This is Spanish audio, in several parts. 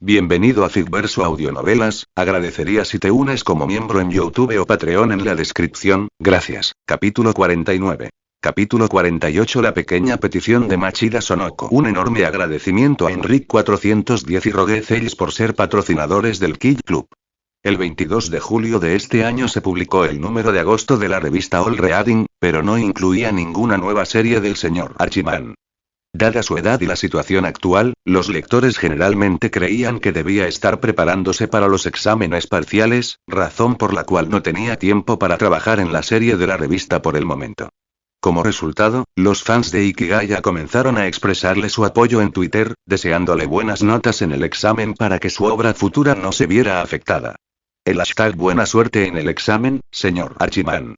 Bienvenido a Fic-Verso Audionovelas, agradecería si te unes como miembro en YouTube o Patreon en la descripción, gracias. Capítulo 49. Capítulo 48. La pequeña petición de Machida Sonoko. Un enorme agradecimiento a Enric 410 y Rogue Cells por ser patrocinadores del Kid Club. El 22 de julio de este año se publicó el número de agosto de la revista All Reading, pero no incluía ninguna nueva serie del señor Hachiman. Dada su edad y la situación actual, los lectores generalmente creían que debía estar preparándose para los exámenes parciales, razón por la cual no tenía tiempo para trabajar en la serie de la revista por el momento. Como resultado, los fans de Ikigaya comenzaron a expresarle su apoyo en Twitter, deseándole buenas notas en el examen para que su obra futura no se viera afectada. El hashtag buena suerte en el examen, señor Hachiman.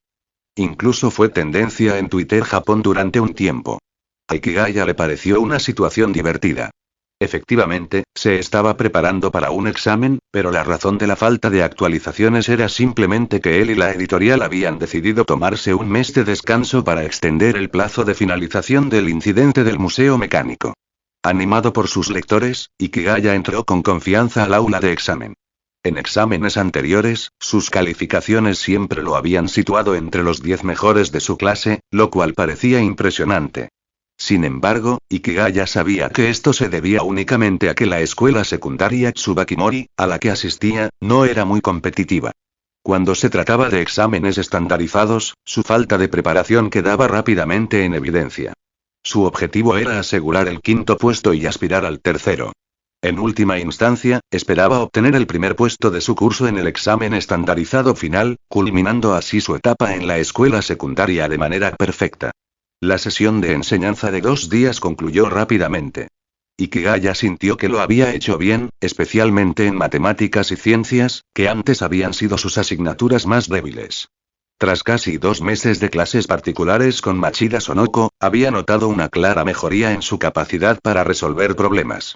Incluso fue tendencia en Twitter Japón durante un tiempo. A Ikigaya le pareció una situación divertida. Efectivamente, se estaba preparando para un examen, pero la razón de la falta de actualizaciones era simplemente que él y la editorial habían decidido tomarse un mes de descanso para extender el plazo de finalización del incidente del museo mecánico. Animado por sus lectores, Ikigaya entró con confianza al aula de examen. En exámenes anteriores, sus calificaciones siempre lo habían situado entre los 10 mejores de su clase, lo cual parecía impresionante. Sin embargo, Ikigaya sabía que esto se debía únicamente a que la escuela secundaria Tsubakimori, a la que asistía, no era muy competitiva. Cuando se trataba de exámenes estandarizados, su falta de preparación quedaba rápidamente en evidencia. Su objetivo era asegurar el quinto puesto y aspirar al tercero. En última instancia, esperaba obtener el primer puesto de su curso en el examen estandarizado final, culminando así su etapa en la escuela secundaria de manera perfecta. La sesión de enseñanza de 2 días concluyó rápidamente. Ikigaya sintió que lo había hecho bien, especialmente en matemáticas y ciencias, que antes habían sido sus asignaturas más débiles. Tras casi 2 meses de clases particulares con Machida Sonoko, había notado una clara mejoría en su capacidad para resolver problemas.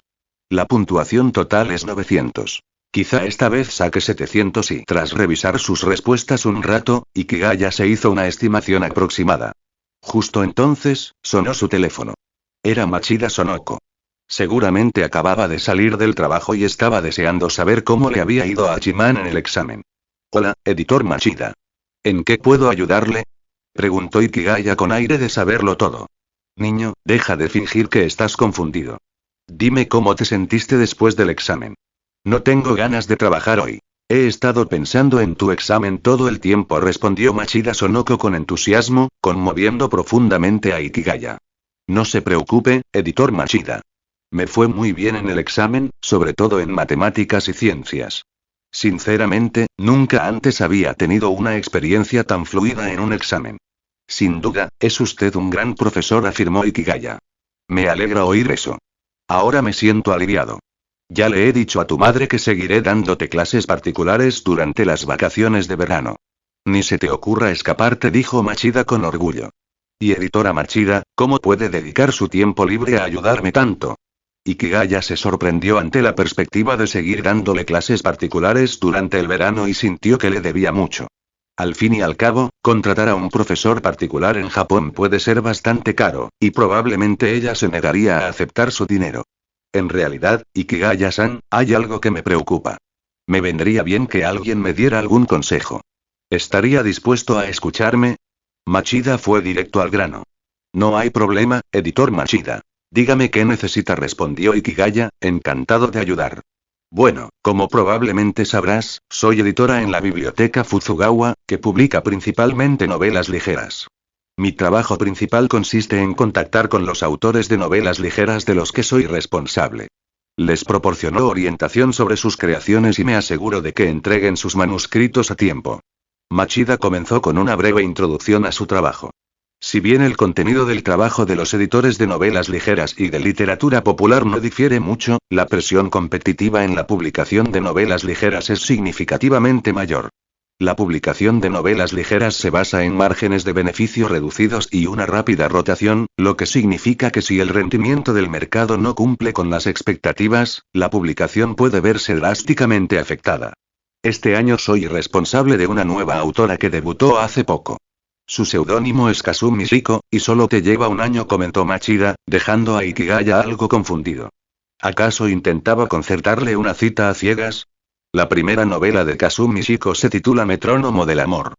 La puntuación total es 900. Quizá esta vez saque 700 y, tras revisar sus respuestas un rato, Ikigaya se hizo una estimación aproximada. Justo entonces, sonó su teléfono. Era Machida Sonoko. Seguramente acababa de salir del trabajo y estaba deseando saber cómo le había ido a Hachiman en el examen. Hola, editor Machida. ¿En qué puedo ayudarle? Preguntó Ikigaya con aire de saberlo todo. Niño, deja de fingir que estás confundido. Dime cómo te sentiste después del examen. No tengo ganas de trabajar hoy. He estado pensando en tu examen todo el tiempo, respondió Machida Sonoko con entusiasmo, conmoviendo profundamente a Ikigaya. No se preocupe, editor Machida. Me fue muy bien en el examen, sobre todo en matemáticas y ciencias. Sinceramente, nunca antes había tenido una experiencia tan fluida en un examen. Sin duda, es usted un gran profesor, afirmó Ikigaya. Me alegra oír eso. Ahora me siento aliviado. Ya le he dicho a tu madre que seguiré dándote clases particulares durante las vacaciones de verano. Ni se te ocurra escaparte, dijo Machida con orgullo. Y editora Machida, ¿cómo puede dedicar su tiempo libre a ayudarme tanto? Ikigaya se sorprendió ante la perspectiva de seguir dándole clases particulares durante el verano y sintió que le debía mucho. Al fin y al cabo, contratar a un profesor particular en Japón puede ser bastante caro, y probablemente ella se negaría a aceptar su dinero. En realidad, Ikigaya-san, hay algo que me preocupa. Me vendría bien que alguien me diera algún consejo. ¿Estaría dispuesto a escucharme? Machida fue directo al grano. No hay problema, editor Machida. Dígame qué necesita, respondió Ikigaya, encantado de ayudar. Bueno, como probablemente sabrás, soy editora en la biblioteca Fuzugawa, que publica principalmente novelas ligeras. Mi trabajo principal consiste en contactar con los autores de novelas ligeras de los que soy responsable. Les proporciono orientación sobre sus creaciones y me aseguro de que entreguen sus manuscritos a tiempo. Machida comenzó con una breve introducción a su trabajo. Si bien el contenido del trabajo de los editores de novelas ligeras y de literatura popular no difiere mucho, la presión competitiva en la publicación de novelas ligeras es significativamente mayor. La publicación de novelas ligeras se basa en márgenes de beneficio reducidos y una rápida rotación, lo que significa que si el rendimiento del mercado no cumple con las expectativas, la publicación puede verse drásticamente afectada. Este año soy responsable de una nueva autora que debutó hace poco. Su seudónimo es Kazumi Shiko, y solo te lleva un año, comentó Machida, dejando a Ikigaya algo confundido. ¿Acaso intentaba concertarle una cita a ciegas? La primera novela de Kazumi Shiko se titula Metrónomo del Amor.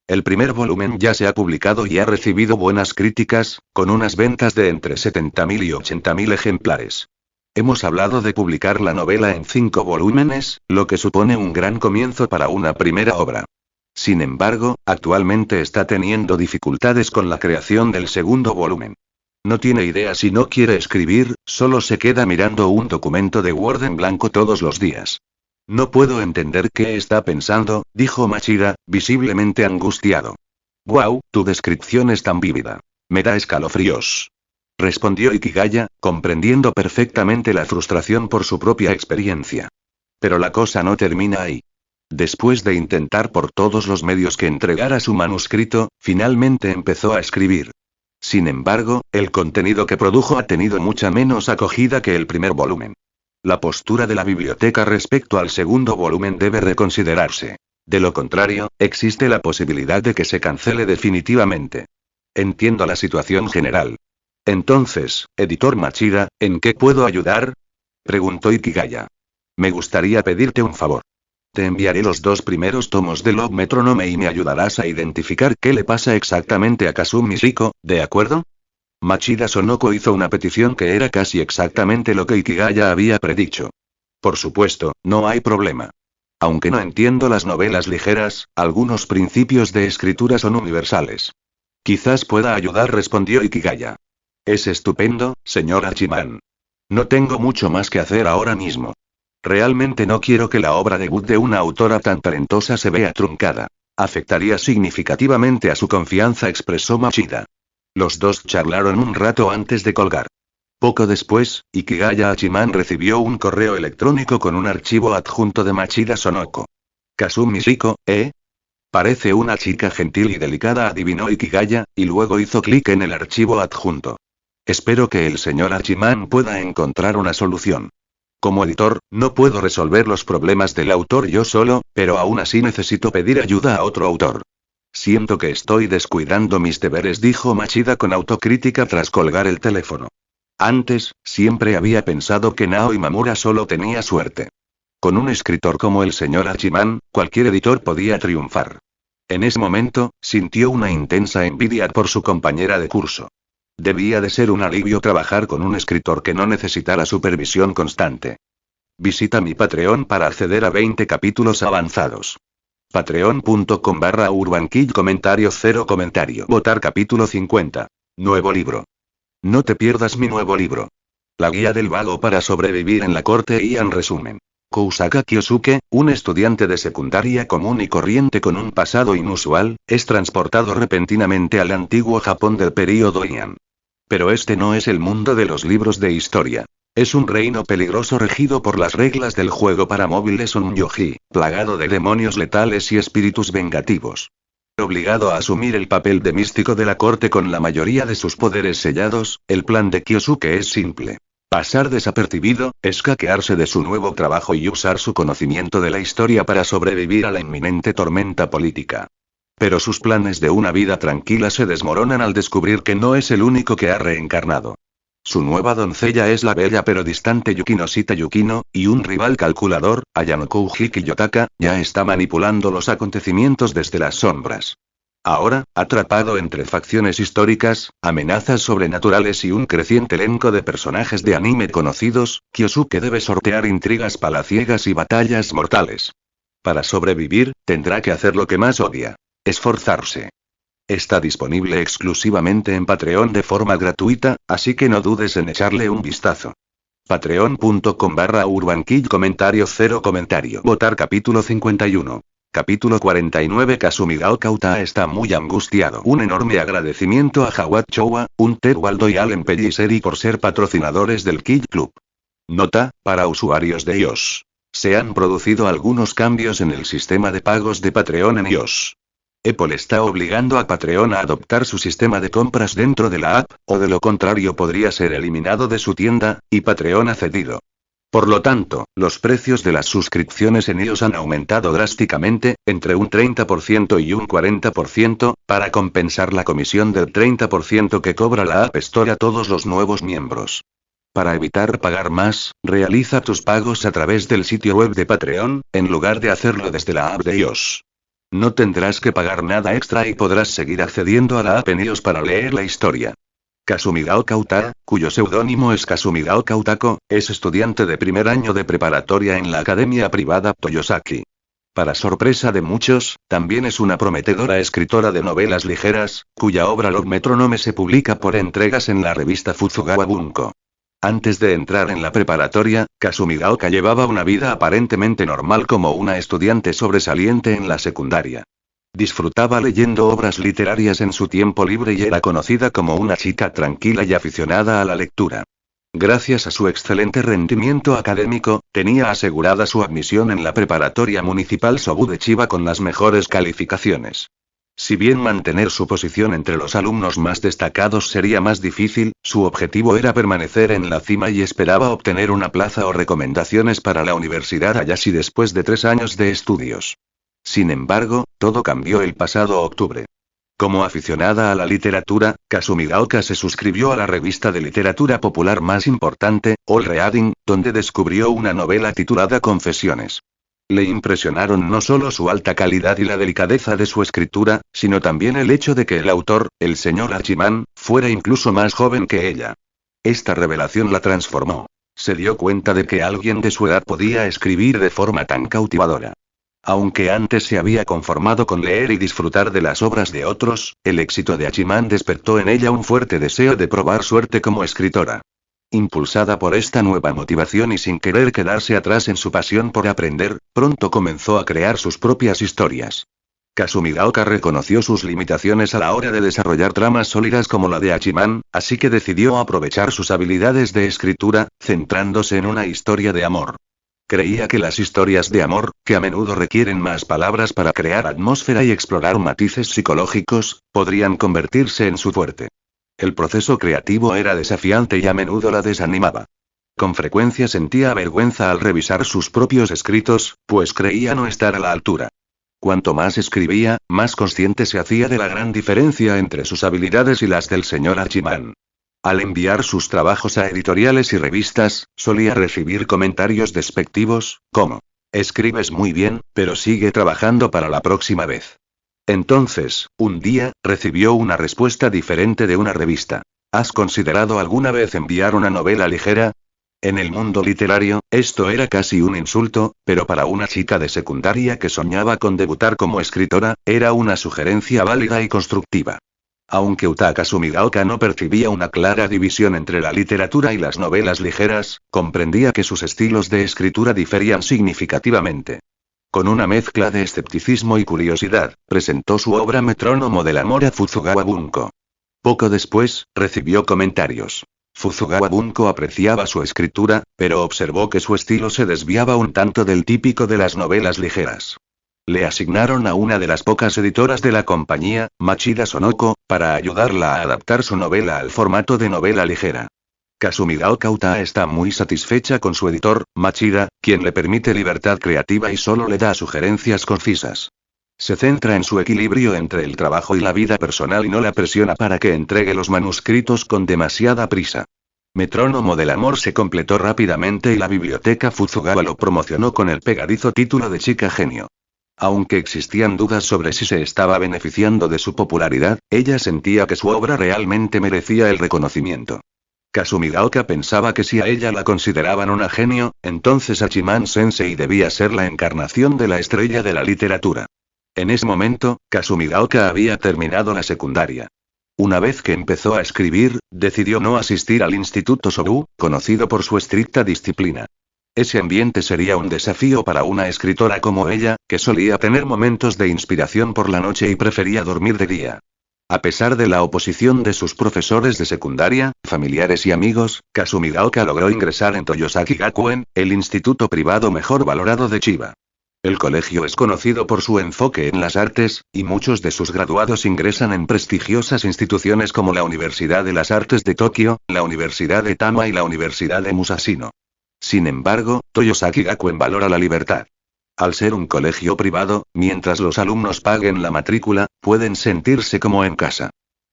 El primer volumen ya se ha publicado y ha recibido buenas críticas, con unas ventas de entre 70.000 y 80.000 ejemplares. Hemos hablado de publicar la novela en 5 volúmenes, lo que supone un gran comienzo para una primera obra. Sin embargo, actualmente está teniendo dificultades con la creación del segundo volumen. No tiene idea si no quiere escribir, solo se queda mirando un documento de Word en blanco todos los días. No puedo entender qué está pensando, dijo Machida, visiblemente angustiado. «Guau, tu descripción es tan vívida. Me da escalofríos», respondió Ikigaya, comprendiendo perfectamente la frustración por su propia experiencia. Pero la cosa no termina ahí. Después de intentar por todos los medios que entregara su manuscrito, finalmente empezó a escribir. Sin embargo, el contenido que produjo ha tenido mucha menos acogida que el primer volumen. La postura de la biblioteca respecto al segundo volumen debe reconsiderarse. De lo contrario, existe la posibilidad de que se cancele definitivamente. Entiendo la situación general. Entonces, editor Machida, ¿en qué puedo ayudar?, preguntó Ikigaya. Me gustaría pedirte un favor. Te enviaré los 2 primeros tomos de Love Metronome y me ayudarás a identificar qué le pasa exactamente a Kazumi Shiko, ¿de acuerdo? Machida Sonoko hizo una petición que era casi exactamente lo que Ikigaya había predicho. Por supuesto, no hay problema. Aunque no entiendo las novelas ligeras, algunos principios de escritura son universales. Quizás pueda ayudar, respondió Ikigaya. Es estupendo, señor Hachiman. No tengo mucho más que hacer ahora mismo. Realmente no quiero que la obra debut de una autora tan talentosa se vea truncada. Afectaría significativamente a su confianza, expresó Machida. Los dos charlaron un rato antes de colgar. Poco después, Ikigaya Hachiman recibió un correo electrónico con un archivo adjunto de Machida Sonoko. Kazumi Shiko, ¿eh? Parece una chica gentil y delicada, adivinó Ikigaya, y luego hizo clic en el archivo adjunto. Espero que el señor Hachiman pueda encontrar una solución. Como editor, no puedo resolver los problemas del autor yo solo, pero aún así necesito pedir ayuda a otro autor. Siento que estoy descuidando mis deberes, dijo Machida con autocrítica tras colgar el teléfono. Antes, siempre había pensado que Naoi Mamura solo tenía suerte. Con un escritor como el señor Hachiman, cualquier editor podía triunfar. En ese momento, sintió una intensa envidia por su compañera de curso. Debía de ser un alivio trabajar con un escritor que no necesitara supervisión constante. Visita mi Patreon para acceder a 20 capítulos avanzados. Patreon.com/UrbanKid comentario 0 comentario. Votar capítulo 50. Nuevo libro. No te pierdas mi nuevo libro. La guía del vago para sobrevivir en la corte y en resumen. Kousaka Kyosuke, un estudiante de secundaria común y corriente con un pasado inusual, es transportado repentinamente al antiguo Japón del período Heian. Pero este no es el mundo de los libros de historia. Es un reino peligroso regido por las reglas del juego para móviles Onmyoji, plagado de demonios letales y espíritus vengativos. Obligado a asumir el papel de místico de la corte con la mayoría de sus poderes sellados, el plan de Kyosuke es simple. Pasar desapercibido, escaquearse de su nuevo trabajo y usar su conocimiento de la historia para sobrevivir a la inminente tormenta política. Pero sus planes de una vida tranquila se desmoronan al descubrir que no es el único que ha reencarnado. Su nueva doncella es la bella pero distante Yukinoshita Yukino, y un rival calculador, Ayano Kouji Kiyotaka, ya está manipulando los acontecimientos desde las sombras. Ahora, atrapado entre facciones históricas, amenazas sobrenaturales y un creciente elenco de personajes de anime conocidos, Kyosuke debe sortear intrigas palaciegas y batallas mortales. Para sobrevivir, tendrá que hacer lo que más odia: esforzarse. Está disponible exclusivamente en Patreon de forma gratuita, así que no dudes en echarle un vistazo. Patreon.com/UrbanKid comentario 0 comentario. Votar capítulo 51. Capítulo 49. Kazumigao Kauta está muy angustiado. Un enorme agradecimiento a Jawad Chowa, un Ted Waldo y Allen Pelliceri por ser patrocinadores del Kid Club. Nota, para usuarios de iOS. Se han producido algunos cambios en el sistema de pagos de Patreon en iOS. Apple está obligando a Patreon a adoptar su sistema de compras dentro de la app, o de lo contrario podría ser eliminado de su tienda, y Patreon ha cedido. Por lo tanto, los precios de las suscripciones en iOS han aumentado drásticamente, entre un 30% y un 40%, para compensar la comisión del 30% que cobra la App Store a todos los nuevos miembros. Para evitar pagar más, realiza tus pagos a través del sitio web de Patreon, en lugar de hacerlo desde la app de iOS. No tendrás que pagar nada extra y podrás seguir accediendo a la app en iOS para leer la historia. Kasumigaoka Uta, cuyo seudónimo es Kasumigaoka Utako, es estudiante de primer año de preparatoria en la academia privada Toyosaki. Para sorpresa de muchos, también es una prometedora escritora de novelas ligeras, cuya obra Love Metronome se publica por entregas en la revista Fuzugawa Bunko. Antes de entrar en la preparatoria, Kasumigaoka llevaba una vida aparentemente normal como una estudiante sobresaliente en la secundaria. Disfrutaba leyendo obras literarias en su tiempo libre y era conocida como una chica tranquila y aficionada a la lectura. Gracias a su excelente rendimiento académico, tenía asegurada su admisión en la preparatoria municipal Sobu de Chiba con las mejores calificaciones. Si bien mantener su posición entre los alumnos más destacados sería más difícil, su objetivo era permanecer en la cima y esperaba obtener una plaza o recomendaciones para la Universidad Ayashi después de 3 años de estudios. Sin embargo, todo cambió el pasado octubre. Como aficionada a la literatura, Kasumigaoka se suscribió a la revista de literatura popular más importante, All Reading, donde descubrió una novela titulada Confesiones. Le impresionaron no solo su alta calidad y la delicadeza de su escritura, sino también el hecho de que el autor, el señor Hachiman, fuera incluso más joven que ella. Esta revelación la transformó. Se dio cuenta de que alguien de su edad podía escribir de forma tan cautivadora. Aunque antes se había conformado con leer y disfrutar de las obras de otros, el éxito de Hachiman despertó en ella un fuerte deseo de probar suerte como escritora. Impulsada por esta nueva motivación y sin querer quedarse atrás en su pasión por aprender, pronto comenzó a crear sus propias historias. Kasumigaoka reconoció sus limitaciones a la hora de desarrollar tramas sólidas como la de Hachiman, así que decidió aprovechar sus habilidades de escritura, centrándose en una historia de amor. Creía que las historias de amor, que a menudo requieren más palabras para crear atmósfera y explorar matices psicológicos, podrían convertirse en su fuerte. El proceso creativo era desafiante y a menudo la desanimaba. Con frecuencia sentía vergüenza al revisar sus propios escritos, pues creía no estar a la altura. Cuanto más escribía, más consciente se hacía de la gran diferencia entre sus habilidades y las del señor Hachiman. Al enviar sus trabajos a editoriales y revistas, solía recibir comentarios despectivos, como: escribes muy bien, pero sigue trabajando para la próxima vez. Entonces, un día, recibió una respuesta diferente de una revista. ¿Has considerado alguna vez enviar una novela ligera? En el mundo literario, esto era casi un insulto, pero para una chica de secundaria que soñaba con debutar como escritora, era una sugerencia válida y constructiva. Aunque Uta Kasumigaoka no percibía una clara división entre la literatura y las novelas ligeras, comprendía que sus estilos de escritura diferían significativamente. Con una mezcla de escepticismo y curiosidad, presentó su obra Metrónomo del amor a Fuzugawa Bunko. Poco después, recibió comentarios. Fuzugawa Bunko apreciaba su escritura, pero observó que su estilo se desviaba un tanto del típico de las novelas ligeras. Le asignaron a una de las pocas editoras de la compañía, Machida Sonoko, para ayudarla a adaptar su novela al formato de novela ligera. Kasumigaoka Uta está muy satisfecha con su editor, Machida, quien le permite libertad creativa y solo le da sugerencias concisas. Se centra en su equilibrio entre el trabajo y la vida personal y no la presiona para que entregue los manuscritos con demasiada prisa. Metrónomo del amor se completó rápidamente y la biblioteca Fuzugawa lo promocionó con el pegadizo título de chica genio. Aunque existían dudas sobre si se estaba beneficiando de su popularidad, ella sentía que su obra realmente merecía el reconocimiento. Kasumigaoka pensaba que si a ella la consideraban una genio, entonces Hachiman Sensei debía ser la encarnación de la estrella de la literatura. En ese momento, Kasumigaoka había terminado la secundaria. Una vez que empezó a escribir, decidió no asistir al Instituto Sobu, conocido por su estricta disciplina. Ese ambiente sería un desafío para una escritora como ella, que solía tener momentos de inspiración por la noche y prefería dormir de día. A pesar de la oposición de sus profesores de secundaria, familiares y amigos, Kasumigaoka logró ingresar en Toyosaki Gakuen, el instituto privado mejor valorado de Chiba. El colegio es conocido por su enfoque en las artes, y muchos de sus graduados ingresan en prestigiosas instituciones como la Universidad de las Artes de Tokio, la Universidad de Tama y la Universidad de Musashino. Sin embargo, Toyosaki Gakuen valora la libertad. Al ser un colegio privado, mientras los alumnos paguen la matrícula, pueden sentirse como en casa.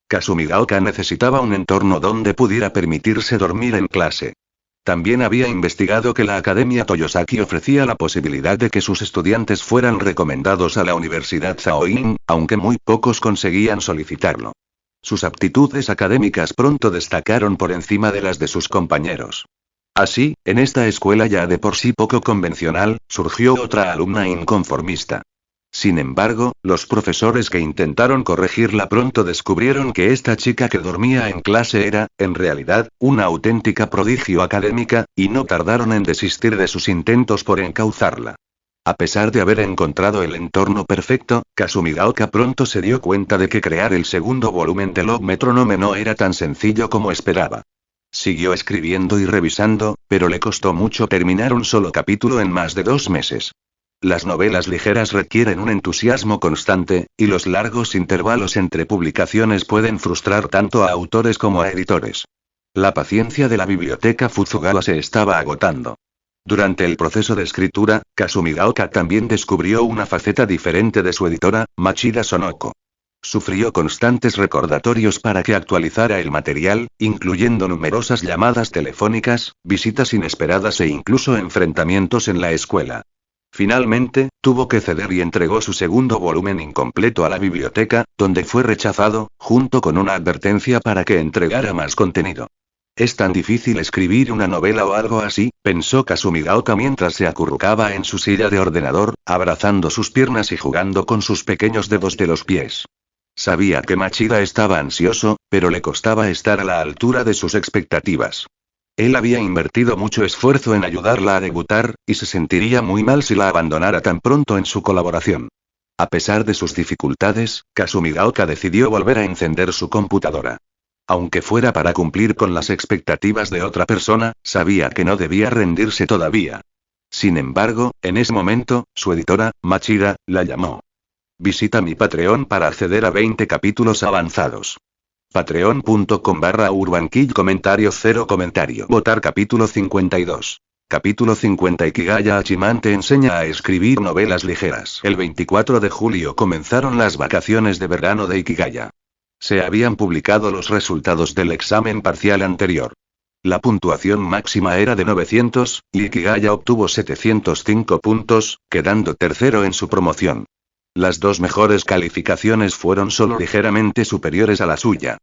Kasumigaoka necesitaba un entorno donde pudiera permitirse dormir en clase. También había investigado que la Academia Toyosaki ofrecía la posibilidad de que sus estudiantes fueran recomendados a la Universidad Shaoin, aunque muy pocos conseguían solicitarlo. Sus aptitudes académicas pronto destacaron por encima de las de sus compañeros. Así, en esta escuela ya de por sí poco convencional, surgió otra alumna inconformista. Sin embargo, los profesores que intentaron corregirla pronto descubrieron que esta chica que dormía en clase era, en realidad, una auténtica prodigio académica, y no tardaron en desistir de sus intentos por encauzarla. A pesar de haber encontrado el entorno perfecto, Kasumigaoka pronto se dio cuenta de que crear el segundo volumen de Love Metronome no era tan sencillo como esperaba. Siguió escribiendo y revisando, pero le costó mucho terminar un solo capítulo en más de 2 meses. Las novelas ligeras requieren un entusiasmo constante, y los largos intervalos entre publicaciones pueden frustrar tanto a autores como a editores. La paciencia de la biblioteca Fuzugawa se estaba agotando. Durante el proceso de escritura, Kasumigaoka también descubrió una faceta diferente de su editora, Machida Sonoko. Sufrió constantes recordatorios para que actualizara el material, incluyendo numerosas llamadas telefónicas, visitas inesperadas e incluso enfrentamientos en la escuela. Finalmente, tuvo que ceder y entregó su segundo volumen incompleto a la biblioteca, donde fue rechazado, junto con una advertencia para que entregara más contenido. Es tan difícil escribir una novela o algo así, pensó Kasumigaoka mientras se acurrucaba en su silla de ordenador, abrazando sus piernas y jugando con sus pequeños dedos de los pies. Sabía que Machida estaba ansioso, pero le costaba estar a la altura de sus expectativas. Él había invertido mucho esfuerzo en ayudarla a debutar, y se sentiría muy mal si la abandonara tan pronto en su colaboración. A pesar de sus dificultades, Kasumigaoka decidió volver a encender su computadora. Aunque fuera para cumplir con las expectativas de otra persona, sabía que no debía rendirse todavía. Sin embargo, en ese momento, su editora, Machida, la llamó. Visita mi Patreon para acceder a 20 capítulos avanzados. Patreon.com/UrbanKid comentario 0 comentario. Votar capítulo 52. Capítulo 50. Ikigaya Hachiman te enseña a escribir novelas ligeras. El 24 de julio comenzaron las vacaciones de verano de Ikigaya. Se habían publicado los resultados del examen parcial anterior. La puntuación máxima era de 900, y Ikigaya obtuvo 705 puntos, quedando tercero en su promoción. Las dos mejores calificaciones fueron solo ligeramente superiores a la suya.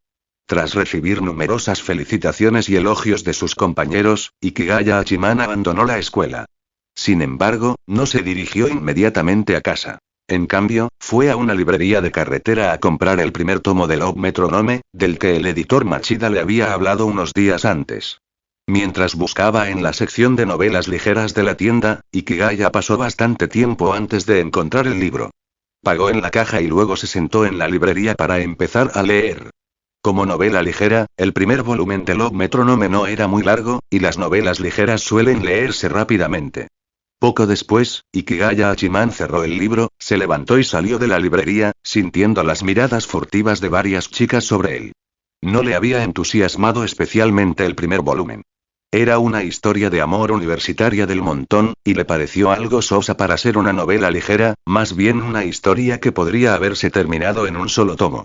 Tras recibir numerosas felicitaciones y elogios de sus compañeros, Ikigaya Hachiman abandonó la escuela. Sin embargo, no se dirigió inmediatamente a casa. En cambio, fue a una librería de carretera a comprar el primer tomo de Love Metronome, del que el editor Machida le había hablado unos días antes. Mientras buscaba en la sección de novelas ligeras de la tienda, Ikigaya pasó bastante tiempo antes de encontrar el libro. Pagó en la caja y luego se sentó en la librería para empezar a leer. Como novela ligera, el primer volumen de Love Metronome no era muy largo, y las novelas ligeras suelen leerse rápidamente. Poco después, Ikigaya Hachiman cerró el libro, se levantó y salió de la librería, sintiendo las miradas furtivas de varias chicas sobre él. No le había entusiasmado especialmente el primer volumen. Era una historia de amor universitaria del montón, y le pareció algo sosa para ser una novela ligera, más bien una historia que podría haberse terminado en un solo tomo.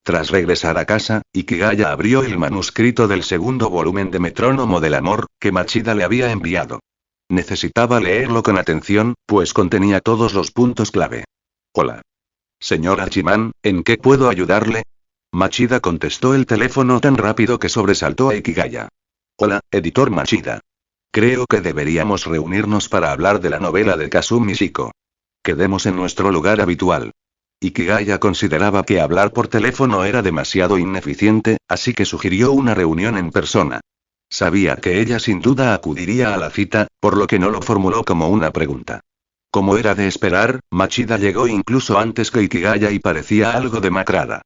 Tras regresar a casa, Ikigaya abrió el manuscrito del segundo volumen de Metrónomo del Amor, que Machida le había enviado. Necesitaba leerlo con atención, pues contenía todos los puntos clave. Hola. Señor Hachiman, ¿en qué puedo ayudarle? Machida contestó el teléfono tan rápido que sobresaltó a Ikigaya. Hola, editor Machida. Creo que deberíamos reunirnos para hablar de la novela de Kazumi Shiko. Quedemos en nuestro lugar habitual. Ikigaya consideraba que hablar por teléfono era demasiado ineficiente, así que sugirió una reunión en persona. Sabía que ella sin duda acudiría a la cita, por lo que no lo formuló como una pregunta. Como era de esperar, Machida llegó incluso antes que Ikigaya y parecía algo demacrada.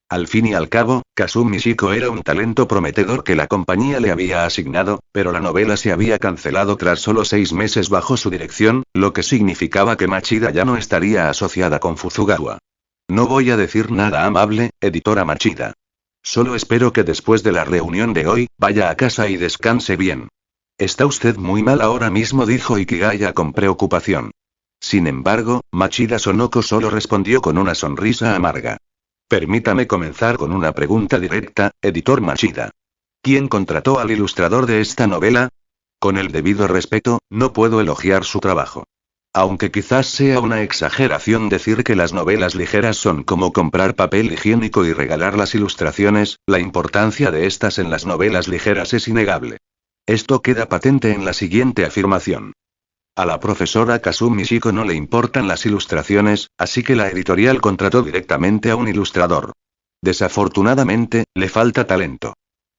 Al fin y al cabo, Kazumi Shiko era un talento prometedor que la compañía le había asignado, pero la novela se había cancelado tras solo 6 meses bajo su dirección, lo que significaba que Machida ya no estaría asociada con Fuzugawa. No voy a decir nada amable, editora Machida. Solo espero que después de la reunión de hoy, vaya a casa y descanse bien. Está usted muy mal ahora mismo, dijo Ikigaya con preocupación. Sin embargo, Machida Sonoko solo respondió con una sonrisa amarga. Permítame comenzar con una pregunta directa, editor Machida. ¿Quién contrató al ilustrador de esta novela? Con el debido respeto, no puedo elogiar su trabajo. Aunque quizás sea una exageración decir que las novelas ligeras son como comprar papel higiénico y regalar las ilustraciones, la importancia de estas en las novelas ligeras es innegable. Esto queda patente en la siguiente afirmación. A la profesora Kazumi Shiko no le importan las ilustraciones, así que la editorial contrató directamente a un ilustrador. Desafortunadamente, le falta talento.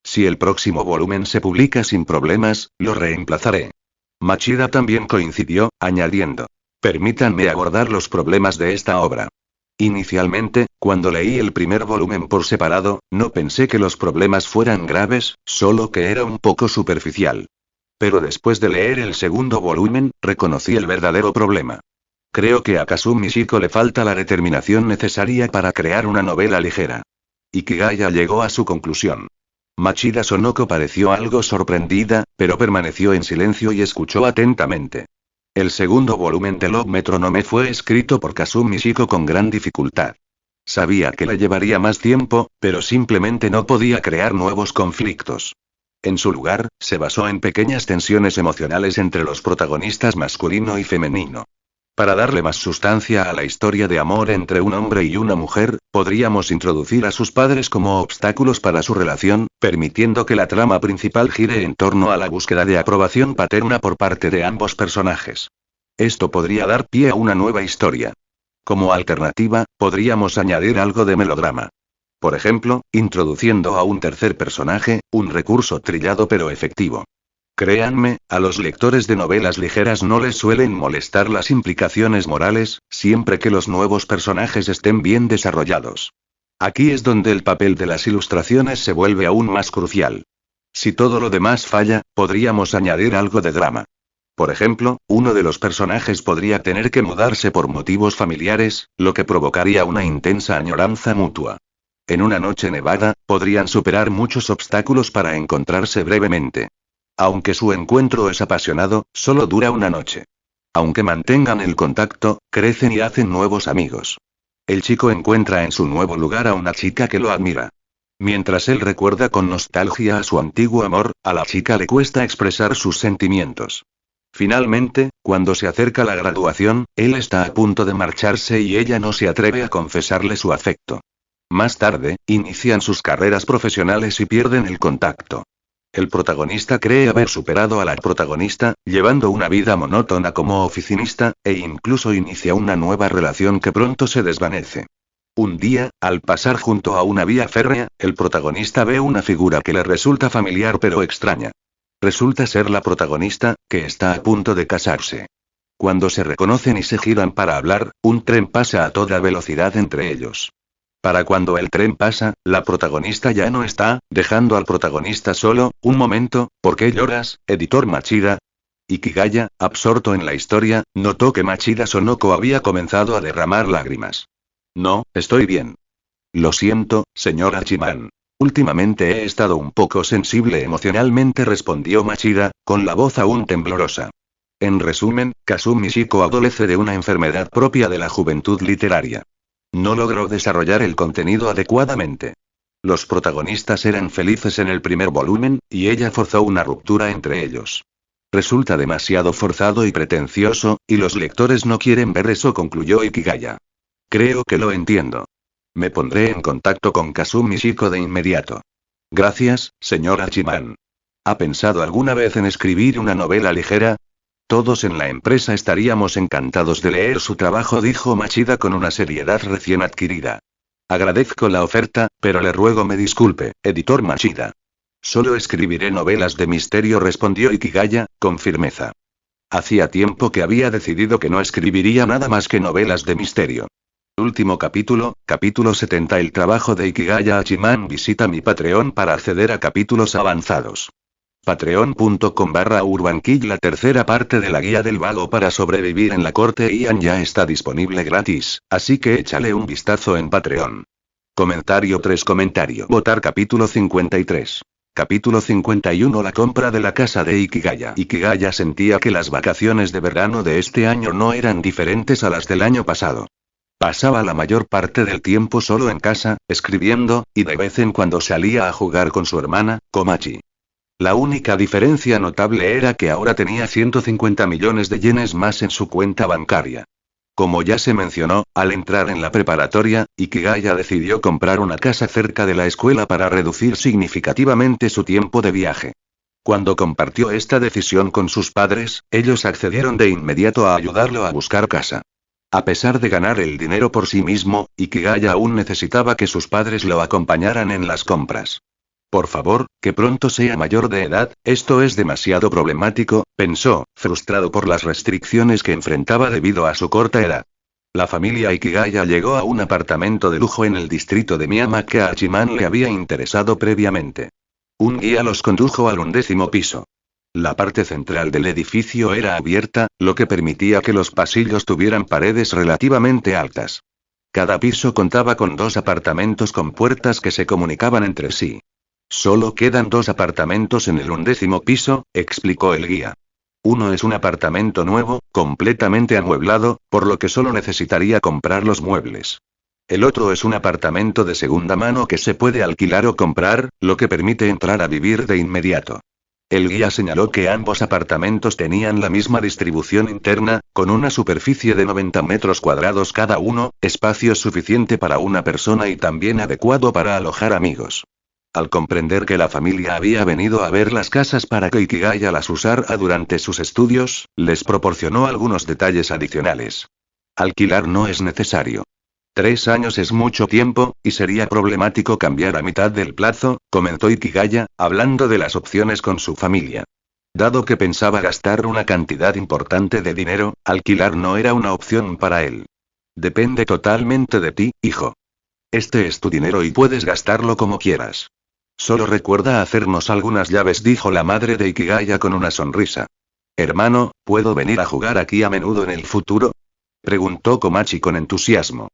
Si el próximo volumen se publica sin problemas, lo reemplazaré. Machida también coincidió, añadiendo. Permítanme abordar los problemas de esta obra. Inicialmente, cuando leí el primer volumen por separado, no pensé que los problemas fueran graves, solo que era un poco superficial. Pero después de leer el segundo volumen, reconocí el verdadero problema. Creo que a Kazumi Shiko le falta la determinación necesaria para crear una novela ligera. Ikigaya llegó a su conclusión. Machida Sonoko pareció algo sorprendida, pero permaneció en silencio y escuchó atentamente. El segundo volumen de Love Metronome fue escrito por Kazumi Shiko con gran dificultad. Sabía que le llevaría más tiempo, pero simplemente no podía crear nuevos conflictos. En su lugar, se basó en pequeñas tensiones emocionales entre los protagonistas masculino y femenino. Para darle más sustancia a la historia de amor entre un hombre y una mujer, podríamos introducir a sus padres como obstáculos para su relación, permitiendo que la trama principal gire en torno a la búsqueda de aprobación paterna por parte de ambos personajes. Esto podría dar pie a una nueva historia. Como alternativa, podríamos añadir algo de melodrama. Por ejemplo, introduciendo a un tercer personaje, un recurso trillado pero efectivo. Créanme, a los lectores de novelas ligeras no les suelen molestar las implicaciones morales, siempre que los nuevos personajes estén bien desarrollados. Aquí es donde el papel de las ilustraciones se vuelve aún más crucial. Si todo lo demás falla, podríamos añadir algo de drama. Por ejemplo, uno de los personajes podría tener que mudarse por motivos familiares, lo que provocaría una intensa añoranza mutua. En una noche nevada, podrían superar muchos obstáculos para encontrarse brevemente. Aunque su encuentro es apasionado, solo dura una noche. Aunque mantengan el contacto, crecen y hacen nuevos amigos. El chico encuentra en su nuevo lugar a una chica que lo admira. Mientras él recuerda con nostalgia a su antiguo amor, a la chica le cuesta expresar sus sentimientos. Finalmente, cuando se acerca la graduación, él está a punto de marcharse y ella no se atreve a confesarle su afecto. Más tarde, inician sus carreras profesionales y pierden el contacto. El protagonista cree haber superado a la protagonista, llevando una vida monótona como oficinista, e incluso inicia una nueva relación que pronto se desvanece. Un día, al pasar junto a una vía férrea, el protagonista ve una figura que le resulta familiar pero extraña. Resulta ser la protagonista, que está a punto de casarse. Cuando se reconocen y se giran para hablar, un tren pasa a toda velocidad entre ellos. Para cuando el tren pasa, la protagonista ya no está, dejando al protagonista solo. Un momento, ¿por qué lloras, editor Machida? Ikigaya, absorto en la historia, notó que Machida Sonoko había comenzado a derramar lágrimas. No, estoy bien. Lo siento, señor Hachiman. Últimamente he estado un poco sensible emocionalmente, respondió Machida, con la voz aún temblorosa. En resumen, Kazumi Shiko adolece de una enfermedad propia de la juventud literaria. No logró desarrollar el contenido adecuadamente. Los protagonistas eran felices en el primer volumen, y ella forzó una ruptura entre ellos. Resulta demasiado forzado y pretencioso, y los lectores no quieren ver eso, concluyó Ikigaya. Creo que lo entiendo. Me pondré en contacto con Kazumi Shiko de inmediato. Gracias, señor Hachiman. ¿Ha pensado alguna vez en escribir una novela ligera? Todos en la empresa estaríamos encantados de leer su trabajo, dijo Machida con una seriedad recién adquirida. Agradezco la oferta, pero le ruego me disculpe, editor Machida. Solo escribiré novelas de misterio, respondió Ikigaya, con firmeza. Hacía tiempo que había decidido que no escribiría nada más que novelas de misterio. Último capítulo, capítulo 70. El trabajo de Ikigaya Hachiman. Visita mi Patreon para acceder a capítulos avanzados. Patreon.com/UrbanKid. La tercera parte de la guía del vago para sobrevivir en la corte Ian ya está disponible gratis, así que échale un vistazo en Patreon. Comentario 3. Votar capítulo 53. Capítulo 51. La compra de la casa de Ikigaya. Ikigaya sentía que las vacaciones de verano de este año no eran diferentes a las del año pasado. Pasaba la mayor parte del tiempo solo en casa, escribiendo, y de vez en cuando salía a jugar con su hermana, Komachi. La única diferencia notable era que ahora tenía 150 millones de yenes más en su cuenta bancaria. Como ya se mencionó, al entrar en la preparatoria, Ikigaya decidió comprar una casa cerca de la escuela para reducir significativamente su tiempo de viaje. Cuando compartió esta decisión con sus padres, ellos accedieron de inmediato a ayudarlo a buscar casa. A pesar de ganar el dinero por sí mismo, Ikigaya aún necesitaba que sus padres lo acompañaran en las compras. Por favor, que pronto sea mayor de edad, esto es demasiado problemático, pensó, frustrado por las restricciones que enfrentaba debido a su corta edad. La familia Ikigaya llegó a un apartamento de lujo en el distrito de Miyama que a Hachiman le había interesado previamente. Un guía los condujo al 11º piso. La parte central del edificio era abierta, lo que permitía que los pasillos tuvieran paredes relativamente altas. Cada piso contaba con 2 apartamentos con puertas que se comunicaban entre sí. Solo quedan 2 apartamentos en el 11º piso, explicó el guía. Uno es un apartamento nuevo, completamente amueblado, por lo que solo necesitaría comprar los muebles. El otro es un apartamento de segunda mano que se puede alquilar o comprar, lo que permite entrar a vivir de inmediato. El guía señaló que ambos apartamentos tenían la misma distribución interna, con una superficie de 90 metros cuadrados cada uno, espacio suficiente para una persona y también adecuado para alojar amigos. Al comprender que la familia había venido a ver las casas para que Ikigaya las usara durante sus estudios, les proporcionó algunos detalles adicionales. Alquilar no es necesario. 3 años es mucho tiempo, y sería problemático cambiar a mitad del plazo, comentó Ikigaya, hablando de las opciones con su familia. Dado que pensaba gastar una cantidad importante de dinero, alquilar no era una opción para él. Depende totalmente de ti, hijo. Este es tu dinero y puedes gastarlo como quieras. Solo recuerda hacernos algunas llaves, dijo la madre de Ikigaya con una sonrisa. Hermano, ¿puedo venir a jugar aquí a menudo en el futuro?, preguntó Komachi con entusiasmo.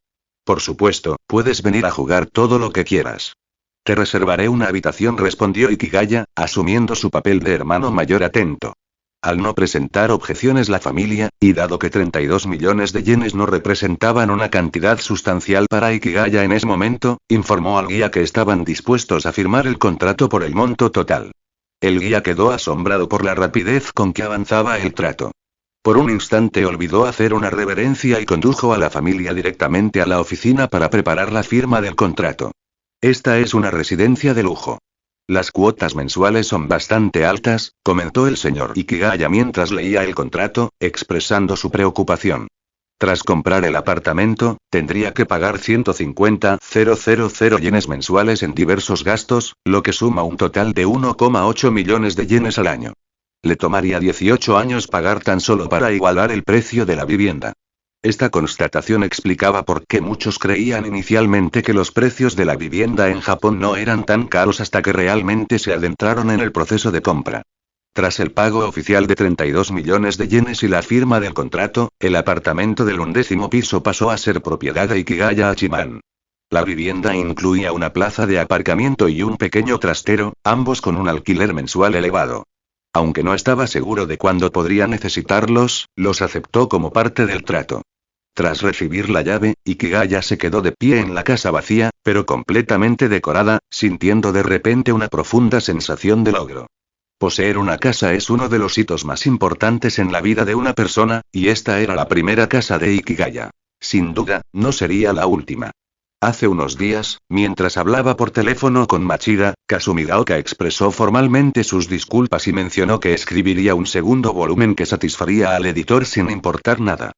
Por supuesto, puedes venir a jugar todo lo que quieras. Te reservaré una habitación, respondió Ikigaya, asumiendo su papel de hermano mayor atento. Al no presentar objeciones la familia, y dado que 32 millones de yenes no representaban una cantidad sustancial para Ikigaya en ese momento, informó al guía que estaban dispuestos a firmar el contrato por el monto total. El guía quedó asombrado por la rapidez con que avanzaba el trato. Por un instante olvidó hacer una reverencia y condujo a la familia directamente a la oficina para preparar la firma del contrato. Esta es una residencia de lujo. Las cuotas mensuales son bastante altas, comentó el señor Ikigaya mientras leía el contrato, expresando su preocupación. Tras comprar el apartamento, tendría que pagar 150.000 yenes mensuales en diversos gastos, lo que suma un total de 1,8 millones de yenes al año. Le tomaría 18 años pagar tan solo para igualar el precio de la vivienda. Esta constatación explicaba por qué muchos creían inicialmente que los precios de la vivienda en Japón no eran tan caros hasta que realmente se adentraron en el proceso de compra. Tras el pago oficial de 32 millones de yenes y la firma del contrato, el apartamento del 11º piso pasó a ser propiedad de Ikigaya Hachiman. La vivienda incluía una plaza de aparcamiento y un pequeño trastero, ambos con un alquiler mensual elevado. Aunque no estaba seguro de cuándo podría necesitarlos, los aceptó como parte del trato. Tras recibir la llave, Ikigaya se quedó de pie en la casa vacía, pero completamente decorada, sintiendo de repente una profunda sensación de logro. Poseer una casa es uno de los hitos más importantes en la vida de una persona, y esta era la primera casa de Ikigaya. Sin duda, no sería la última. Hace unos días, mientras hablaba por teléfono con Machida, Kasumigaoka expresó formalmente sus disculpas y mencionó que escribiría un segundo volumen que satisfaría al editor sin importar nada.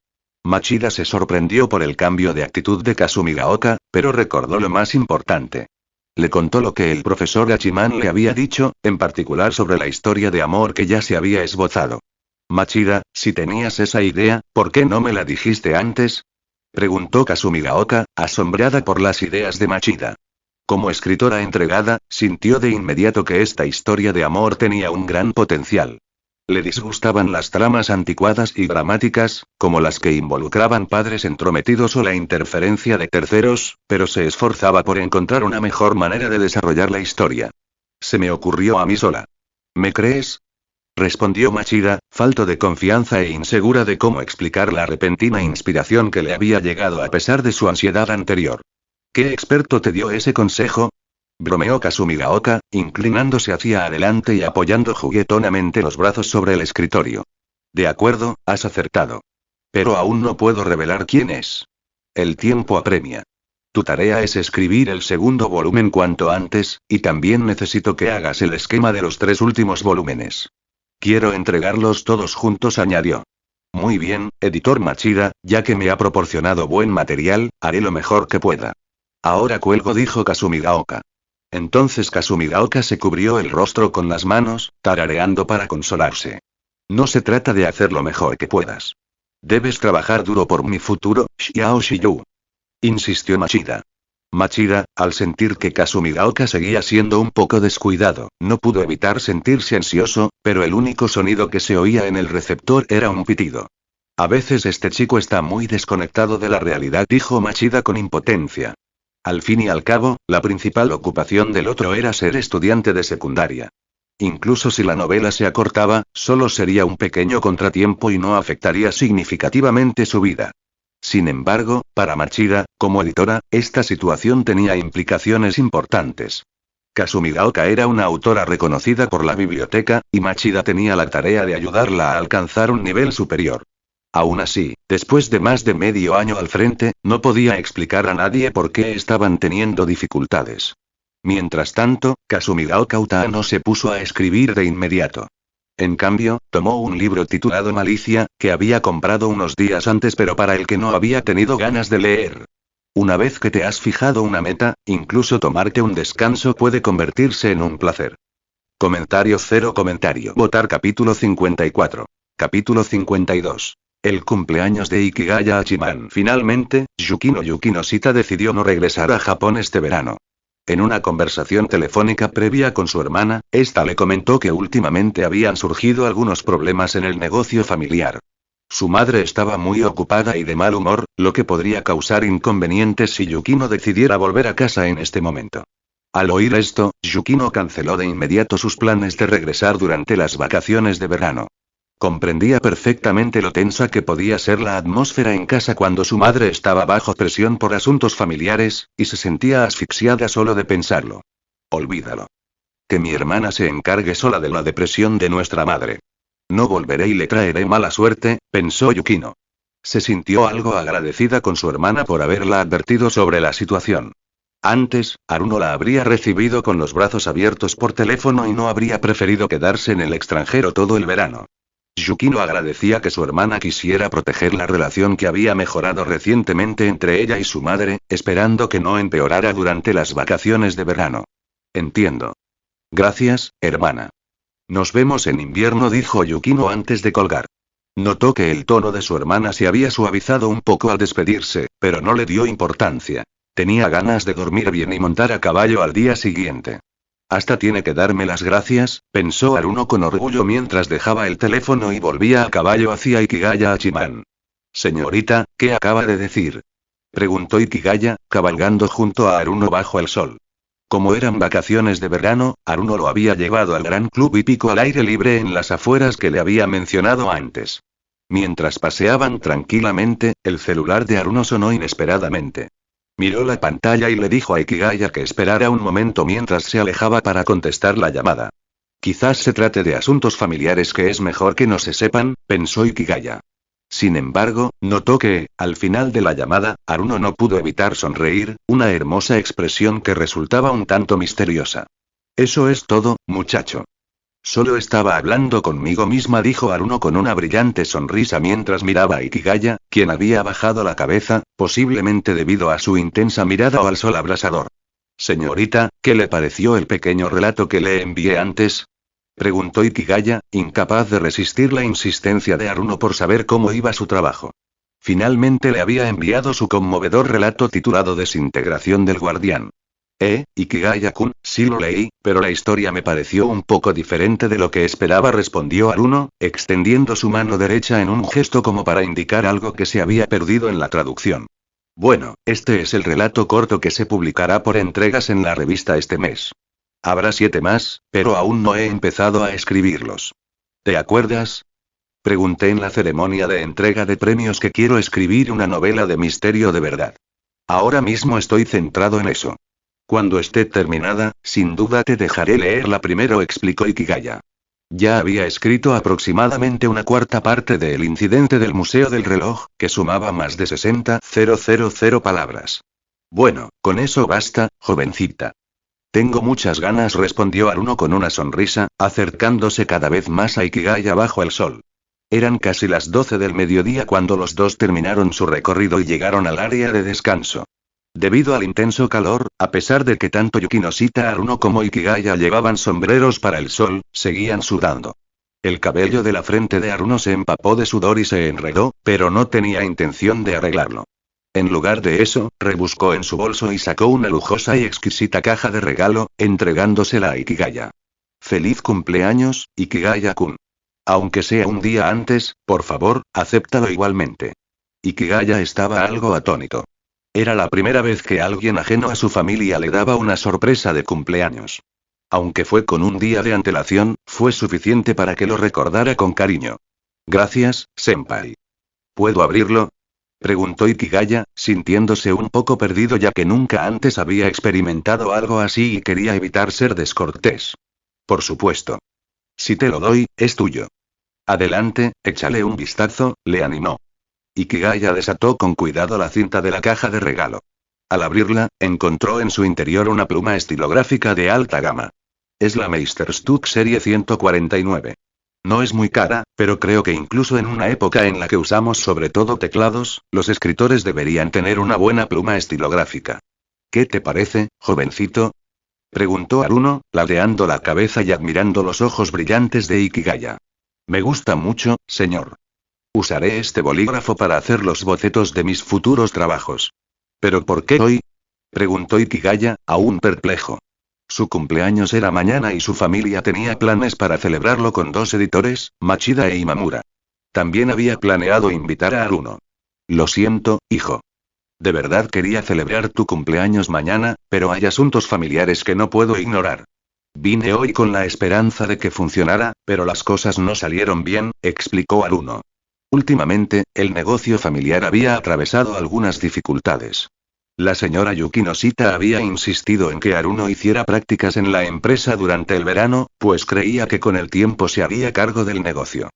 Machida se sorprendió por el cambio de actitud de Kasumigaoka, pero recordó lo más importante. Le contó lo que el profesor Hachiman le había dicho, en particular sobre la historia de amor que ya se había esbozado. Machida, si tenías esa idea, ¿por qué no me la dijiste antes?, preguntó Kasumigaoka, asombrada por las ideas de Machida. Como escritora entregada, sintió de inmediato que esta historia de amor tenía un gran potencial. Le disgustaban las tramas anticuadas y dramáticas, como las que involucraban padres entrometidos o la interferencia de terceros, pero se esforzaba por encontrar una mejor manera de desarrollar la historia. Se me ocurrió a mí sola. ¿Me crees?, respondió Machida, falto de confianza e insegura de cómo explicar la repentina inspiración que le había llegado a pesar de su ansiedad anterior. ¿Qué experto te dio ese consejo?, bromeó Kasumigaoka, inclinándose hacia adelante y apoyando juguetonamente los brazos sobre el escritorio. De acuerdo, has acertado. Pero aún no puedo revelar quién es. El tiempo apremia. Tu tarea es escribir el segundo volumen cuanto antes, y también necesito que hagas el esquema de los 3 últimos volúmenes. Quiero entregarlos todos juntos, añadió. Muy bien, editor Machida, ya que me ha proporcionado buen material, haré lo mejor que pueda. Ahora cuelgo, dijo Kasumigaoka. Entonces Kasumigaoka se cubrió el rostro con las manos, tarareando para consolarse. No se trata de hacer lo mejor que puedas. Debes trabajar duro por mi futuro, Xiao Shiyu. Insistió Machida. Machida, al sentir que Kasumigaoka seguía siendo un poco descuidado, no pudo evitar sentirse ansioso, pero el único sonido que se oía en el receptor era un pitido. A veces este chico está muy desconectado de la realidad, dijo Machida con impotencia. Al fin y al cabo, la principal ocupación del otro era ser estudiante de secundaria. Incluso si la novela se acortaba, solo sería un pequeño contratiempo y no afectaría significativamente su vida. Sin embargo, para Machida, como editora, esta situación tenía implicaciones importantes. Kasumigaoka era una autora reconocida por la biblioteca, y Machida tenía la tarea de ayudarla a alcanzar un nivel superior. Aún así, después de más de medio año al frente, no podía explicar a nadie por qué estaban teniendo dificultades. Mientras tanto, Kasumigaoka Utada no se puso a escribir de inmediato. En cambio, tomó un libro titulado Malicia, que había comprado unos días antes pero para el que no había tenido ganas de leer. Una vez que te has fijado una meta, incluso tomarte un descanso puede convertirse en un placer. Comentario cero comentario. Votar capítulo 54. Capítulo 52. El cumpleaños de Ikigaya Hachiman. Finalmente, Yukino Shita decidió no regresar a Japón este verano. En una conversación telefónica previa con su hermana, esta le comentó que últimamente habían surgido algunos problemas en el negocio familiar. Su madre estaba muy ocupada y de mal humor, lo que podría causar inconvenientes si Yukino decidiera volver a casa en este momento. Al oír esto, Yukino canceló de inmediato sus planes de regresar durante las vacaciones de verano. Comprendía perfectamente lo tensa que podía ser la atmósfera en casa cuando su madre estaba bajo presión por asuntos familiares, y se sentía asfixiada solo de pensarlo. Olvídalo. Que mi hermana se encargue sola de la depresión de nuestra madre. No volveré y le traeré mala suerte, pensó Yukino. Se sintió algo agradecida con su hermana por haberla advertido sobre la situación. Antes, Haruno la habría recibido con los brazos abiertos por teléfono y no habría preferido quedarse en el extranjero todo el verano. Yukino agradecía que su hermana quisiera proteger la relación que había mejorado recientemente entre ella y su madre, esperando que no empeorara durante las vacaciones de verano. Entiendo. Gracias, hermana. Nos vemos en invierno, dijo Yukino antes de colgar. Notó que el tono de su hermana se había suavizado un poco al despedirse, pero no le dio importancia. Tenía ganas de dormir bien y montar a caballo al día siguiente. Hasta tiene que darme las gracias, pensó Haruno con orgullo mientras dejaba el teléfono y volvía a caballo hacia Ikigaya Hachiman. Señorita, ¿qué acaba de decir? Preguntó Ikigaya, cabalgando junto a Haruno bajo el sol. Como eran vacaciones de verano, Haruno lo había llevado al gran club hípico al aire libre en las afueras que le había mencionado antes. Mientras paseaban tranquilamente, el celular de Haruno sonó inesperadamente. Miró la pantalla y le dijo a Ikigaya que esperara un momento mientras se alejaba para contestar la llamada. Quizás se trate de asuntos familiares que es mejor que no se sepan, pensó Ikigaya. Sin embargo, notó que, al final de la llamada, Haruno no pudo evitar sonreír, una hermosa expresión que resultaba un tanto misteriosa. Eso es todo, muchacho. Solo estaba hablando conmigo misma, dijo Haruno con una brillante sonrisa mientras miraba a Ikigaya, quien había bajado la cabeza, posiblemente debido a su intensa mirada o al sol abrasador. Señorita, ¿qué le pareció el pequeño relato que le envié antes? Preguntó Ikigaya, incapaz de resistir la insistencia de Haruno por saber cómo iba su trabajo. Finalmente le había enviado su conmovedor relato titulado Desintegración del Guardián. Ikigaya-kun, sí lo leí, pero la historia me pareció un poco diferente de lo que esperaba, respondió Haruno, extendiendo su mano derecha en un gesto como para indicar algo que se había perdido en la traducción. Bueno, este es el relato corto que se publicará por entregas en la revista este mes. Habrá 7 más, pero aún no he empezado a escribirlos. ¿Te acuerdas? Pregunté en la ceremonia de entrega de premios que quiero escribir una novela de misterio de verdad. Ahora mismo estoy centrado en eso. Cuando esté terminada, sin duda te dejaré leerla primero, explicó Ikigaya. Ya había escrito aproximadamente una cuarta parte de El incidente del Museo del Reloj, que sumaba más de 60.000 palabras. Bueno, con eso basta, jovencita. Tengo muchas ganas, respondió Haruno con una sonrisa, acercándose cada vez más a Ikigaya bajo el sol. Eran casi las 12 del mediodía cuando los dos terminaron su recorrido y llegaron al área de descanso. Debido al intenso calor, a pesar de que tanto Yukinoshita Haruno como Ikigaya llevaban sombreros para el sol, seguían sudando. El cabello de la frente de Haruno se empapó de sudor y se enredó, pero no tenía intención de arreglarlo. En lugar de eso, rebuscó en su bolso y sacó una lujosa y exquisita caja de regalo, entregándosela a Ikigaya. Feliz cumpleaños, Ikigaya-kun. Aunque sea un día antes, por favor, acéptalo igualmente. Ikigaya estaba algo atónito. Era la primera vez que alguien ajeno a su familia le daba una sorpresa de cumpleaños. Aunque fue con un día de antelación, fue suficiente para que lo recordara con cariño. Gracias, senpai. ¿Puedo abrirlo?, preguntó Ikigaya, sintiéndose un poco perdido ya que nunca antes había experimentado algo así y quería evitar ser descortés. Por supuesto. Si te lo doy, es tuyo. Adelante, échale un vistazo, le animó. Ikigaya desató con cuidado la cinta de la caja de regalo. Al abrirla, encontró en su interior una pluma estilográfica de alta gama. Es la Meisterstück Serie 149. No es muy cara, pero creo que incluso en una época en la que usamos sobre todo teclados, los escritores deberían tener una buena pluma estilográfica. ¿Qué te parece, jovencito?, preguntó Haruno, ladeando la cabeza y admirando los ojos brillantes de Ikigaya. Me gusta mucho, señor. Usaré este bolígrafo para hacer los bocetos de mis futuros trabajos. ¿Pero por qué hoy?, preguntó Ikigaya, aún perplejo. Su cumpleaños era mañana y su familia tenía planes para celebrarlo con dos editores, Machida e Imamura. También había planeado invitar a Haruno. Lo siento, hijo. De verdad quería celebrar tu cumpleaños mañana, pero hay asuntos familiares que no puedo ignorar. Vine hoy con la esperanza de que funcionara, pero las cosas no salieron bien, explicó Haruno. Últimamente, el negocio familiar había atravesado algunas dificultades. La señora Yukinoshita había insistido en que Haruno hiciera prácticas en la empresa durante el verano, pues creía que con el tiempo se haría cargo del negocio.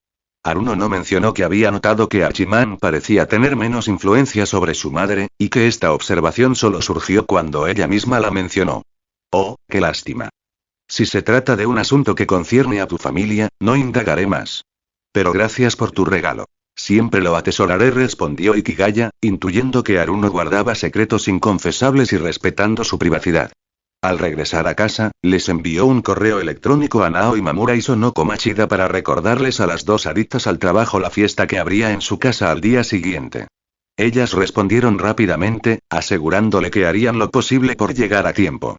Haruno no mencionó que había notado que Hachiman parecía tener menos influencia sobre su madre, y que esta observación solo surgió cuando ella misma la mencionó. Oh, qué lástima. Si se trata de un asunto que concierne a tu familia, no indagaré más. Pero gracias por tu regalo. Siempre lo atesoraré, respondió Ikigaya, intuyendo que Haruno guardaba secretos inconfesables y respetando su privacidad. Al regresar a casa, les envió un correo electrónico a Nao Imamura y Sonoko Machida para recordarles a las dos adictas al trabajo la fiesta que habría en su casa al día siguiente. Ellas respondieron rápidamente, asegurándole que harían lo posible por llegar a tiempo.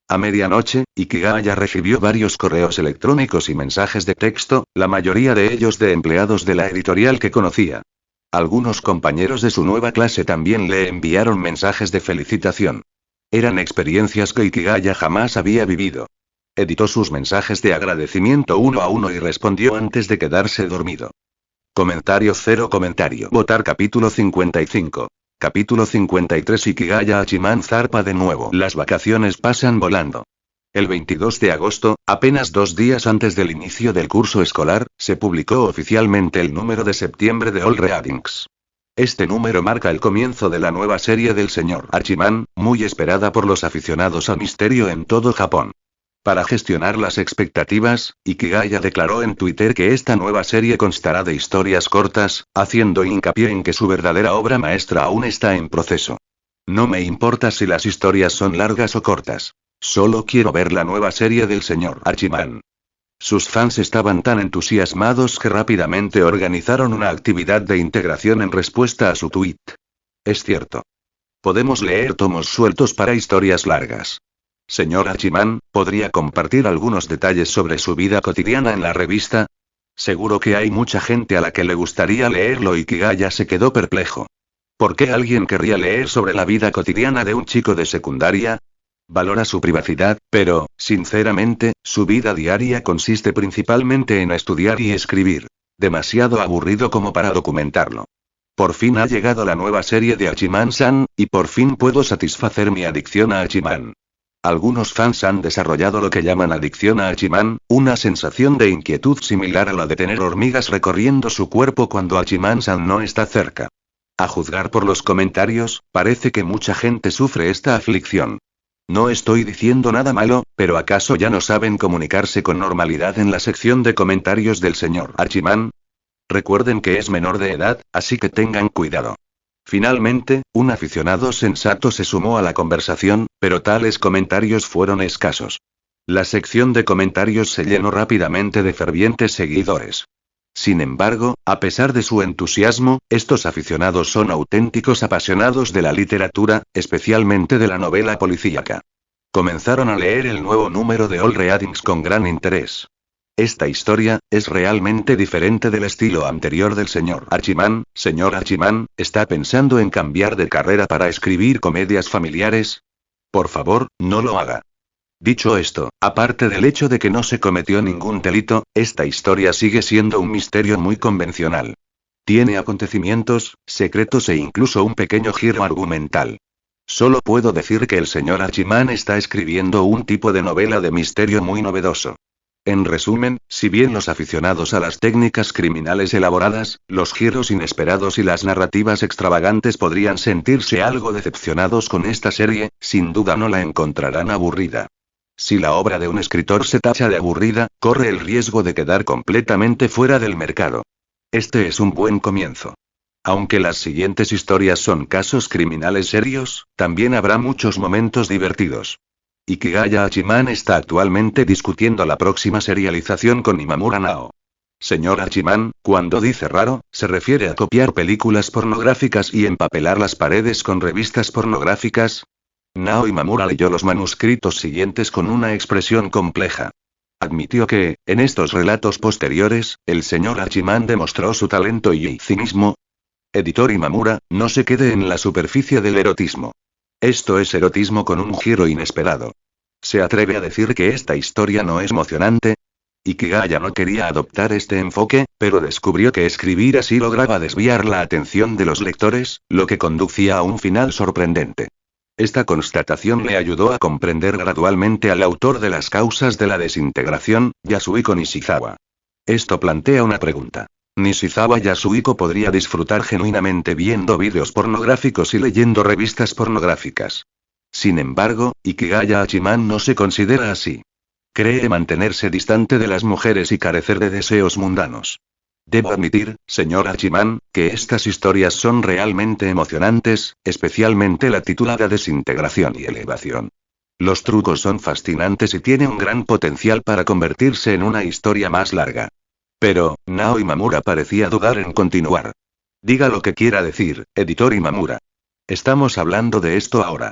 A medianoche, Ikigaya recibió varios correos electrónicos y mensajes de texto, la mayoría de ellos de empleados de la editorial que conocía. Algunos compañeros de su nueva clase también le enviaron mensajes de felicitación. Eran experiencias que Ikigaya jamás había vivido. Editó sus mensajes de agradecimiento uno a uno y respondió antes de quedarse dormido. Comentario. Votar capítulo 55. Capítulo 53. Ikigaya Hachiman zarpa de nuevo. Las vacaciones pasan volando. El 22 de agosto, apenas 2 días antes del inicio del curso escolar, se publicó oficialmente el número de septiembre de All Readings. Este número marca el comienzo de la nueva serie del señor Hachiman, muy esperada por los aficionados al misterio en todo Japón. Para gestionar las expectativas, Ikigaya declaró en Twitter que esta nueva serie constará de historias cortas, haciendo hincapié en que su verdadera obra maestra aún está en proceso. No me importa si las historias son largas o cortas. Solo quiero ver la nueva serie del señor Hachiman. Sus fans estaban tan entusiasmados que rápidamente organizaron una actividad de integración en respuesta a su tweet. Es cierto. Podemos leer tomos sueltos para historias largas. Señor Hachiman, ¿podría compartir algunos detalles sobre su vida cotidiana en la revista? Seguro que hay mucha gente a la que le gustaría leerlo. Ikigaya se quedó perplejo. ¿Por qué alguien querría leer sobre la vida cotidiana de un chico de secundaria? Valora su privacidad, pero, sinceramente, su vida diaria consiste principalmente en estudiar y escribir. Demasiado aburrido como para documentarlo. Por fin ha llegado la nueva serie de Hachiman-san, y por fin puedo satisfacer mi adicción a Hachiman. Algunos fans han desarrollado lo que llaman adicción a Hachiman, una sensación de inquietud similar a la de tener hormigas recorriendo su cuerpo cuando Hachiman-san no está cerca. A juzgar por los comentarios, parece que mucha gente sufre esta aflicción. No estoy diciendo nada malo, pero ¿acaso ya no saben comunicarse con normalidad en la sección de comentarios del señor Hachiman? Recuerden que es menor de edad, así que tengan cuidado. Finalmente, un aficionado sensato se sumó a la conversación, pero tales comentarios fueron escasos. La sección de comentarios se llenó rápidamente de fervientes seguidores. Sin embargo, a pesar de su entusiasmo, estos aficionados son auténticos apasionados de la literatura, especialmente de la novela policíaca. Comenzaron a leer el nuevo número de All Readings con gran interés. Esta historia es realmente diferente del estilo anterior del señor Hachiman. Señor Hachiman, ¿está pensando en cambiar de carrera para escribir comedias familiares? Por favor, no lo haga. Dicho esto, aparte del hecho de que no se cometió ningún delito, esta historia sigue siendo un misterio muy convencional. Tiene acontecimientos, secretos e incluso un pequeño giro argumental. Solo puedo decir que el señor Hachiman está escribiendo un tipo de novela de misterio muy novedoso. En resumen, si bien los aficionados a las técnicas criminales elaboradas, los giros inesperados y las narrativas extravagantes podrían sentirse algo decepcionados con esta serie, sin duda no la encontrarán aburrida. Si la obra de un escritor se tacha de aburrida, corre el riesgo de quedar completamente fuera del mercado. Este es un buen comienzo. Aunque las siguientes historias son casos criminales serios, también habrá muchos momentos divertidos. Ikigaya Hachiman está actualmente discutiendo la próxima serialización con Imamura Nao. Señor Hachiman, cuando dice raro, se refiere a copiar películas pornográficas y empapelar las paredes con revistas pornográficas. Nao Imamura leyó los manuscritos siguientes con una expresión compleja. Admitió que, en estos relatos posteriores, el señor Hachiman demostró su talento y cinismo. Editor Imamura, no se quede en la superficie del erotismo. Esto es erotismo con un giro inesperado. ¿Se atreve a decir que esta historia no es emocionante? Ikigaya no quería adoptar este enfoque, pero descubrió que escribir así lograba desviar la atención de los lectores, lo que conducía a un final sorprendente. Esta constatación le ayudó a comprender gradualmente al autor de las causas de la desintegración, Yasuhiko Nishizawa. Esto plantea una pregunta. ¿Nishizawa Yasuhiko podría disfrutar genuinamente viendo vídeos pornográficos y leyendo revistas pornográficas? Sin embargo, Ikigaya Hachiman no se considera así. Cree mantenerse distante de las mujeres y carecer de deseos mundanos. Debo admitir, señor Hachiman, que estas historias son realmente emocionantes, especialmente la titulada Desintegración y Elevación. Los trucos son fascinantes y tienen un gran potencial para convertirse en una historia más larga. Pero, Nao Imamura parecía dudar en continuar. Diga lo que quiera decir, editor Imamura. Estamos hablando de esto ahora.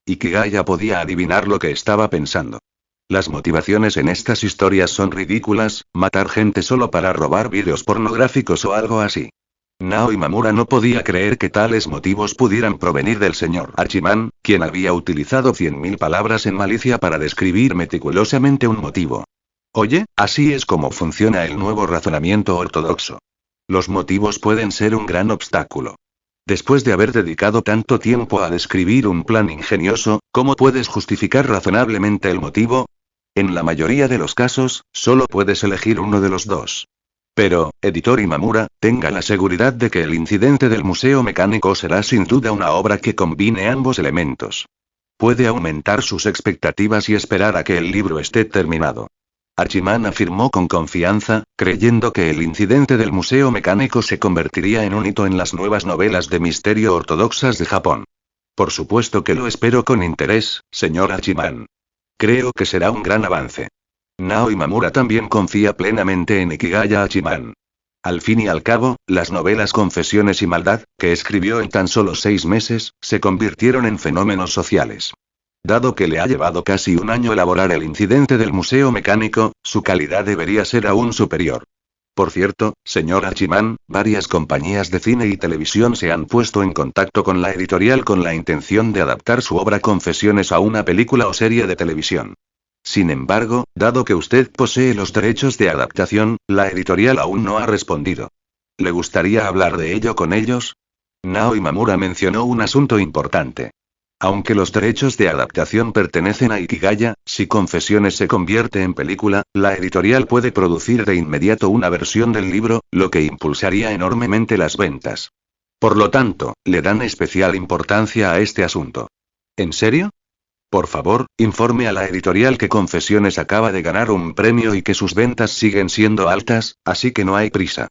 Ikigaya podía adivinar lo que estaba pensando. Las motivaciones en estas historias son ridículas, matar gente solo para robar vídeos pornográficos o algo así. Nao Imamura no podía creer que tales motivos pudieran provenir del señor Hachiman, quien había utilizado 100.000 palabras en malicia para describir meticulosamente un motivo. Oye, así es como funciona el nuevo razonamiento ortodoxo. Los motivos pueden ser un gran obstáculo. Después de haber dedicado tanto tiempo a describir un plan ingenioso, ¿cómo puedes justificar razonablemente el motivo? En la mayoría de los casos, solo puedes elegir uno de los dos. Pero, editor Imamura, tenga la seguridad de que el incidente del Museo Mecánico será sin duda una obra que combine ambos elementos. Puede aumentar sus expectativas y esperar a que el libro esté terminado. Hachiman afirmó con confianza, creyendo que el incidente del Museo Mecánico se convertiría en un hito en las nuevas novelas de misterio ortodoxas de Japón. Por supuesto que lo espero con interés, señor Hachiman. Creo que será un gran avance. Nao Imamura también confía plenamente en Ikigaya Hachiman. Al fin y al cabo, las novelas Confesiones y Maldad, que escribió en tan solo 6 meses, se convirtieron en fenómenos sociales. Dado que le ha llevado casi un año elaborar el incidente del Museo Mecánico, su calidad debería ser aún superior. Por cierto, señor Hachiman, varias compañías de cine y televisión se han puesto en contacto con la editorial con la intención de adaptar su obra Confesiones a una película o serie de televisión. Sin embargo, dado que usted posee los derechos de adaptación, la editorial aún no ha respondido. ¿Le gustaría hablar de ello con ellos? Nao Imamura mencionó un asunto importante. Aunque los derechos de adaptación pertenecen a Ikigaya, si Confesiones se convierte en película, la editorial puede producir de inmediato una versión del libro, lo que impulsaría enormemente las ventas. Por lo tanto, le dan especial importancia a este asunto. ¿En serio? Por favor, informe a la editorial que Confesiones acaba de ganar un premio y que sus ventas siguen siendo altas, así que no hay prisa.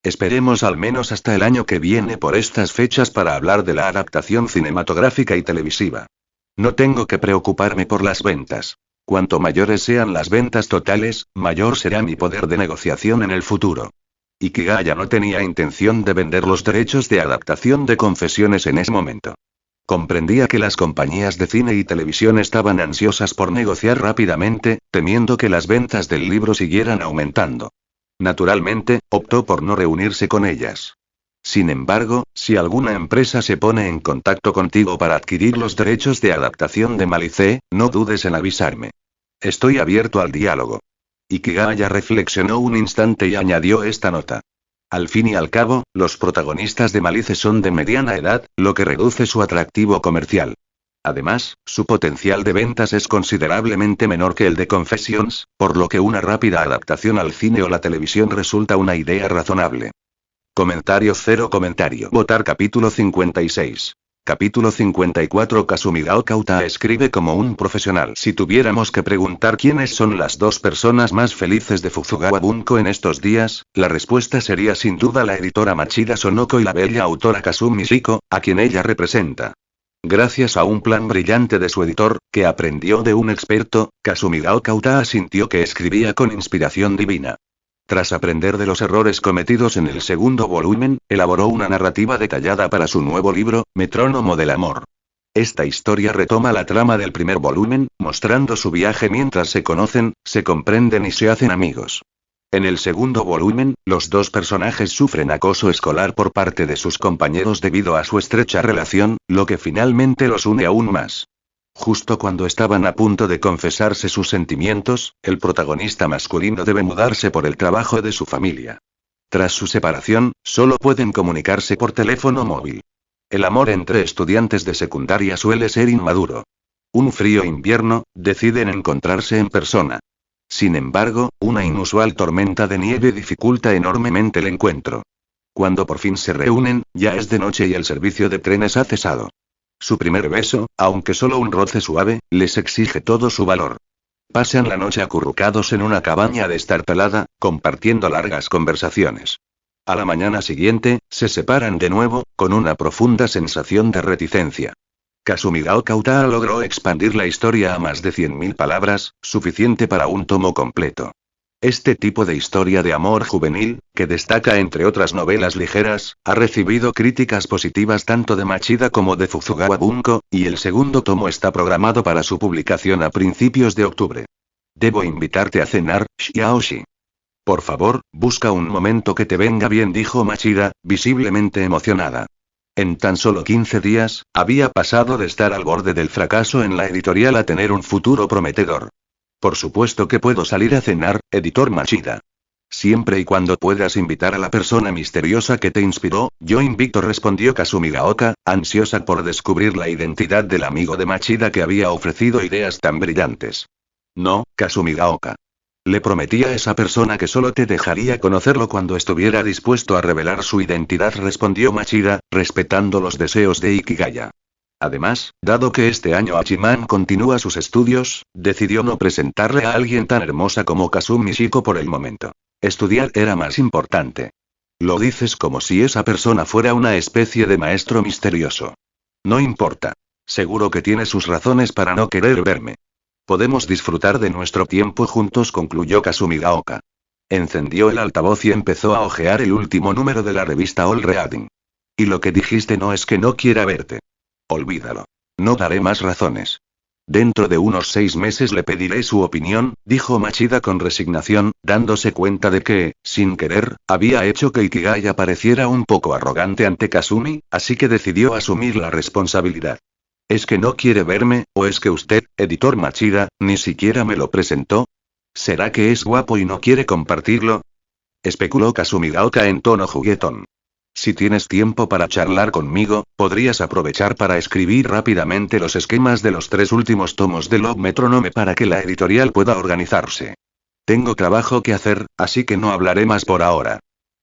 Esperemos al menos hasta el año que viene por estas fechas para hablar de la adaptación cinematográfica y televisiva. No tengo que preocuparme por las ventas. Cuanto mayores sean las ventas totales, mayor será mi poder de negociación en el futuro. Ikigaya no tenía intención de vender los derechos de adaptación de Confesiones en ese momento. Comprendía que las compañías de cine y televisión estaban ansiosas por negociar rápidamente, temiendo que las ventas del libro siguieran aumentando. Naturalmente, optó por no reunirse con ellas. Sin embargo, si alguna empresa se pone en contacto contigo para adquirir los derechos de adaptación de Malice, no dudes en avisarme. Estoy abierto al diálogo. Ikigaya reflexionó un instante y añadió esta nota. Al fin y al cabo, los protagonistas de Malice son de mediana edad, lo que reduce su atractivo comercial. Además, su potencial de ventas es considerablemente menor que el de Confessions, por lo que una rápida adaptación al cine o la televisión resulta una idea razonable. Comentario. Votar capítulo 56. Capítulo 54. Kazumigao Uta escribe como un profesional. Si tuviéramos que preguntar quiénes son las dos personas más felices de Fukugawa Bunko en estos días, la respuesta sería sin duda la editora Machida Sonoko y la bella autora Kazumi Shiko, a quien ella representa. Gracias a un plan brillante de su editor, que aprendió de un experto, Kazumigao Uta sintió que escribía con inspiración divina. Tras aprender de los errores cometidos en el segundo volumen, elaboró una narrativa detallada para su nuevo libro, Metrónomo del Amor. Esta historia retoma la trama del primer volumen, mostrando su viaje mientras se conocen, se comprenden y se hacen amigos. En el segundo volumen, los dos personajes sufren acoso escolar por parte de sus compañeros debido a su estrecha relación, lo que finalmente los une aún más. Justo cuando estaban a punto de confesarse sus sentimientos, el protagonista masculino debe mudarse por el trabajo de su familia. Tras su separación, solo pueden comunicarse por teléfono móvil. El amor entre estudiantes de secundaria suele ser inmaduro. Un frío invierno, deciden encontrarse en persona. Sin embargo, una inusual tormenta de nieve dificulta enormemente el encuentro. Cuando por fin se reúnen, ya es de noche y el servicio de trenes ha cesado. Su primer beso, aunque solo un roce suave, les exige todo su valor. Pasan la noche acurrucados en una cabaña destartalada, compartiendo largas conversaciones. A la mañana siguiente, se separan de nuevo, con una profunda sensación de reticencia. Kazumigao Uta logró expandir la historia a más de 100.000 palabras, suficiente para un tomo completo. Este tipo de historia de amor juvenil, que destaca entre otras novelas ligeras, ha recibido críticas positivas tanto de Machida como de Fukugawa Bunko, y el segundo tomo está programado para su publicación a principios de octubre. Debo invitarte a cenar, Xiaoshi. Por favor, busca un momento que te venga bien, dijo Machida, visiblemente emocionada. En tan solo 15 días, había pasado de estar al borde del fracaso en la editorial a tener un futuro prometedor. Por supuesto que puedo salir a cenar, editor Machida. Siempre y cuando puedas invitar a la persona misteriosa que te inspiró, yo invito, respondió Kazumigao, ansiosa por descubrir la identidad del amigo de Machida que había ofrecido ideas tan brillantes. No, Kazumigao. Le prometí a esa persona que solo te dejaría conocerlo cuando estuviera dispuesto a revelar su identidad, respondió Machida, respetando los deseos de Ikigaya. Además, dado que este año Hachiman continúa sus estudios, decidió no presentarle a alguien tan hermosa como Kazumi Shiko por el momento. Estudiar era más importante. Lo dices como si esa persona fuera una especie de maestro misterioso. No importa. Seguro que tiene sus razones para no querer verme. Podemos disfrutar de nuestro tiempo juntos, concluyó Kazumigao. Encendió el altavoz y empezó a hojear el último número de la revista All Reading. Y lo que dijiste no es que no quiera verte. Olvídalo. No daré más razones. Dentro de unos 6 meses le pediré su opinión, dijo Machida con resignación, dándose cuenta de que, sin querer, había hecho que Ikigaya pareciera un poco arrogante ante Kazumi, así que decidió asumir la responsabilidad. ¿Es que no quiere verme, o es que usted, editor Machida, ni siquiera me lo presentó? ¿Será que es guapo y no quiere compartirlo? Especuló Kazumigao en tono juguetón. Si tienes tiempo para charlar conmigo, podrías aprovechar para escribir rápidamente los esquemas de los 3 últimos tomos de Love Metronome para que la editorial pueda organizarse. Tengo trabajo que hacer, así que no hablaré más por ahora.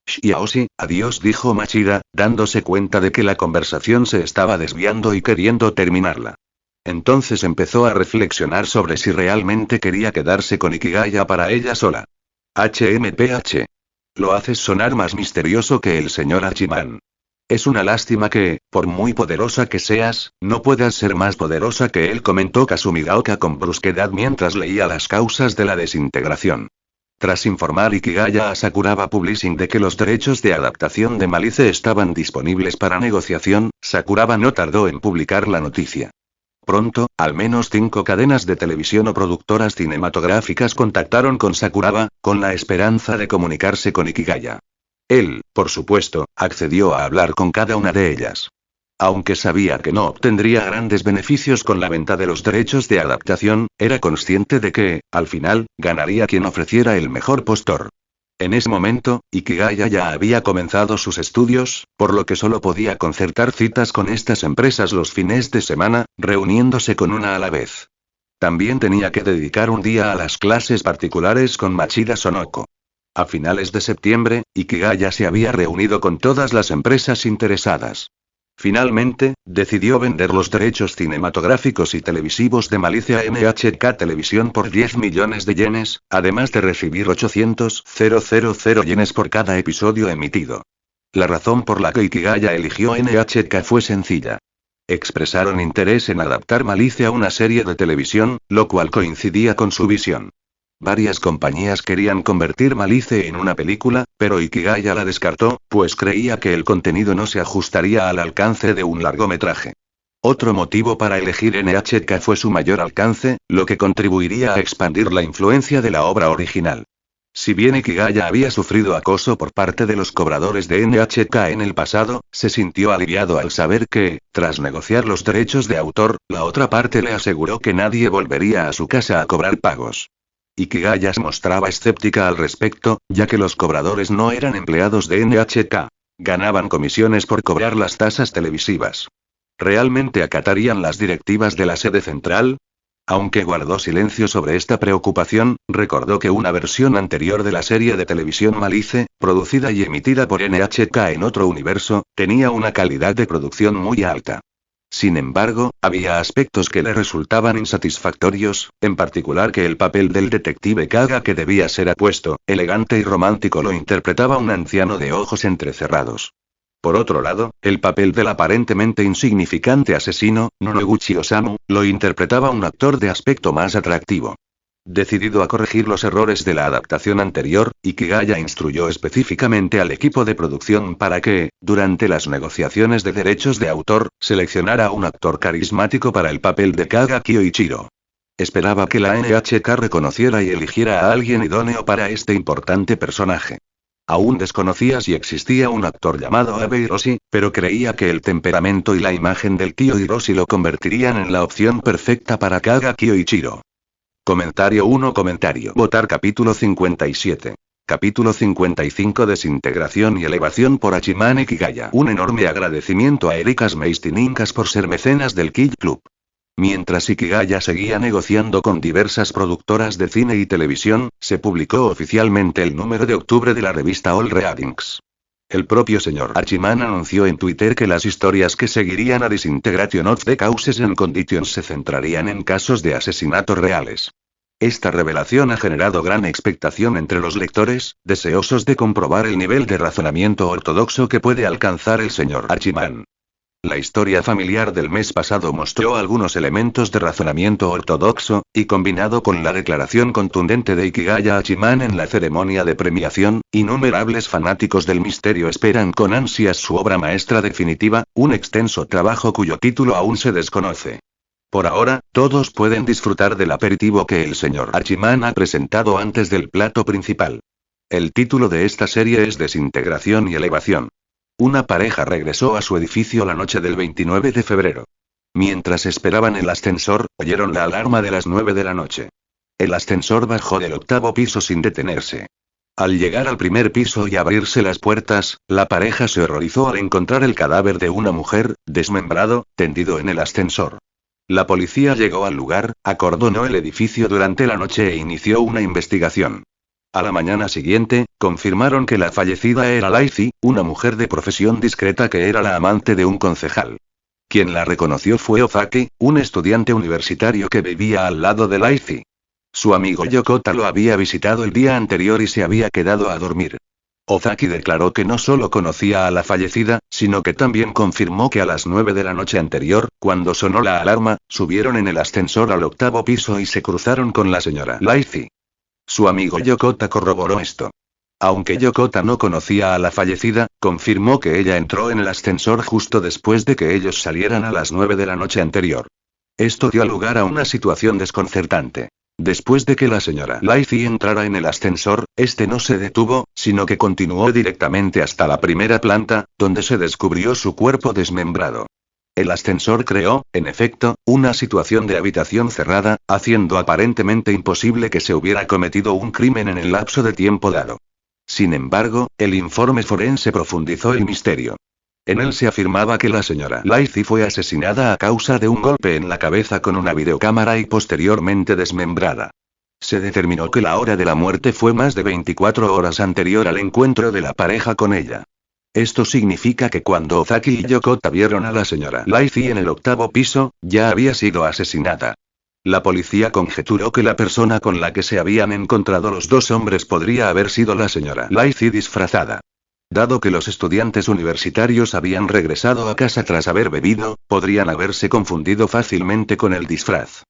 Xiaoxi, adiós, dijo Machida, dándose cuenta de que la conversación se estaba desviando y queriendo terminarla. Entonces empezó a reflexionar sobre si realmente quería quedarse con Ikigaya para ella sola. HMPH. Lo haces sonar más misterioso que el señor Hachiman. Es una lástima que, por muy poderosa que seas, no puedas ser más poderosa que él, comentó Kasumigaoka con brusquedad mientras leía las causas de la desintegración. Tras informar Ikigaya a Sakuraba Publishing de que los derechos de adaptación de Malice estaban disponibles para negociación, Sakuraba no tardó en publicar la noticia. Pronto, al menos 5 cadenas de televisión o productoras cinematográficas contactaron con Sakuraba, con la esperanza de comunicarse con Ikigaya. Él, por supuesto, accedió a hablar con cada una de ellas. Aunque sabía que no obtendría grandes beneficios con la venta de los derechos de adaptación, era consciente de que, al final, ganaría quien ofreciera el mejor postor. En ese momento, Ikigaya ya había comenzado sus estudios, por lo que solo podía concertar citas con estas empresas los fines de semana, reuniéndose con una a la vez. También tenía que dedicar un día a las clases particulares con Machida Sonoko. A finales de septiembre, Ikigaya se había reunido con todas las empresas interesadas. Finalmente, decidió vender los derechos cinematográficos y televisivos de Malice a MHK Televisión por 10 millones de yenes, además de recibir 800.000 yenes por cada episodio emitido. La razón por la que Ikigaya eligió NHK fue sencilla. Expresaron interés en adaptar Malice a una serie de televisión, lo cual coincidía con su visión. Varias compañías querían convertir Malice en una película, pero Ikigaya la descartó, pues creía que el contenido no se ajustaría al alcance de un largometraje. Otro motivo para elegir NHK fue su mayor alcance, lo que contribuiría a expandir la influencia de la obra original. Si bien Ikigaya había sufrido acoso por parte de los cobradores de NHK en el pasado, se sintió aliviado al saber que, tras negociar los derechos de autor, la otra parte le aseguró que nadie volvería a su casa a cobrar pagos. Ikigaya se mostraba escéptica al respecto, ya que los cobradores no eran empleados de NHK. Ganaban comisiones por cobrar las tasas televisivas. ¿Realmente acatarían las directivas de la sede central? Aunque guardó silencio sobre esta preocupación, recordó que una versión anterior de la serie de televisión Malice, producida y emitida por NHK en otro universo, tenía una calidad de producción muy alta. Sin embargo, había aspectos que le resultaban insatisfactorios, en particular que el papel del detective Kaga, que debía ser apuesto, elegante y romántico, lo interpretaba un anciano de ojos entrecerrados. Por otro lado, el papel del aparentemente insignificante asesino, Nonoguchi Osamu, lo interpretaba un actor de aspecto más atractivo. Decidido a corregir los errores de la adaptación anterior, Ikigaya instruyó específicamente al equipo de producción para que, durante las negociaciones de derechos de autor, seleccionara a un actor carismático para el papel de Kaga Kyoichiro. Esperaba que la NHK reconociera y eligiera a alguien idóneo para este importante personaje. Aún desconocía si existía un actor llamado Abe Hiroshi, pero creía que el temperamento y la imagen del tío Hiroshi lo convertirían en la opción perfecta para Kaga Kyoichiro. Comentario 1. Votar capítulo 57. Capítulo 55. Desintegración y elevación por Hachiman Ikigaya. Un enorme agradecimiento a Ericas Meistininkas por ser mecenas del Kid Club. Mientras Ikigaya seguía negociando con diversas productoras de cine y televisión, se publicó oficialmente el número de octubre de la revista All Readings. El propio señor Hachiman anunció en Twitter que las historias que seguirían a Disintegration of the Causes and Conditions se centrarían en casos de asesinatos reales. Esta revelación ha generado gran expectación entre los lectores, deseosos de comprobar el nivel de razonamiento ortodoxo que puede alcanzar el señor Hachiman. La historia familiar del mes pasado mostró algunos elementos de razonamiento ortodoxo, y combinado con la declaración contundente de Ikigaya Hachiman en la ceremonia de premiación, innumerables fanáticos del misterio esperan con ansias su obra maestra definitiva, un extenso trabajo cuyo título aún se desconoce. Por ahora, todos pueden disfrutar del aperitivo que el señor Hachiman ha presentado antes del plato principal. El título de esta serie es Desintegración y Elevación. Una pareja regresó a su edificio la noche del 29 de febrero. Mientras esperaban el ascensor, oyeron la alarma de las 9 de la noche. El ascensor bajó del 8º piso sin detenerse. Al llegar al primer piso y abrirse las puertas, la pareja se horrorizó al encontrar el cadáver de una mujer, desmembrado, tendido en el ascensor. La policía llegó al lugar, acordonó el edificio durante la noche e inició una investigación. A la mañana siguiente, confirmaron que la fallecida era Lacey, una mujer de profesión discreta que era la amante de un concejal. Quien la reconoció fue Ozaki, un estudiante universitario que vivía al lado de Lacey. Su amigo Yokota lo había visitado el día anterior y se había quedado a dormir. Ozaki declaró que no solo conocía a la fallecida, sino que también confirmó que a las 9 de la noche anterior, cuando sonó la alarma, subieron en el ascensor al 8º piso y se cruzaron con la señora Lacey. Su amigo Yokota corroboró esto. Aunque Yokota no conocía a la fallecida, confirmó que ella entró en el ascensor justo después de que ellos salieran a las 9 de la noche anterior. Esto dio lugar a una situación desconcertante. Después de que la señora Lacey entrara en el ascensor, este no se detuvo, sino que continuó directamente hasta la primera planta, donde se descubrió su cuerpo desmembrado. El ascensor creó, en efecto, una situación de habitación cerrada, haciendo aparentemente imposible que se hubiera cometido un crimen en el lapso de tiempo dado. Sin embargo, el informe forense profundizó el misterio. En él se afirmaba que la señora Lacey fue asesinada a causa de un golpe en la cabeza con una videocámara y posteriormente desmembrada. Se determinó que la hora de la muerte fue más de 24 horas anterior al encuentro de la pareja con ella. Esto significa que cuando Ozaki y Yokota vieron a la señora Lacey en el 8º piso, ya había sido asesinada. La policía conjeturó que la persona con la que se habían encontrado los dos hombres podría haber sido la señora Lacey disfrazada. Dado que los estudiantes universitarios habían regresado a casa tras haber bebido, podrían haberse confundido fácilmente con el disfraz.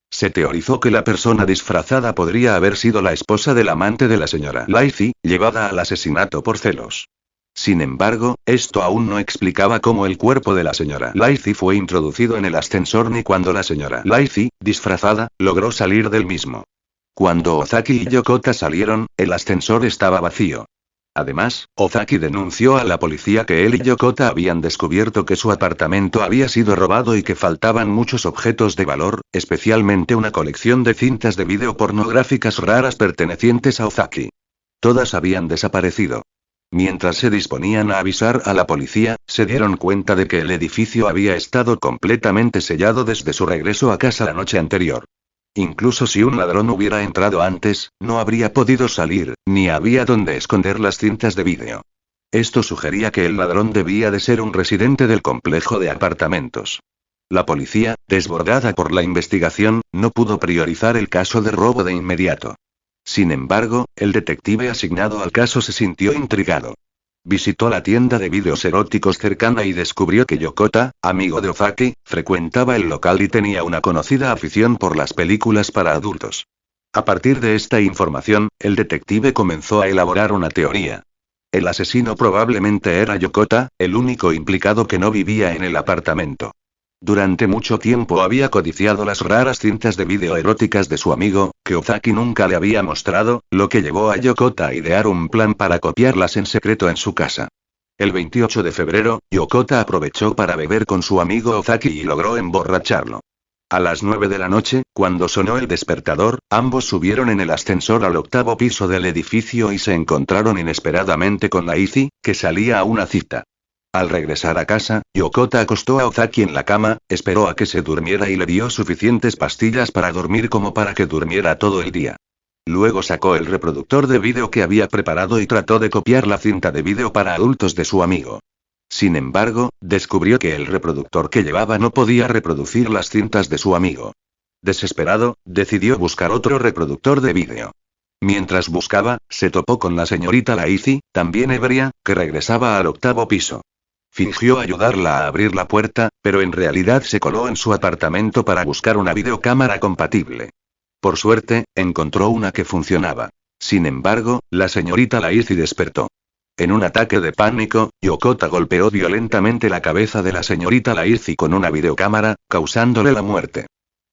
Se teorizó que la persona disfrazada podría haber sido la esposa del amante de la señora Lacey, llevada al asesinato por celos. Sin embargo, esto aún no explicaba cómo el cuerpo de la señora Lacey fue introducido en el ascensor ni cuando la señora Lacey, disfrazada, logró salir del mismo. Cuando Ozaki y Yokota salieron, el ascensor estaba vacío. Además, Ozaki denunció a la policía que él y Yokota habían descubierto que su apartamento había sido robado y que faltaban muchos objetos de valor, especialmente una colección de cintas de vídeo pornográficas raras pertenecientes a Ozaki. Todas habían desaparecido. Mientras se disponían a avisar a la policía, se dieron cuenta de que el edificio había estado completamente sellado desde su regreso a casa la noche anterior. Incluso si un ladrón hubiera entrado antes, no habría podido salir, ni había donde esconder las cintas de vídeo. Esto sugería que el ladrón debía de ser un residente del complejo de apartamentos. La policía, desbordada por la investigación, no pudo priorizar el caso de robo de inmediato. Sin embargo, el detective asignado al caso se sintió intrigado. Visitó la tienda de vídeos eróticos cercana y descubrió que Yokota, amigo de Ozaki, frecuentaba el local y tenía una conocida afición por las películas para adultos. A partir de esta información, el detective comenzó a elaborar una teoría. El asesino probablemente era Yokota, el único implicado que no vivía en el apartamento. Durante mucho tiempo había codiciado las raras cintas de vídeo eróticas de su amigo, que Ozaki nunca le había mostrado, lo que llevó a Yokota a idear un plan para copiarlas en secreto en su casa. El 28 de febrero, Yokota aprovechó para beber con su amigo Ozaki y logró emborracharlo. A las 9 de la noche, cuando sonó el despertador, ambos subieron en el ascensor al 8º piso del edificio y se encontraron inesperadamente con Lacey, que salía a una cita. Al regresar a casa, Yokota acostó a Ozaki en la cama, esperó a que se durmiera y le dio suficientes pastillas para dormir como para que durmiera todo el día. Luego sacó el reproductor de vídeo que había preparado y trató de copiar la cinta de vídeo para adultos de su amigo. Sin embargo, descubrió que el reproductor que llevaba no podía reproducir las cintas de su amigo. Desesperado, decidió buscar otro reproductor de vídeo. Mientras buscaba, se topó con la señorita Lacey, también ebria, que regresaba al 8º piso. Fingió ayudarla a abrir la puerta, pero en realidad se coló en su apartamento para buscar una videocámara compatible. Por suerte, encontró una que funcionaba. Sin embargo, la señorita Lacey despertó. En un ataque de pánico, Yokota golpeó violentamente la cabeza de la señorita Lacey con una videocámara, causándole la muerte.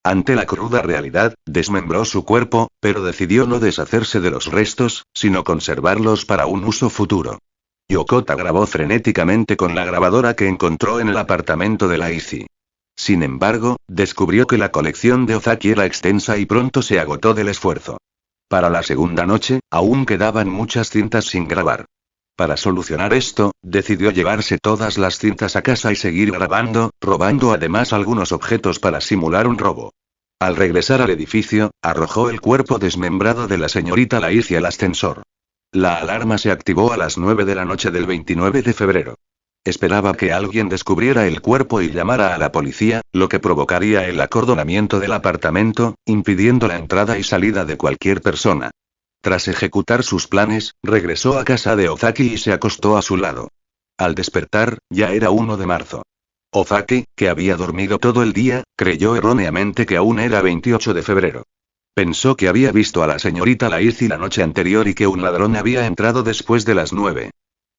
Ante la cruda realidad, desmembró su cuerpo, pero decidió no deshacerse de los restos, sino conservarlos para un uso futuro. Yokota grabó frenéticamente con la grabadora que encontró en el apartamento de Lacey. Sin embargo, descubrió que la colección de Ozaki era extensa y pronto se agotó del esfuerzo. Para la segunda noche, aún quedaban muchas cintas sin grabar. Para solucionar esto, decidió llevarse todas las cintas a casa y seguir grabando, robando además algunos objetos para simular un robo. Al regresar al edificio, arrojó el cuerpo desmembrado de la señorita Laiz al ascensor. La alarma se activó a las 9 de la noche del 29 de febrero. Esperaba que alguien descubriera el cuerpo y llamara a la policía, lo que provocaría el acordonamiento del apartamento, impidiendo la entrada y salida de cualquier persona. Tras ejecutar sus planes, regresó a casa de Ozaki y se acostó a su lado. Al despertar, ya era 1 de marzo. Ozaki, que había dormido todo el día, creyó erróneamente que aún era 28 de febrero. Pensó que había visto a la señorita Laiz la noche anterior y que un ladrón había entrado después de las 9.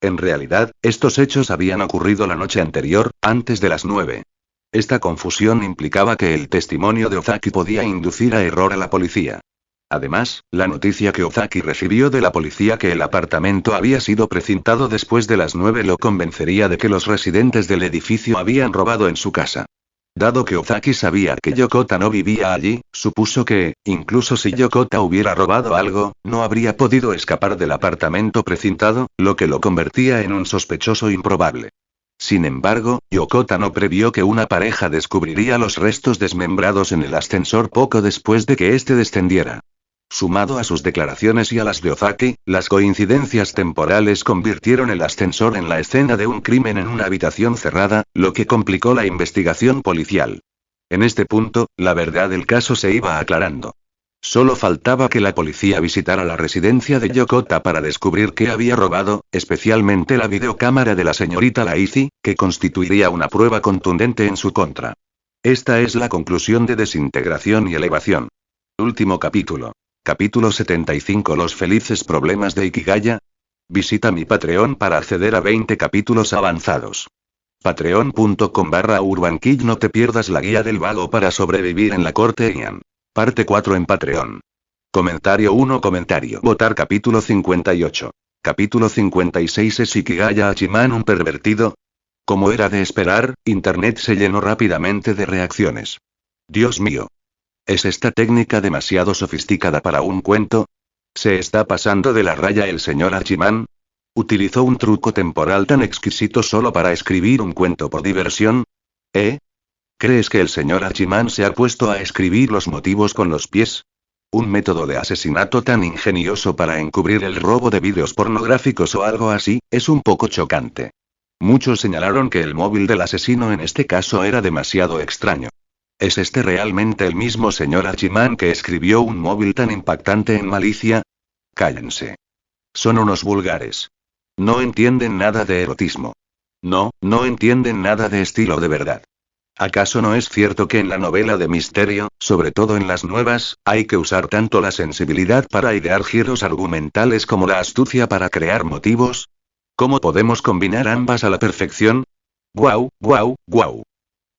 En realidad, estos hechos habían ocurrido la noche anterior, antes de las 9. Esta confusión implicaba que el testimonio de Ozaki podía inducir a error a la policía. Además, la noticia que Ozaki recibió de la policía que el apartamento había sido precintado después de las 9 lo convencería de que los residentes del edificio habían robado en su casa. Dado que Ozaki sabía que Yokota no vivía allí, supuso que, incluso si Yokota hubiera robado algo, no habría podido escapar del apartamento precintado, lo que lo convertía en un sospechoso improbable. Sin embargo, Yokota no previó que una pareja descubriría los restos desmembrados en el ascensor poco después de que éste descendiera. Sumado a sus declaraciones y a las de Ozaki, las coincidencias temporales convirtieron el ascensor en la escena de un crimen en una habitación cerrada, lo que complicó la investigación policial. En este punto, la verdad del caso se iba aclarando. Solo faltaba que la policía visitara la residencia de Yokota para descubrir qué había robado, especialmente la videocámara de la señorita Laiz, que constituiría una prueba contundente en su contra. Esta es la conclusión de Desintegración y Elevación. Último capítulo. Capítulo 75. Los felices problemas de Ikigaya. Visita mi Patreon para acceder a 20 capítulos avanzados. Patreon.com/UrbanKid. No te pierdas la guía del vago para sobrevivir en la corte Ian. Parte 4 en Patreon. Comentario 1. Comentario. Votar capítulo 58. Capítulo 56. ¿Es Ikigaya Hachiman un pervertido? Como era de esperar, internet se llenó rápidamente de reacciones. Dios mío. ¿Es esta técnica demasiado sofisticada para un cuento? ¿Se está pasando de la raya el señor Hachiman? ¿Utilizó un truco temporal tan exquisito solo para escribir un cuento por diversión? ¿Crees que el señor Hachiman se ha puesto a escribir los motivos con los pies? ¿Un método de asesinato tan ingenioso para encubrir el robo de vídeos pornográficos o algo así? Es un poco chocante. Muchos señalaron que el móvil del asesino en este caso era demasiado extraño. ¿Es este realmente el mismo señor Hachiman que escribió un móvil tan impactante en malicia? Cállense. Son unos vulgares. No entienden nada de erotismo. No entienden nada de estilo de verdad. ¿Acaso no es cierto que en la novela de misterio, sobre todo en las nuevas, hay que usar tanto la sensibilidad para idear giros argumentales como la astucia para crear motivos? ¿Cómo podemos combinar ambas a la perfección? ¡Guau, guau, guau!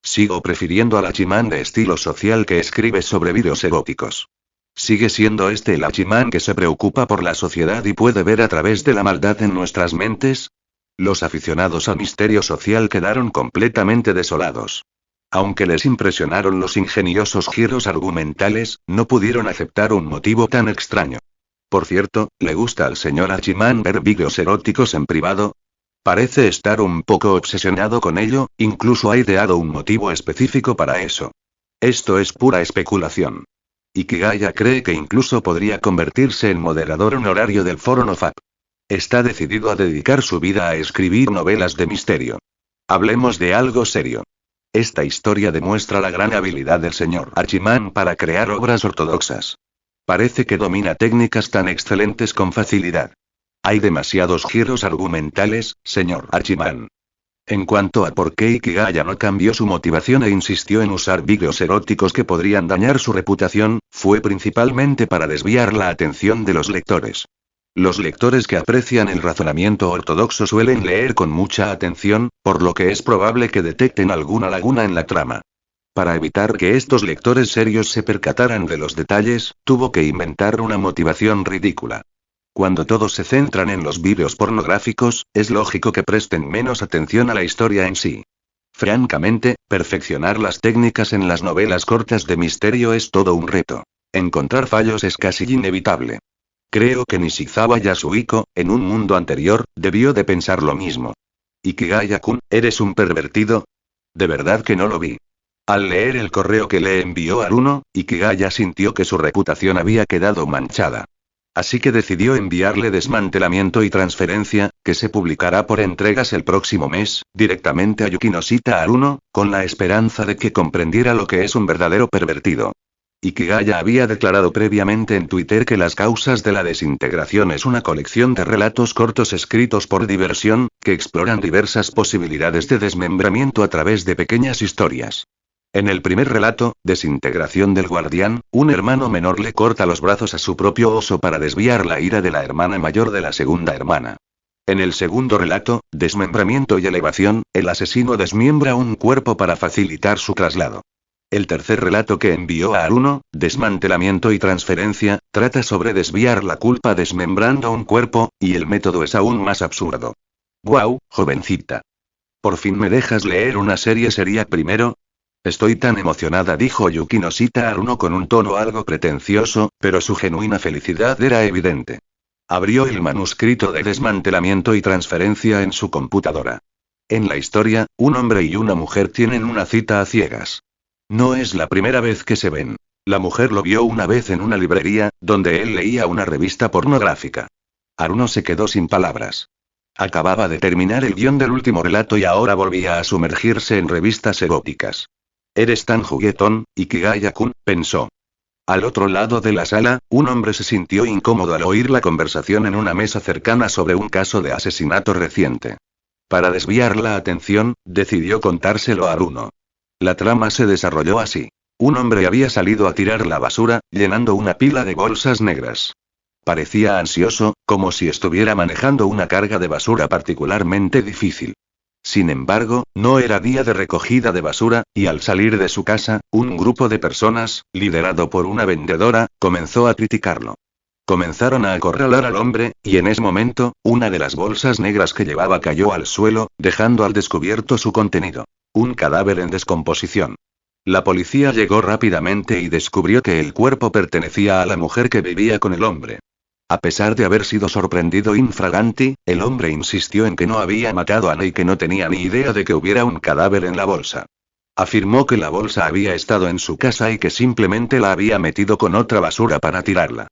Sigo prefiriendo al Hachiman de estilo social que escribe sobre vídeos eróticos. ¿Sigue siendo este el Hachiman que se preocupa por la sociedad y puede ver a través de la maldad en nuestras mentes? Los aficionados al misterio social quedaron completamente desolados. Aunque les impresionaron los ingeniosos giros argumentales, no pudieron aceptar un motivo tan extraño. Por cierto, ¿le gusta al señor Hachiman ver vídeos eróticos en privado? Parece estar un poco obsesionado con ello, incluso ha ideado un motivo específico para eso. Esto es pura especulación. Ikigaya cree que incluso podría convertirse en moderador honorario del foro NoFap. Está decidido a dedicar su vida a escribir novelas de misterio. Hablemos de algo serio. Esta historia demuestra la gran habilidad del señor Hachiman para crear obras ortodoxas. Parece que domina técnicas tan excelentes con facilidad. Hay demasiados giros argumentales, señor Hachiman. En cuanto a por qué Ikigaya no cambió su motivación e insistió en usar vídeos eróticos que podrían dañar su reputación, fue principalmente para desviar la atención de los lectores. Los lectores que aprecian el razonamiento ortodoxo suelen leer con mucha atención, por lo que es probable que detecten alguna laguna en la trama. Para evitar que estos lectores serios se percataran de los detalles, tuvo que inventar una motivación ridícula. Cuando todos se centran en los vídeos pornográficos, es lógico que presten menos atención a la historia en sí. Francamente, perfeccionar las técnicas en las novelas cortas de misterio es todo un reto. Encontrar fallos es casi inevitable. Creo que Nishizawa Yasuhiko, en un mundo anterior, debió de pensar lo mismo. Ikigaya-kun, ¿eres un pervertido? De verdad que no lo vi. Al leer el correo que le envió Aruno, Ikigaya sintió que su reputación había quedado manchada. Así que decidió enviarle desmantelamiento y transferencia, que se publicará por entregas el próximo mes, directamente a Yukinoshita Aruno, con la esperanza de que comprendiera lo que es un verdadero pervertido. Ikigaya había declarado previamente en Twitter que Las causas de la desintegración es una colección de relatos cortos escritos por diversión, que exploran diversas posibilidades de desmembramiento a través de pequeñas historias. En el primer relato, Desintegración del Guardián, un hermano menor le corta los brazos a su propio oso para desviar la ira de la hermana mayor de la segunda hermana. En el segundo relato, Desmembramiento y Elevación, el asesino desmiembra un cuerpo para facilitar su traslado. El tercer relato que envió a Aruno, Desmantelamiento y Transferencia, trata sobre desviar la culpa desmembrando un cuerpo, y el método es aún más absurdo. ¡Guau, jovencita! ¿Por fin me dejas leer una serie seria primero? Estoy tan emocionada, dijo Yukinoshita Aruno con un tono algo pretencioso, pero su genuina felicidad era evidente. Abrió el manuscrito de Desmantelamiento y Transferencia en su computadora. En la historia, un hombre y una mujer tienen una cita a ciegas. No es la primera vez que se ven. La mujer lo vio una vez en una librería, donde él leía una revista pornográfica. Aruno se quedó sin palabras. Acababa de terminar el guión del último relato y ahora volvía a sumergirse en revistas eróticas. Eres tan juguetón, Ikigaya-kun, pensó. Al otro lado de la sala, un hombre se sintió incómodo al oír la conversación en una mesa cercana sobre un caso de asesinato reciente. Para desviar la atención, decidió contárselo a Aruno. La trama se desarrolló así. Un hombre había salido a tirar la basura, llenando una pila de bolsas negras. Parecía ansioso, como si estuviera manejando una carga de basura particularmente difícil. Sin embargo, no era día de recogida de basura, y al salir de su casa, un grupo de personas, liderado por una vendedora, comenzó a criticarlo. Comenzaron a acorralar al hombre, y en ese momento, una de las bolsas negras que llevaba cayó al suelo, dejando al descubierto su contenido. Un cadáver en descomposición. La policía llegó rápidamente y descubrió que el cuerpo pertenecía a la mujer que vivía con el hombre. A pesar de haber sido sorprendido infraganti, el hombre insistió en que no había matado a Ana y que no tenía ni idea de que hubiera un cadáver en la bolsa. Afirmó que la bolsa había estado en su casa y que simplemente la había metido con otra basura para tirarla.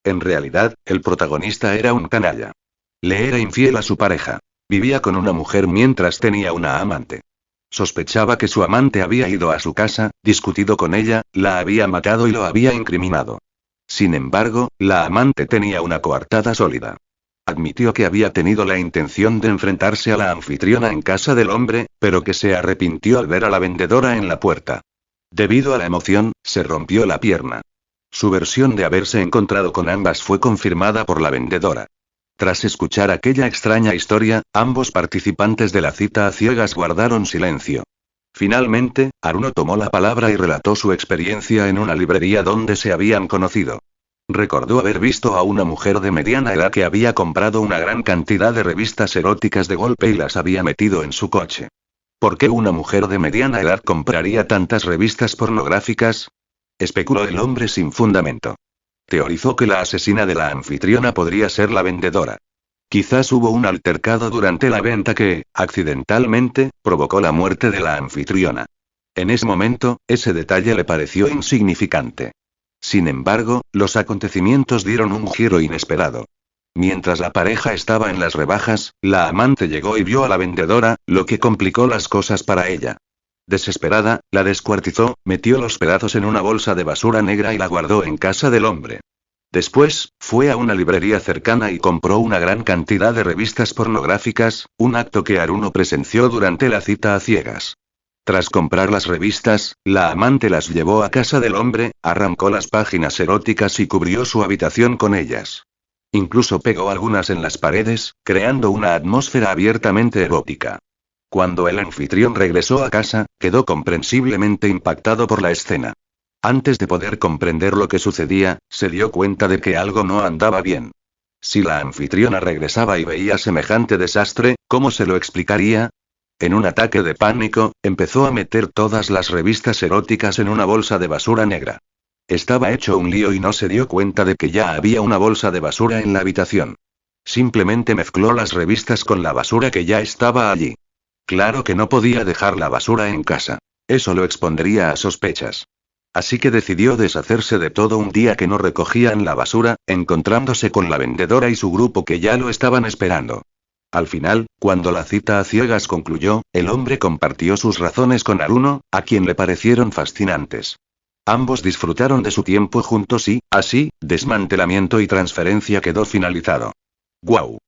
En realidad, el protagonista era un canalla. Le era infiel a su pareja. Vivía con una mujer mientras tenía una amante. Sospechaba que su amante había ido a su casa, discutido con ella, la había matado y lo había incriminado. Sin embargo, la amante tenía una coartada sólida. Admitió que había tenido la intención de enfrentarse a la anfitriona en casa del hombre, pero que se arrepintió al ver a la vendedora en la puerta. Debido a la emoción, se rompió la pierna. Su versión de haberse encontrado con ambas fue confirmada por la vendedora. Tras escuchar aquella extraña historia, ambos participantes de la cita a ciegas guardaron silencio. Finalmente, Aruno tomó la palabra y relató su experiencia en una librería donde se habían conocido. Recordó haber visto a una mujer de mediana edad que había comprado una gran cantidad de revistas eróticas de golpe y las había metido en su coche. ¿Por qué una mujer de mediana edad compraría tantas revistas pornográficas? Especuló el hombre sin fundamento. Teorizó que la asesina de la anfitriona podría ser la vendedora. Quizás hubo un altercado durante la venta que, accidentalmente, provocó la muerte de la anfitriona. En ese momento, ese detalle le pareció insignificante. Sin embargo, los acontecimientos dieron un giro inesperado. Mientras la pareja estaba en las rebajas, la amante llegó y vio a la vendedora, lo que complicó las cosas para ella. Desesperada, la descuartizó, metió los pedazos en una bolsa de basura negra y la guardó en casa del hombre. Después, fue a una librería cercana y compró una gran cantidad de revistas pornográficas, un acto que Aruno presenció durante la cita a ciegas. Tras comprar las revistas, la amante las llevó a casa del hombre, arrancó las páginas eróticas y cubrió su habitación con ellas. Incluso pegó algunas en las paredes, creando una atmósfera abiertamente erótica. Cuando el anfitrión regresó a casa, quedó comprensiblemente impactado por la escena. Antes de poder comprender lo que sucedía, se dio cuenta de que algo no andaba bien. Si la anfitriona regresaba y veía semejante desastre, ¿cómo se lo explicaría? En un ataque de pánico, empezó a meter todas las revistas eróticas en una bolsa de basura negra. Estaba hecho un lío y no se dio cuenta de que ya había una bolsa de basura en la habitación. Simplemente mezcló las revistas con la basura que ya estaba allí. Claro que no podía dejar la basura en casa. Eso lo expondría a sospechas. Así que decidió deshacerse de todo un día que no recogían la basura, encontrándose con la vendedora y su grupo que ya lo estaban esperando. Al final, cuando la cita a ciegas concluyó, el hombre compartió sus razones con Aruno, a quien le parecieron fascinantes. Ambos disfrutaron de su tiempo juntos y, así, desmantelamiento y transferencia quedó finalizado. ¡Guau!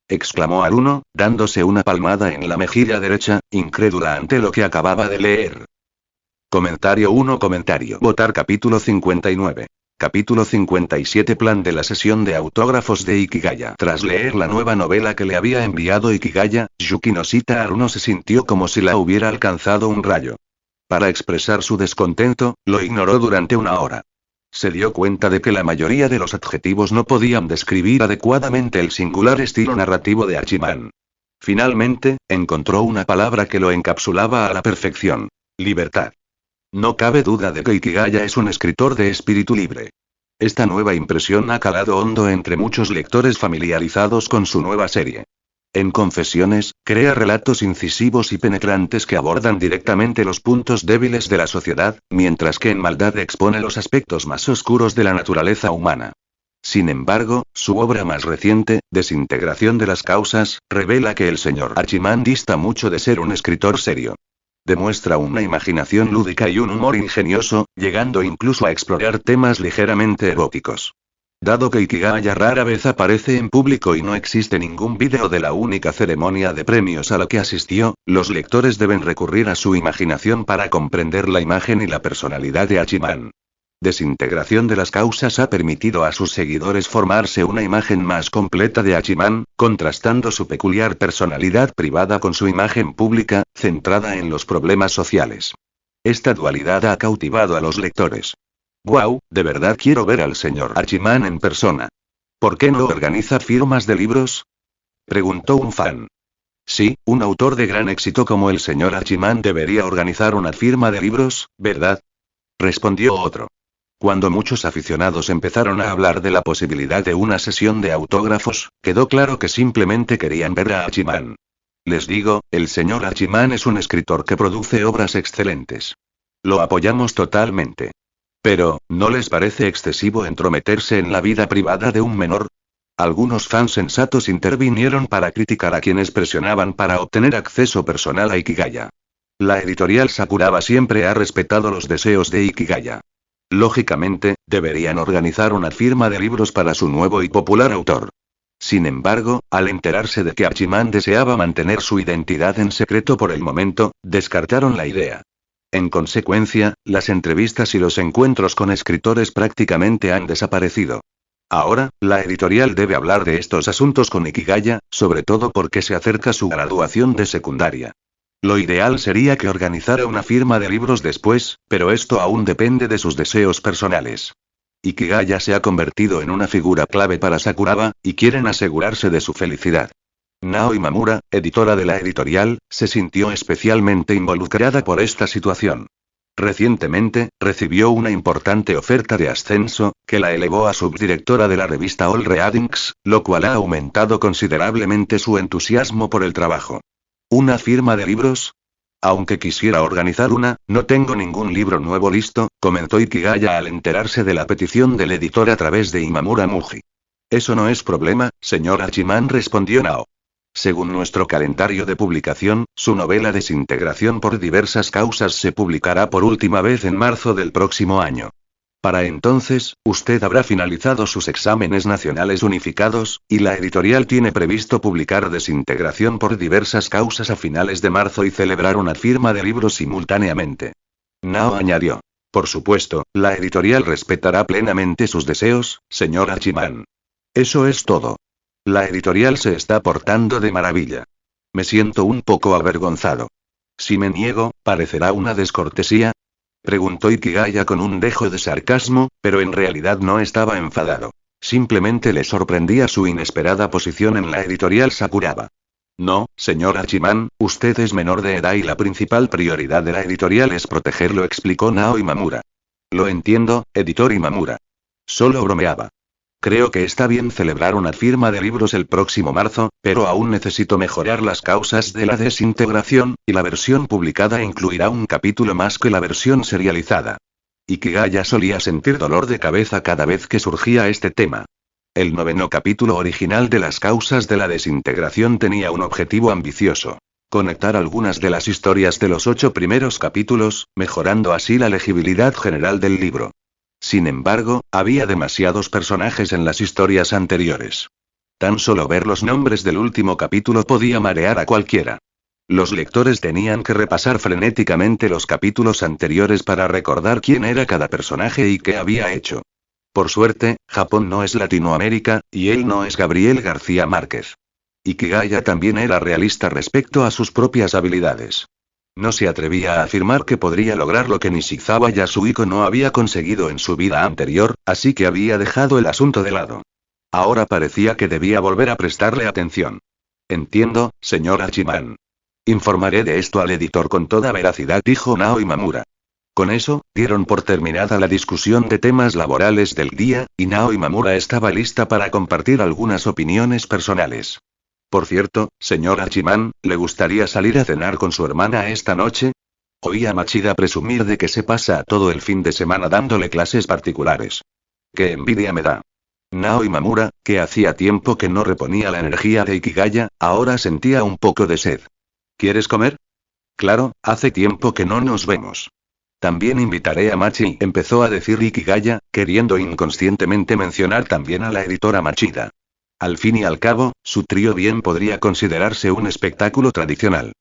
Exclamó Aruno, dándose una palmada en la mejilla derecha, incrédula ante lo que acababa de leer. Comentario 1. Votar capítulo 59. Capítulo 57. Plan de la sesión de autógrafos de Ikigaya. Tras leer la nueva novela que le había enviado Ikigaya, Yuki no Shita Aruno se sintió como si la hubiera alcanzado un rayo. Para expresar su descontento, lo ignoró durante una hora. Se dio cuenta de que la mayoría de los adjetivos no podían describir adecuadamente el singular estilo narrativo de Hachiman. Finalmente, encontró una palabra que lo encapsulaba a la perfección: libertad. No cabe duda de que Ikigaya es un escritor de espíritu libre. Esta nueva impresión ha calado hondo entre muchos lectores familiarizados con su nueva serie. En Confesiones, crea relatos incisivos y penetrantes que abordan directamente los puntos débiles de la sociedad, mientras que en Maldad expone los aspectos más oscuros de la naturaleza humana. Sin embargo, su obra más reciente, Desintegración de las causas, revela que el señor Hachiman dista mucho de ser un escritor serio. Demuestra una imaginación lúdica y un humor ingenioso, llegando incluso a explorar temas ligeramente eróticos. Dado que Ikigaya rara vez aparece en público y no existe ningún vídeo de la única ceremonia de premios a la que asistió, los lectores deben recurrir a su imaginación para comprender la imagen y la personalidad de Hachiman. Desintegración de las causas ha permitido a sus seguidores formarse una imagen más completa de Hachiman, contrastando su peculiar personalidad privada con su imagen pública, centrada en los problemas sociales. Esta dualidad ha cautivado a los lectores. ¡Guau! De verdad quiero ver al señor Hachiman en persona. ¿Por qué no organiza firmas de libros?, preguntó un fan. Sí, un autor de gran éxito como el señor Hachiman debería organizar una firma de libros, ¿verdad?, respondió otro. Cuando muchos aficionados empezaron a hablar de la posibilidad de una sesión de autógrafos, quedó claro que simplemente querían ver a Hachiman. Les digo, el señor Hachiman es un escritor que produce obras excelentes. Lo apoyamos totalmente. Pero, ¿no les parece excesivo entrometerse en la vida privada de un menor? Algunos fans sensatos intervinieron para criticar a quienes presionaban para obtener acceso personal a Ikigaya. La editorial Sakuraba siempre ha respetado los deseos de Ikigaya. Lógicamente, deberían organizar una firma de libros para su nuevo y popular autor. Sin embargo, al enterarse de que Hachiman deseaba mantener su identidad en secreto por el momento, descartaron la idea. En consecuencia, las entrevistas y los encuentros con escritores prácticamente han desaparecido. Ahora, la editorial debe hablar de estos asuntos con Ikigaya, sobre todo porque se acerca su graduación de secundaria. Lo ideal sería que organizara una firma de libros después, pero esto aún depende de sus deseos personales. Ikigaya se ha convertido en una figura clave para Sakuraba, y quieren asegurarse de su felicidad. Nao Imamura, editora de la editorial, se sintió especialmente involucrada por esta situación. Recientemente, recibió una importante oferta de ascenso, que la elevó a subdirectora de la revista All Readings, lo cual ha aumentado considerablemente su entusiasmo por el trabajo. ¿Una firma de libros? Aunque quisiera organizar una, no tengo ningún libro nuevo listo, comentó Ikigaya al enterarse de la petición del editor a través de Imamura Muji. Eso no es problema, señor Hachiman, respondió Nao. Según nuestro calendario de publicación, su novela Desintegración por diversas causas se publicará por última vez en marzo del próximo año. Para entonces, usted habrá finalizado sus exámenes nacionales unificados, y la editorial tiene previsto publicar Desintegración por diversas causas a finales de marzo y celebrar una firma de libros simultáneamente. Nao añadió. Por supuesto, la editorial respetará plenamente sus deseos, señor Hachiman. Eso es todo. La editorial se está portando de maravilla. Me siento un poco avergonzado. Si me niego, ¿parecerá una descortesía?, preguntó Ikigaya con un dejo de sarcasmo, pero en realidad no estaba enfadado. Simplemente le sorprendía su inesperada posición en la editorial Sakuraba. No, señor Hachiman, usted es menor de edad y la principal prioridad de la editorial es protegerlo, explicó Nao Imamura. Lo entiendo, editor Imamura. Solo bromeaba. Creo que está bien celebrar una firma de libros el próximo marzo, pero aún necesito mejorar las causas de la desintegración, y la versión publicada incluirá un capítulo más que la versión serializada. Ikigaya solía sentir dolor de cabeza cada vez que surgía este tema. El 9º capítulo original de las causas de la desintegración tenía un objetivo ambicioso: conectar algunas de las historias de los 8 primeros capítulos, mejorando así la legibilidad general del libro. Sin embargo, había demasiados personajes en las historias anteriores. Tan solo ver los nombres del último capítulo podía marear a cualquiera. Los lectores tenían que repasar frenéticamente los capítulos anteriores para recordar quién era cada personaje y qué había hecho. Por suerte, Japón no es Latinoamérica, y él no es Gabriel García Márquez. Ikigaya también era realista respecto a sus propias habilidades. No se atrevía a afirmar que podría lograr lo que Nishizawa Yasuhiko no había conseguido en su vida anterior, así que había dejado el asunto de lado. Ahora parecía que debía volver a prestarle atención. Entiendo, señor Hachiman. Informaré de esto al editor con toda veracidad, dijo Nao Imamura. Con eso, dieron por terminada la discusión de temas laborales del día, y Nao Imamura estaba lista para compartir algunas opiniones personales. Por cierto, señor Hachiman, ¿le gustaría salir a cenar con su hermana esta noche? Oí a Machida presumir de que se pasa todo el fin de semana dándole clases particulares. ¡Qué envidia me da! Nao Imamura, que hacía tiempo que no reponía la energía de Ikigaya, ahora sentía un poco de sed. ¿Quieres comer? Claro, hace tiempo que no nos vemos. También invitaré a Machi, empezó a decir Ikigaya, queriendo inconscientemente mencionar también a la editora Machida. Al fin y al cabo, su trío bien podría considerarse un espectáculo tradicional.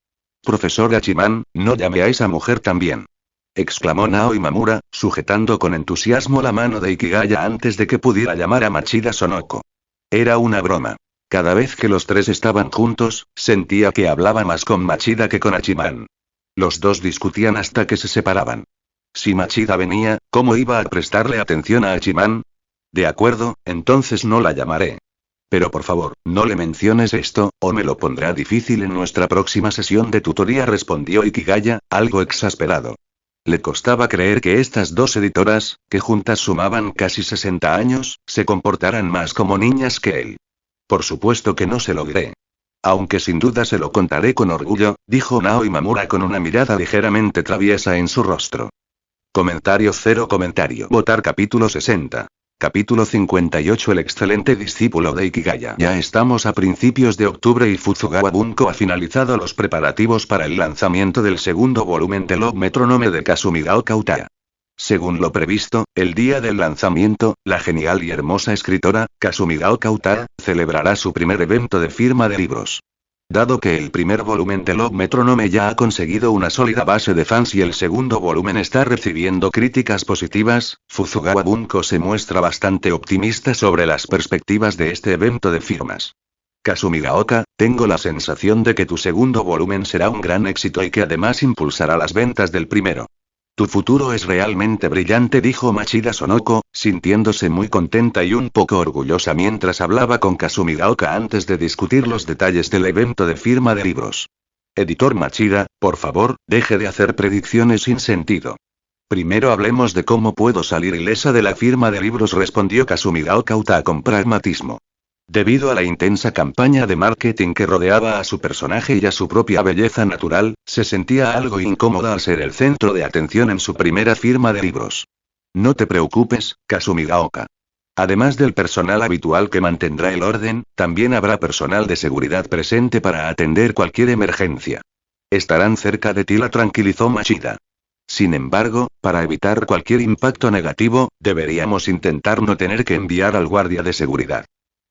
Profesor Hachiman, no llame a esa mujer también. Exclamó Nao Imamura, sujetando con entusiasmo la mano de Ikigaya antes de que pudiera llamar a Machida Sonoko. Era una broma. Cada vez que los tres estaban juntos, sentía que hablaba más con Machida que con Hachiman. Los dos discutían hasta que se separaban. Si Machida venía, ¿cómo iba a prestarle atención a Hachiman? De acuerdo, entonces no la llamaré. Pero por favor, no le menciones esto, o me lo pondrá difícil en nuestra próxima sesión de tutoría, respondió Ikigaya, algo exasperado. Le costaba creer que estas dos editoras, que juntas sumaban casi 60 años, se comportaran más como niñas que él. Por supuesto que no se lo diré. Aunque sin duda se lo contaré con orgullo, dijo Nao Imamura con una mirada ligeramente traviesa en su rostro. Comentario. Votar capítulo 60. Capítulo 58. El excelente discípulo de Ikigaya. Ya estamos a principios de octubre y Fuzugawa Bunko ha finalizado los preparativos para el lanzamiento del segundo volumen de Love Metronome de Kasumigaoka Utada. Según lo previsto, el día del lanzamiento, la genial y hermosa escritora, Kasumigaoka Utada, celebrará su primer evento de firma de libros. Dado que el primer volumen de Love Metronome ya ha conseguido una sólida base de fans y el segundo volumen está recibiendo críticas positivas, Fuzugawa Bunko se muestra bastante optimista sobre las perspectivas de este evento de firmas. Kasumigaoka, tengo la sensación de que tu segundo volumen será un gran éxito y que además impulsará las ventas del primero. Tu futuro es realmente brillante, dijo Machida Sonoko, sintiéndose muy contenta y un poco orgullosa mientras hablaba con Kasumigaoka antes de discutir los detalles del evento de firma de libros. Editor Machida, por favor, deje de hacer predicciones sin sentido. Primero hablemos de cómo puedo salir ilesa de la firma de libros, respondió Kasumigaoka Utada con pragmatismo. Debido a la intensa campaña de marketing que rodeaba a su personaje y a su propia belleza natural, se sentía algo incómoda al ser el centro de atención en su primera firma de libros. No te preocupes, Kasumigaoka. Además del personal habitual que mantendrá el orden, también habrá personal de seguridad presente para atender cualquier emergencia. Estarán cerca de ti, la tranquilizó Machida. Sin embargo, para evitar cualquier impacto negativo, deberíamos intentar no tener que enviar al guardia de seguridad.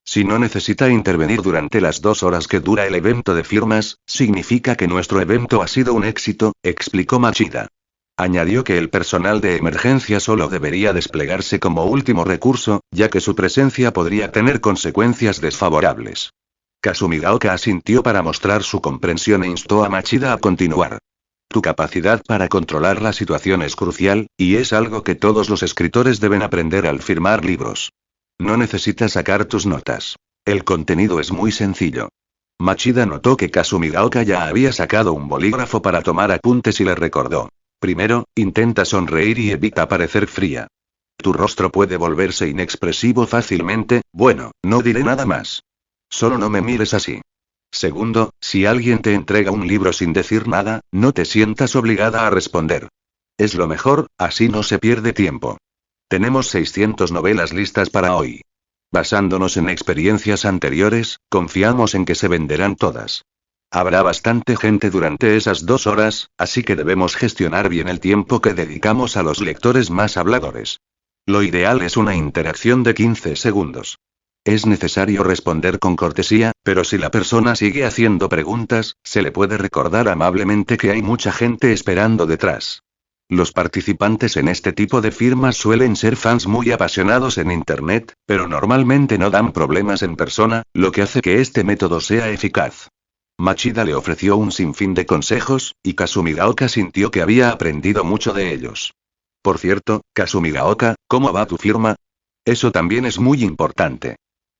Si no necesita intervenir durante las 2 horas que dura el evento de firmas, significa que nuestro evento ha sido un éxito, explicó Machida. Añadió que el personal de emergencia solo debería desplegarse como último recurso, ya que su presencia podría tener consecuencias desfavorables. Kasumigaoka asintió para mostrar su comprensión e instó a Machida a continuar. Tu capacidad para controlar la situación es crucial, y es algo que todos los escritores deben aprender al firmar libros. No necesitas sacar tus notas. El contenido es muy sencillo. Machida notó que Kasumigaoka ya había sacado un bolígrafo para tomar apuntes y le recordó. Primero, intenta sonreír y evita parecer fría. Tu rostro puede volverse inexpresivo fácilmente, bueno, no diré nada más. Solo no me mires así. Segundo, si alguien te entrega un libro sin decir nada, no te sientas obligada a responder. Es lo mejor, así no se pierde tiempo. Tenemos 600 novelas listas para hoy. Basándonos en experiencias anteriores, confiamos en que se venderán todas. Habrá bastante gente durante esas 2 horas, así que debemos gestionar bien el tiempo que dedicamos a los lectores más habladores. Lo ideal es una interacción de 15 segundos. Es necesario responder con cortesía, pero si la persona sigue haciendo preguntas, se le puede recordar amablemente que hay mucha gente esperando detrás. Los participantes en este tipo de firmas suelen ser fans muy apasionados en Internet, pero normalmente no dan problemas en persona, lo que hace que este método sea eficaz. Machida le ofreció un sinfín de consejos, y Kasumigaoka sintió que había aprendido mucho de ellos. Por cierto, Kasumigaoka, ¿cómo va tu firma? Eso también es muy importante.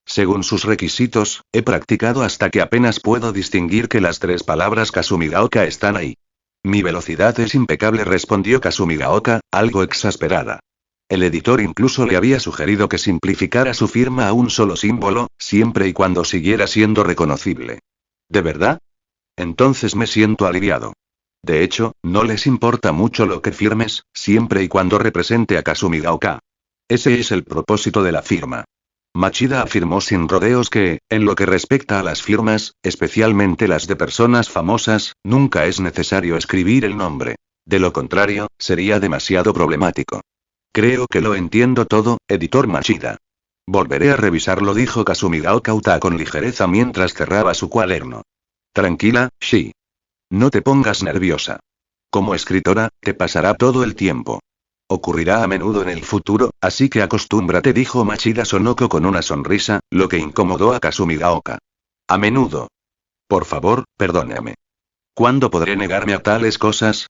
Según sus requisitos, he practicado hasta que apenas puedo distinguir que las 3 palabras Kasumigaoka están ahí. Mi velocidad es impecable, respondió Kasumigaoka, algo exasperada. El editor incluso le había sugerido que simplificara su firma a un solo símbolo, siempre y cuando siguiera siendo reconocible. ¿De verdad? Entonces me siento aliviado. De hecho, no les importa mucho lo que firmes, siempre y cuando represente a Kasumigaoka. Ese es el propósito de la firma. Machida afirmó sin rodeos que, en lo que respecta a las firmas, especialmente las de personas famosas, nunca es necesario escribir el nombre. De lo contrario, sería demasiado problemático. Creo que lo entiendo todo, editor Machida. Volveré a revisarlo, dijo Kasumigaoka Uta con ligereza mientras cerraba su cuaderno. Tranquila, Shi. No te pongas nerviosa. Como escritora, te pasará todo el tiempo. Ocurrirá a menudo en el futuro, así que acostúmbrate, dijo Machida Sonoko con una sonrisa, lo que incomodó a Kasumigaoka. A menudo. Por favor, perdóname. ¿Cuándo podré negarme a tales cosas?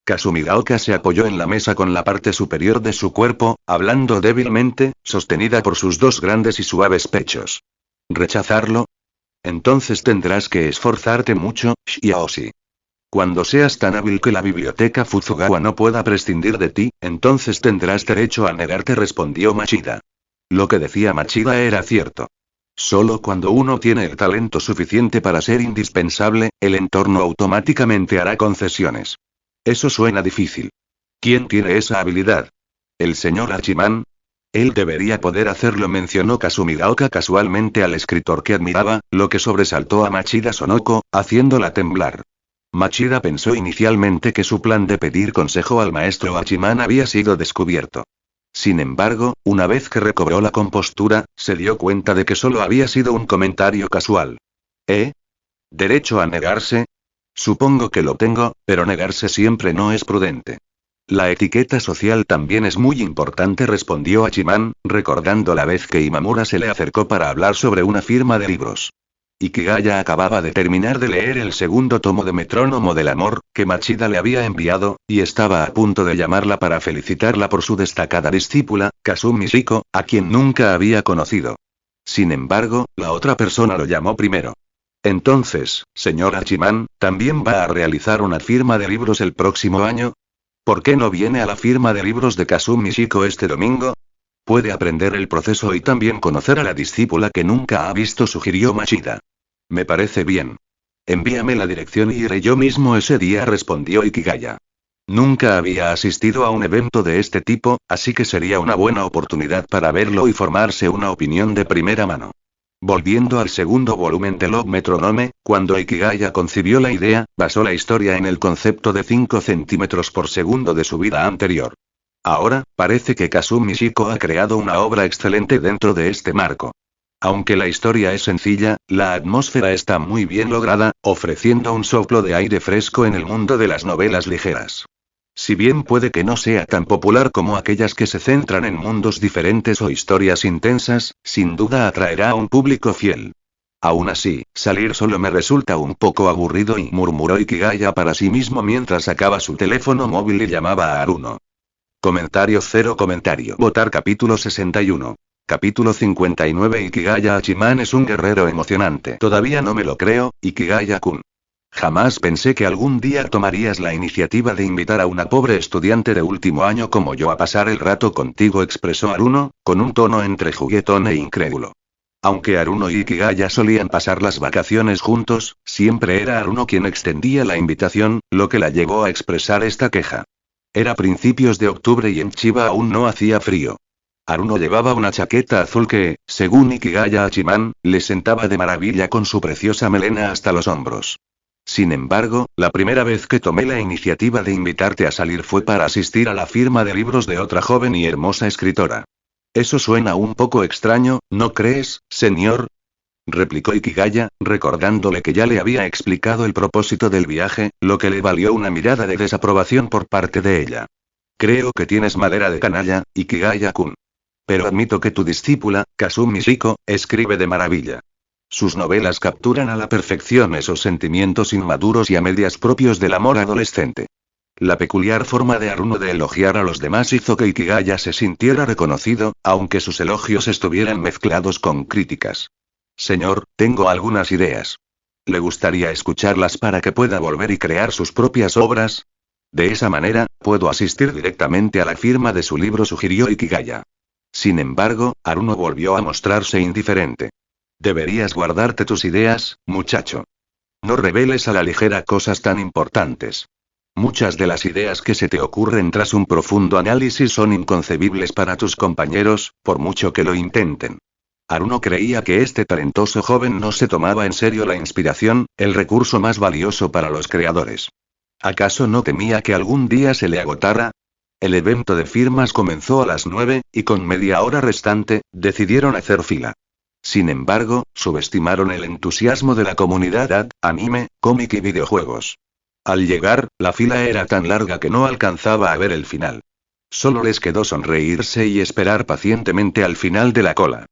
Kasumigaoka se apoyó en la mesa con la parte superior de su cuerpo, hablando débilmente, sostenida por sus 2 grandes y suaves pechos. ¿Rechazarlo? Entonces tendrás que esforzarte mucho, Shiaoshi. Cuando seas tan hábil que la biblioteca Fuzugawa no pueda prescindir de ti, entonces tendrás derecho a negarte, respondió Machida. Lo que decía Machida era cierto. Solo cuando uno tiene el talento suficiente para ser indispensable, el entorno automáticamente hará concesiones. Eso suena difícil. ¿Quién tiene esa habilidad? ¿El señor Hachiman? Él debería poder hacerlo, mencionó Kasumigaoka casualmente al escritor que admiraba, lo que sobresaltó a Machida Sonoko, haciéndola temblar. Machida pensó inicialmente que su plan de pedir consejo al maestro Hachiman había sido descubierto. Sin embargo, una vez que recobró la compostura, se dio cuenta de que solo había sido un comentario casual. ¿Eh? ¿Derecho a negarse? Supongo que lo tengo, pero negarse siempre no es prudente. La etiqueta social también es muy importante, respondió Hachiman, recordando la vez que Imamura se le acercó para hablar sobre una firma de libros. Ikigaya acababa de terminar de leer el 2.º tomo de Metrónomo del Amor, que Machida le había enviado, y estaba a punto de llamarla para felicitarla por su destacada discípula, Kazumi Shiko, a quien nunca había conocido. Sin embargo, la otra persona lo llamó primero. Entonces, señor Hachiman, ¿también va a realizar una firma de libros el próximo año? ¿Por qué no viene a la firma de libros de Kazumi Shiko este domingo? Puede aprender el proceso y también conocer a la discípula que nunca ha visto, sugirió Machida. Me parece bien. Envíame la dirección y iré yo mismo ese día, respondió Ikigaya. Nunca había asistido a un evento de este tipo, así que sería una buena oportunidad para verlo y formarse una opinión de primera mano. Volviendo al 2.º volumen de Love Metronome, cuando Ikigaya concibió la idea, basó la historia en el concepto de 5 centímetros por segundo de su vida anterior. Ahora, parece que Kazumi Shiko ha creado una obra excelente dentro de este marco. Aunque la historia es sencilla, la atmósfera está muy bien lograda, ofreciendo un soplo de aire fresco en el mundo de las novelas ligeras. Si bien puede que no sea tan popular como aquellas que se centran en mundos diferentes o historias intensas, sin duda atraerá a un público fiel. Aún así, salir solo me resulta un poco aburrido, y murmuró Ikigaya para sí mismo mientras sacaba su teléfono móvil y llamaba a Haruno. Comentario 0 comentario. Votar capítulo 61. Capítulo 59. Ikigaya Hachiman es un guerrero emocionante. Todavía no me lo creo, Ikigaya-kun. Jamás pensé que algún día tomarías la iniciativa de invitar a una pobre estudiante de último año como yo a pasar el rato contigo, expresó Haruno, con un tono entre juguetón e incrédulo. Aunque Haruno y Ikigaya solían pasar las vacaciones juntos, siempre era Haruno quien extendía la invitación, lo que la llevó a expresar esta queja. Era principios de octubre y en Chiba aún no hacía frío. Haruno llevaba una chaqueta azul que, según Ikigaya Hachiman, le sentaba de maravilla con su preciosa melena hasta los hombros. Sin embargo, la primera vez que tomé la iniciativa de invitarte a salir fue para asistir a la firma de libros de otra joven y hermosa escritora. Eso suena un poco extraño, ¿no crees, señor? Replicó Ikigaya, recordándole que ya le había explicado el propósito del viaje, lo que le valió una mirada de desaprobación por parte de ella. Creo que tienes madera de canalla, Ikigaya-kun. Pero admito que tu discípula, Kasumi Shiko, escribe de maravilla. Sus novelas capturan a la perfección esos sentimientos inmaduros y a medias propios del amor adolescente. La peculiar forma de Haruno de elogiar a los demás hizo que Ikigaya se sintiera reconocido, aunque sus elogios estuvieran mezclados con críticas. Señor, tengo algunas ideas. ¿Le gustaría escucharlas para que pueda volver y crear sus propias obras? De esa manera, puedo asistir directamente a la firma de su libro, sugirió Ikigaya. Sin embargo, Haruno volvió a mostrarse indiferente. Deberías guardarte tus ideas, muchacho. No reveles a la ligera cosas tan importantes. Muchas de las ideas que se te ocurren tras un profundo análisis son inconcebibles para tus compañeros, por mucho que lo intenten. Haruno creía que este talentoso joven no se tomaba en serio la inspiración, el recurso más valioso para los creadores. ¿Acaso no temía que algún día se le agotara? El evento de firmas comenzó a las 9, y con media hora restante, decidieron hacer fila. Sin embargo, subestimaron el entusiasmo de la comunidad anime, cómic y videojuegos. Al llegar, la fila era tan larga que no alcanzaba a ver el final. Solo les quedó sonreírse y esperar pacientemente al final de la cola.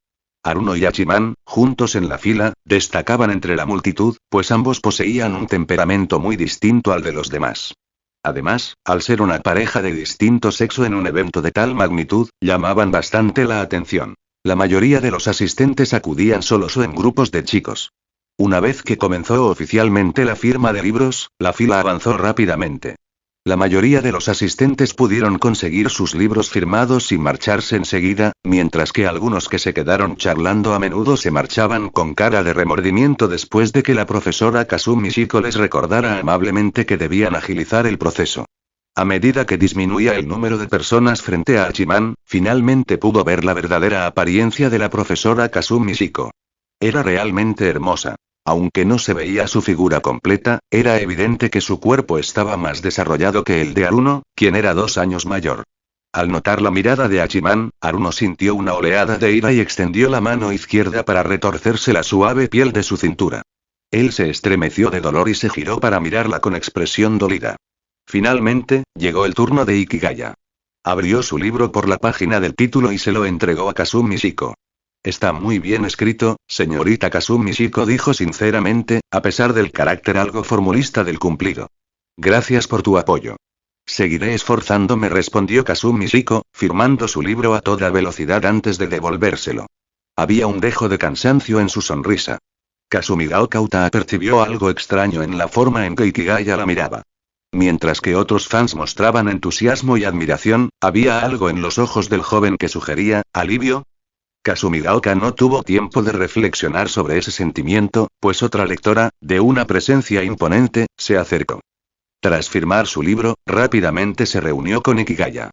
Haruno y Hachiman, juntos en la fila, destacaban entre la multitud, pues ambos poseían un temperamento muy distinto al de los demás. Además, al ser una pareja de distinto sexo en un evento de tal magnitud, llamaban bastante la atención. La mayoría de los asistentes acudían solos o en grupos de chicos. Una vez que comenzó oficialmente la firma de libros, la fila avanzó rápidamente. La mayoría de los asistentes pudieron conseguir sus libros firmados y marcharse enseguida, mientras que algunos que se quedaron charlando a menudo se marchaban con cara de remordimiento después de que la profesora Kasumi Shiko les recordara amablemente que debían agilizar el proceso. A medida que disminuía el número de personas frente a Hachiman, finalmente pudo ver la verdadera apariencia de la profesora Kasumi Shiko. Era realmente hermosa. Aunque no se veía su figura completa, era evidente que su cuerpo estaba más desarrollado que el de Haruno, quien era 2 años mayor. Al notar la mirada de Hachiman, Haruno sintió una oleada de ira y extendió la mano izquierda para retorcerse la suave piel de su cintura. Él se estremeció de dolor y se giró para mirarla con expresión dolida. Finalmente, llegó el turno de Ikigaya. Abrió su libro por la página del título y se lo entregó a Kasumi Shiko. Está muy bien escrito, señorita Kasumi Shiko, dijo sinceramente, a pesar del carácter algo formulista del cumplido. Gracias por tu apoyo. Seguiré esforzándome, respondió Kasumi Shiko, firmando su libro a toda velocidad antes de devolvérselo. Había un dejo de cansancio en su sonrisa. Kasumi Gaokauta percibió algo extraño en la forma en que Ikigaya la miraba. Mientras que otros fans mostraban entusiasmo y admiración, había algo en los ojos del joven que sugería alivio. Kasumi Gaoka no tuvo tiempo de reflexionar sobre ese sentimiento, pues otra lectora, de una presencia imponente, se acercó. Tras firmar su libro, rápidamente se reunió con Ikigaya.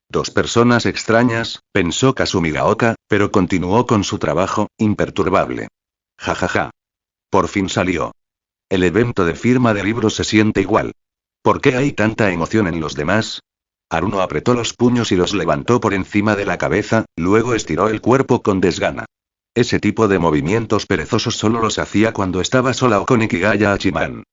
2 personas extrañas, pensó Kasumi Gaoka, pero continuó con su trabajo, imperturbable. Jajaja. Por fin salió. El evento de firma de libros se siente igual. ¿Por qué hay tanta emoción en los demás? Haruno apretó los puños y los levantó por encima de la cabeza, luego estiró el cuerpo con desgana. Ese tipo de movimientos perezosos solo los hacía cuando estaba sola o con Ikigaya Hachiman.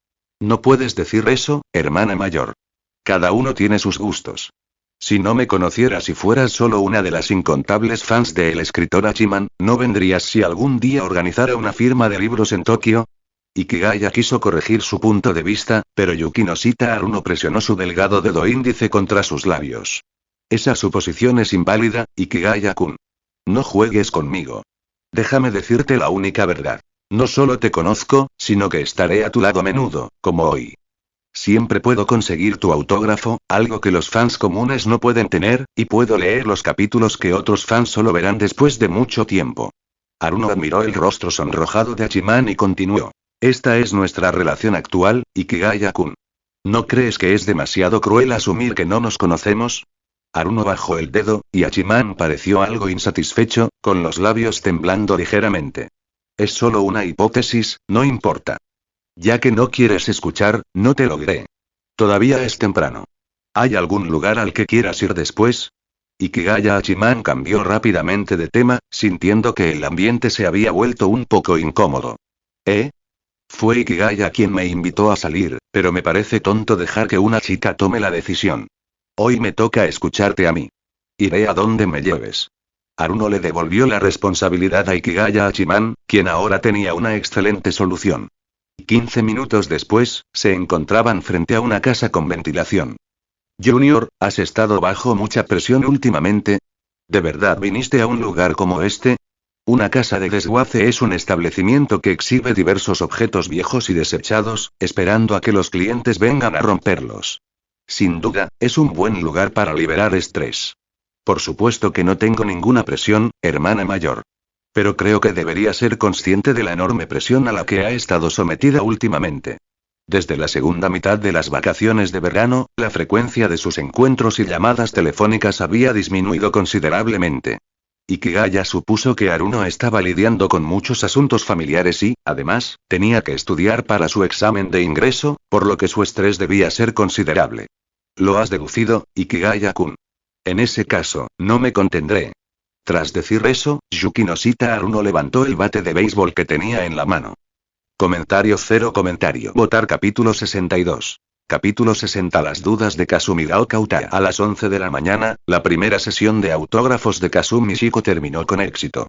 No puedes decir eso, hermana mayor. Cada uno tiene sus gustos. Si no me conocieras y fueras solo una de las incontables fans del escritor Hachiman, ¿no vendrías si algún día organizara una firma de libros en Tokio? Ikigaya quiso corregir su punto de vista, pero Yukinoshita Haruno presionó su delgado dedo índice contra sus labios. Esa suposición es inválida, Ikigaya-kun. No juegues conmigo. Déjame decirte la única verdad. No solo te conozco, sino que estaré a tu lado a menudo, como hoy. Siempre puedo conseguir tu autógrafo, algo que los fans comunes no pueden tener, y puedo leer los capítulos que otros fans solo verán después de mucho tiempo. Haruno admiró el rostro sonrojado de Hachiman y continuó. Esta es nuestra relación actual, Ikigaya-kun. ¿No crees que es demasiado cruel asumir que no nos conocemos? Haruno bajó el dedo, y Hachiman pareció algo insatisfecho, con los labios temblando ligeramente. Es solo una hipótesis, no importa. Ya que no quieres escuchar, no te lo diré. Todavía es temprano. ¿Hay algún lugar al que quieras ir después? Ikigaya Hachiman cambió rápidamente de tema, sintiendo que el ambiente se había vuelto un poco incómodo. ¿Eh? Fue Ikigaya quien me invitó a salir, pero me parece tonto dejar que una chica tome la decisión. Hoy me toca escucharte a mí. Iré a donde me lleves. Haruno le devolvió la responsabilidad a Ikigaya Hachiman, quien ahora tenía una excelente solución. 15 minutos después, se encontraban frente a una casa con ventilación. Junior, ¿has estado bajo mucha presión últimamente? ¿De verdad viniste a un lugar como este? Una casa de desguace es un establecimiento que exhibe diversos objetos viejos y desechados, esperando a que los clientes vengan a romperlos. Sin duda, es un buen lugar para liberar estrés. Por supuesto que no tengo ninguna presión, hermana mayor. Pero creo que debería ser consciente de la enorme presión a la que ha estado sometida últimamente. Desde la segunda mitad de las vacaciones de verano, la frecuencia de sus encuentros y llamadas telefónicas había disminuido considerablemente. Ikigaya supuso que Haruno estaba lidiando con muchos asuntos familiares y, además, tenía que estudiar para su examen de ingreso, por lo que su estrés debía ser considerable. ¿Lo has deducido, Ikigaya-kun? En ese caso, no me contendré. Tras decir eso, Yukinoshita Haruno levantó el bate de béisbol que tenía en la mano. Comentario cero comentario. Votar capítulo 62. Capítulo 60. Las dudas de Kazumi-Gaoka Uta. A las 11 de la mañana, la primera sesión de autógrafos de Kazumi Shiko terminó con éxito.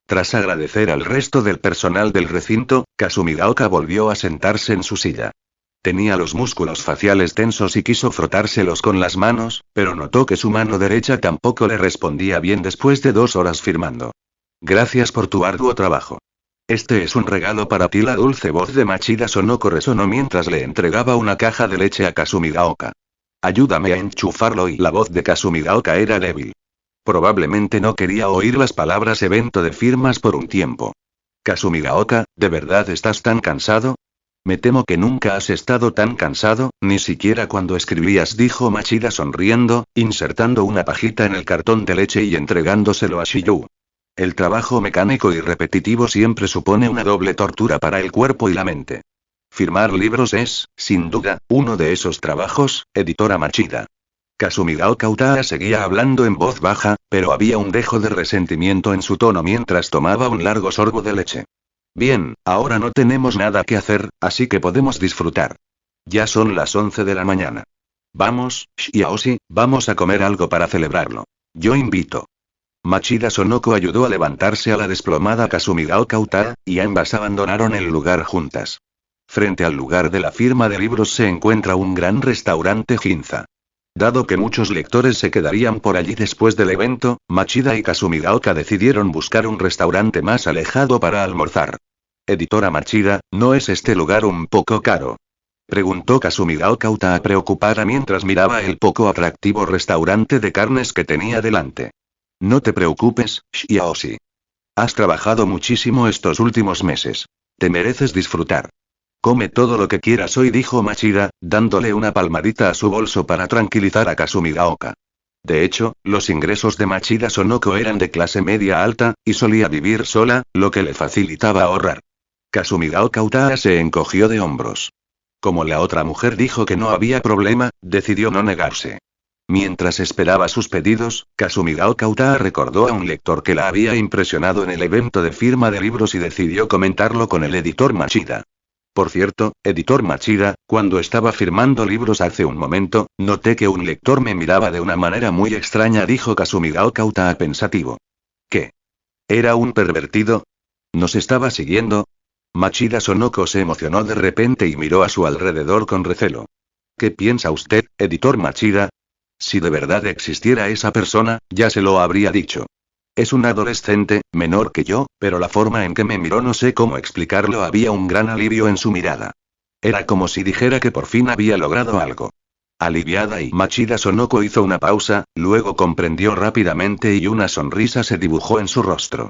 Tras agradecer al resto del personal del recinto, Kazumi-Gaoka volvió a sentarse en su silla. Tenía los músculos faciales tensos y quiso frotárselos con las manos, pero notó que su mano derecha tampoco le respondía bien después de 2 horas firmando. Gracias por tu arduo trabajo. Este es un regalo para ti. La dulce voz de Machida Sonoko resonó mientras le entregaba una caja de leche a Kazumi-Gaoka. Ayúdame a enchufarlo. Y la voz de Kazumi-Gaoka era débil. Probablemente no quería oír las palabras evento de firmas por un tiempo. Kazumi-Gaoka, ¿de verdad estás tan cansado? Me temo que nunca has estado tan cansado, ni siquiera cuando escribías, dijo Machida sonriendo, insertando una pajita en el cartón de leche y entregándoselo a Shiyu. El trabajo mecánico y repetitivo siempre supone una doble tortura para el cuerpo y la mente. Firmar libros es, sin duda, uno de esos trabajos, editora Machida. Kazumi-Gaoka Uta seguía hablando en voz baja, pero había un dejo de resentimiento en su tono mientras tomaba un largo sorbo de leche. Bien, ahora no tenemos nada que hacer, así que podemos disfrutar. Ya son las 11 de la mañana. Vamos, Shiaoshi, vamos a comer algo para celebrarlo. Yo invito. Machida Sonoko ayudó a levantarse a la desplomada Kazumi-Gaoka Uta, y ambas abandonaron el lugar juntas. Frente al lugar de la firma de libros se encuentra un gran restaurante Ginza. Dado que muchos lectores se quedarían por allí después del evento, Machida y Kazumi-Gaoka decidieron buscar un restaurante más alejado para almorzar. Editora Machida, ¿no es este lugar un poco caro? Preguntó Kazumi-Gaoka Uta preocupada mientras miraba el poco atractivo restaurante de carnes que tenía delante. No te preocupes, Shiaoshi. Has trabajado muchísimo estos últimos meses. Te mereces disfrutar. Come todo lo que quieras hoy, dijo Machida, dándole una palmadita a su bolso para tranquilizar a Kazumi-Gaoka. De hecho, los ingresos de Machida Sonoko eran de clase media alta, y solía vivir sola, lo que le facilitaba ahorrar. Kazumi-Gaoka Uta se encogió de hombros. Como la otra mujer dijo que no había problema, decidió no negarse. Mientras esperaba sus pedidos, Kazumi-Gaoka Uta recordó a un lector que la había impresionado en el evento de firma de libros y decidió comentarlo con el editor Machida. Por cierto, editor Machida, cuando estaba firmando libros hace un momento, noté que un lector me miraba de una manera muy extraña, dijo Kazumi-Gaoka Uta pensativo. ¿Qué? ¿Era un pervertido? ¿Nos estaba siguiendo? Machida Sonoko se emocionó de repente y miró a su alrededor con recelo. ¿Qué piensa usted, editor Machida? Si de verdad existiera esa persona, ya se lo habría dicho. Es un adolescente, menor que yo, pero la forma en que me miró no sé cómo explicarlo, había un gran alivio en su mirada. Era como si dijera que por fin había logrado algo. Aliviada y Machida Sonoko hizo una pausa, luego comprendió rápidamente y una sonrisa se dibujó en su rostro.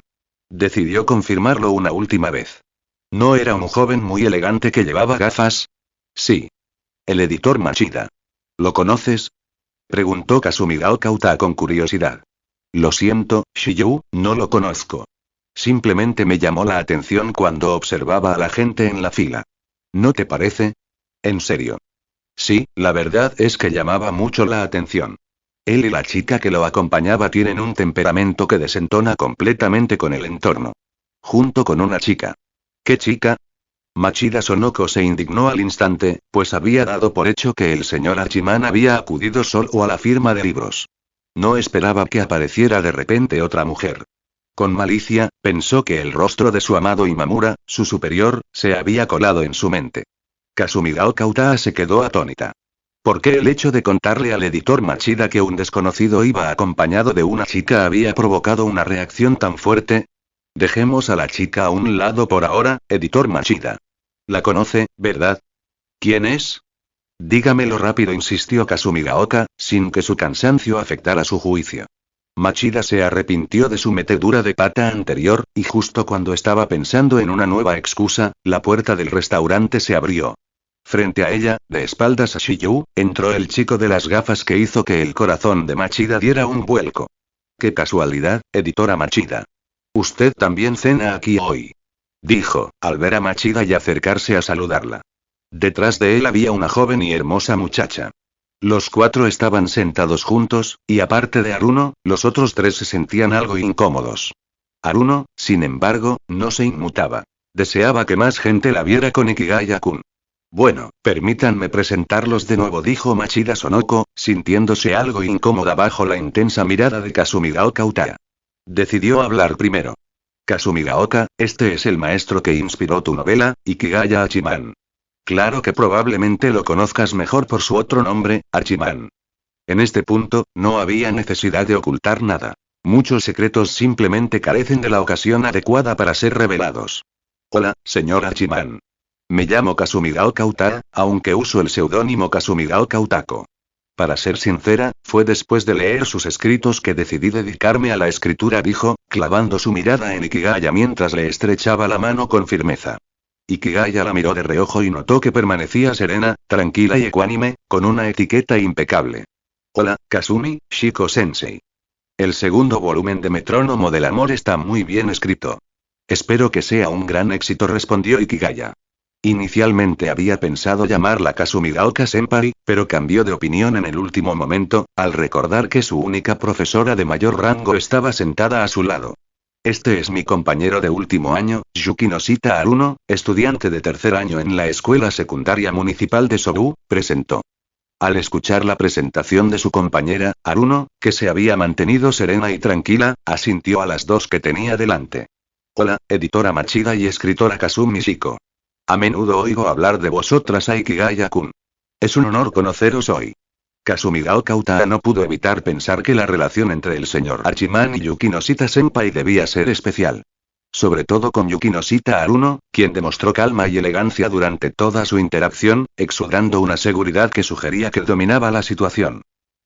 Decidió confirmarlo una última vez. ¿No era un joven muy elegante que llevaba gafas? Sí. El editor Machida. ¿Lo conoces? Preguntó Kasumigaoka Uta con curiosidad. Lo siento, Shiyu, no lo conozco. Simplemente me llamó la atención cuando observaba a la gente en la fila. ¿No te parece? ¿En serio? Sí, la verdad es que llamaba mucho la atención. Él y la chica que lo acompañaba tienen un temperamento que desentona completamente con el entorno. Junto con una chica. ¿Qué chica? Machida Sonoko se indignó al instante, pues había dado por hecho que el señor Hachiman había acudido solo a la firma de libros. No esperaba que apareciera de repente otra mujer. Con malicia, pensó que el rostro de su amado Imamura, su superior, se había colado en su mente. Kasumigaoka Uta se quedó atónita. ¿Por qué el hecho de contarle al editor Machida que un desconocido iba acompañado de una chica había provocado una reacción tan fuerte? Dejemos a la chica a un lado por ahora, editor Machida. La conoce, ¿verdad? ¿Quién es? Dígamelo rápido, insistió Kasumigaoka, sin que su cansancio afectara su juicio. Machida se arrepintió de su metedura de pata anterior, y justo cuando estaba pensando en una nueva excusa, la puerta del restaurante se abrió. Frente a ella, de espaldas a Shiyu, entró el chico de las gafas que hizo que el corazón de Machida diera un vuelco. ¡Qué casualidad, editora Machida! Usted también cena aquí hoy. Dijo, al ver a Machida y acercarse a saludarla. Detrás de él había una joven y hermosa muchacha. Los cuatro estaban sentados juntos, y aparte de Haruno, los otros tres se sentían algo incómodos. Haruno, sin embargo, no se inmutaba. Deseaba que más gente la viera con Ikigaya-kun. Bueno, permítanme presentarlos de nuevo, dijo Machida Sonoko, sintiéndose algo incómoda bajo la intensa mirada de Kasumigaoka Uta. Decidió hablar primero. Kasumigaoka, este es el maestro que inspiró tu novela, Ikigaya Hachiman. Claro que probablemente lo conozcas mejor por su otro nombre, Hachiman. En este punto, no había necesidad de ocultar nada. Muchos secretos simplemente carecen de la ocasión adecuada para ser revelados. Hola, señor Hachiman. Me llamo Kasumigaoka Uta, aunque uso el seudónimo Kasumigaoka Utako. Para ser sincera, fue después de leer sus escritos que decidí dedicarme a la escritura, dijo, clavando su mirada en Ikigaya mientras le estrechaba la mano con firmeza. Ikigaya la miró de reojo y notó que permanecía serena, tranquila y ecuánime, con una etiqueta impecable. Hola, Kasumi, Shiko-sensei. El segundo volumen de Metrónomo del Amor está muy bien escrito. Espero que sea un gran éxito, respondió Ikigaya. Inicialmente había pensado llamarla Kasumigaoka-senpai, pero cambió de opinión en el último momento, al recordar que su única profesora de mayor rango estaba sentada a su lado. Este es mi compañero de último año, Yukinosita Haruno, estudiante de tercer año en la escuela secundaria municipal de Sobu, presentó. Al escuchar la presentación de su compañera, Haruno, que se había mantenido serena y tranquila, asintió a las dos que tenía delante. Hola, editora Machida y escritora Kasumi Shiko. A menudo oigo hablar de vosotras a Ikigaya-kun. Es un honor conoceros hoy. Kasumigaoka Uta no pudo evitar pensar que la relación entre el señor Hachiman y Yukinosita-senpai debía ser especial. Sobre todo con Yukinosita Haruno, quien demostró calma y elegancia durante toda su interacción, exudando una seguridad que sugería que dominaba la situación.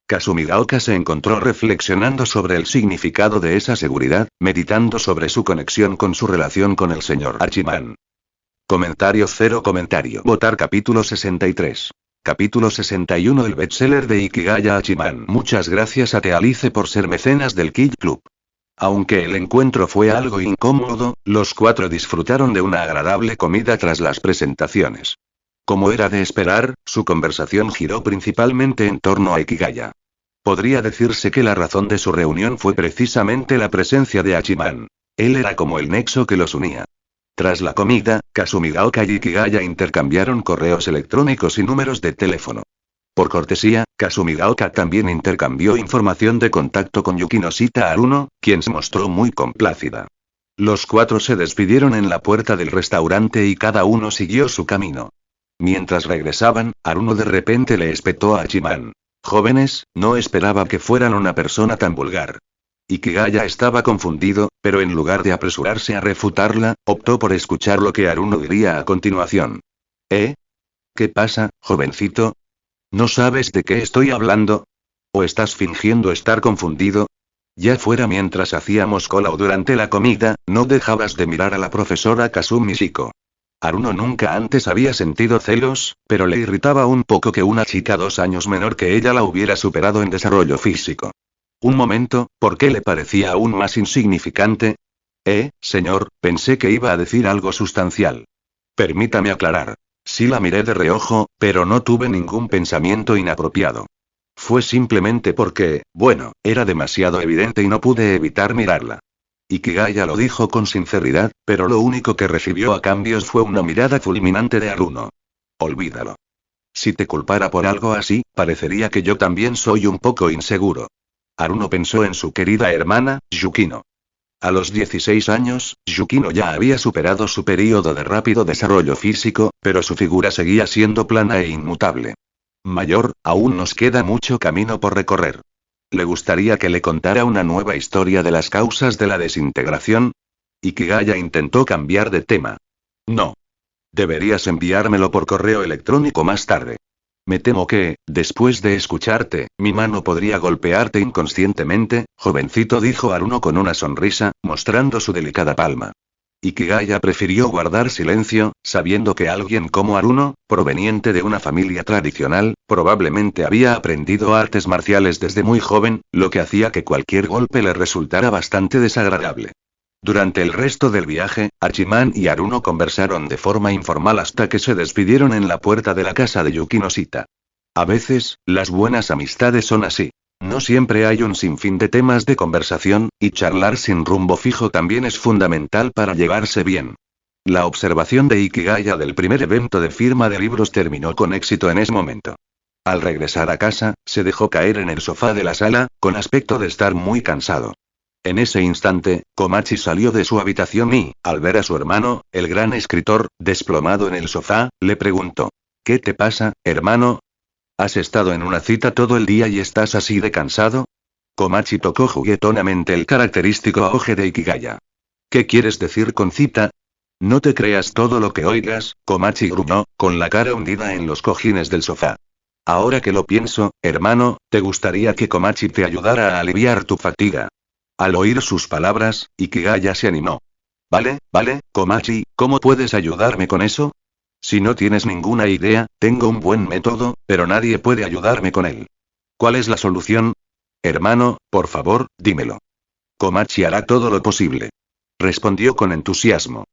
Kasumigaoka se encontró reflexionando sobre el significado de esa seguridad, meditando sobre su conexión con su relación con el señor Hachiman. Comentario cero comentario. Votar capítulo 63. Capítulo 61. El bestseller de Ikigaya Hachiman. Muchas gracias a Tealice por ser mecenas del Kid Club. Aunque el encuentro fue algo incómodo, los cuatro disfrutaron de una agradable comida tras las presentaciones. Como era de esperar, su conversación giró principalmente en torno a Ikigaya. Podría decirse que la razón de su reunión fue precisamente la presencia de Hachiman. Él era como el nexo que los unía. Tras la comida, Kasumigaoka y Ikigaya intercambiaron correos electrónicos y números de teléfono. Por cortesía, Kasumigaoka también intercambió información de contacto con Yukinosita Haruno, quien se mostró muy complacida. Los cuatro se despidieron en la puerta del restaurante y cada uno siguió su camino. Mientras regresaban, Haruno de repente le espetó a Hachiman. Jóvenes, no esperaba que fueran una persona tan vulgar. Ikigaya estaba confundido, pero en lugar de apresurarse a refutarla, optó por escuchar lo que Haruno diría a continuación. ¿Eh? ¿Qué pasa, jovencito? ¿No sabes de qué estoy hablando? ¿O estás fingiendo estar confundido? Ya fuera mientras hacíamos cola o durante la comida, no dejabas de mirar a la profesora Kazumi Shiko. Haruno nunca antes había sentido celos, pero le irritaba un poco que una chica 2 años menor que ella la hubiera superado en desarrollo físico. Un momento, ¿por qué le parecía aún más insignificante? Señor, pensé que iba a decir algo sustancial. Permítame aclarar. Sí la miré de reojo, pero no tuve ningún pensamiento inapropiado. Fue simplemente porque, bueno, era demasiado evidente y no pude evitar mirarla. Ikigaya lo dijo con sinceridad, pero lo único que recibió a cambio fue una mirada fulminante de Haruno. Olvídalo. Si te culpara por algo así, parecería que yo también soy un poco inseguro. Haruno pensó en su querida hermana, Yukino. A los 16 años, Yukino ya había superado su período de rápido desarrollo físico, pero su figura seguía siendo plana e inmutable. Mayor, aún nos queda mucho camino por recorrer. ¿Le gustaría que le contara una nueva historia de las causas de la desintegración? Ikigaya intentó cambiar de tema. No. Deberías enviármelo por correo electrónico más tarde. Me temo que, después de escucharte, mi mano podría golpearte inconscientemente, jovencito, dijo Haruno con una sonrisa, mostrando su delicada palma. Ikigaya prefirió guardar silencio, sabiendo que alguien como Haruno, proveniente de una familia tradicional, probablemente había aprendido artes marciales desde muy joven, lo que hacía que cualquier golpe le resultara bastante desagradable. Durante el resto del viaje, Hachiman y Haruno conversaron de forma informal hasta que se despidieron en la puerta de la casa de Yukino Shita. A veces, las buenas amistades son así. No siempre hay un sinfín de temas de conversación, y charlar sin rumbo fijo también es fundamental para llevarse bien. La observación de Ikigaya del primer evento de firma de libros terminó con éxito en ese momento. Al regresar a casa, se dejó caer en el sofá de la sala, con aspecto de estar muy cansado. En ese instante, Komachi salió de su habitación y, al ver a su hermano, el gran escritor, desplomado en el sofá, le preguntó: ¿Qué te pasa, hermano? ¿Has estado en una cita todo el día y estás así de cansado? Komachi tocó juguetonamente el característico auge de Ikigaya. ¿Qué quieres decir con cita? No te creas todo lo que oigas, Komachi gruñó, con la cara hundida en los cojines del sofá. Ahora que lo pienso, hermano, ¿te gustaría que Komachi te ayudara a aliviar tu fatiga? Al oír sus palabras, Ikigaya se animó. Vale, Komachi, ¿cómo puedes ayudarme con eso? Si no tienes ninguna idea, tengo un buen método, pero nadie puede ayudarme con él. ¿Cuál es la solución? Hermano, por favor, dímelo. Komachi hará todo lo posible. Respondió con entusiasmo.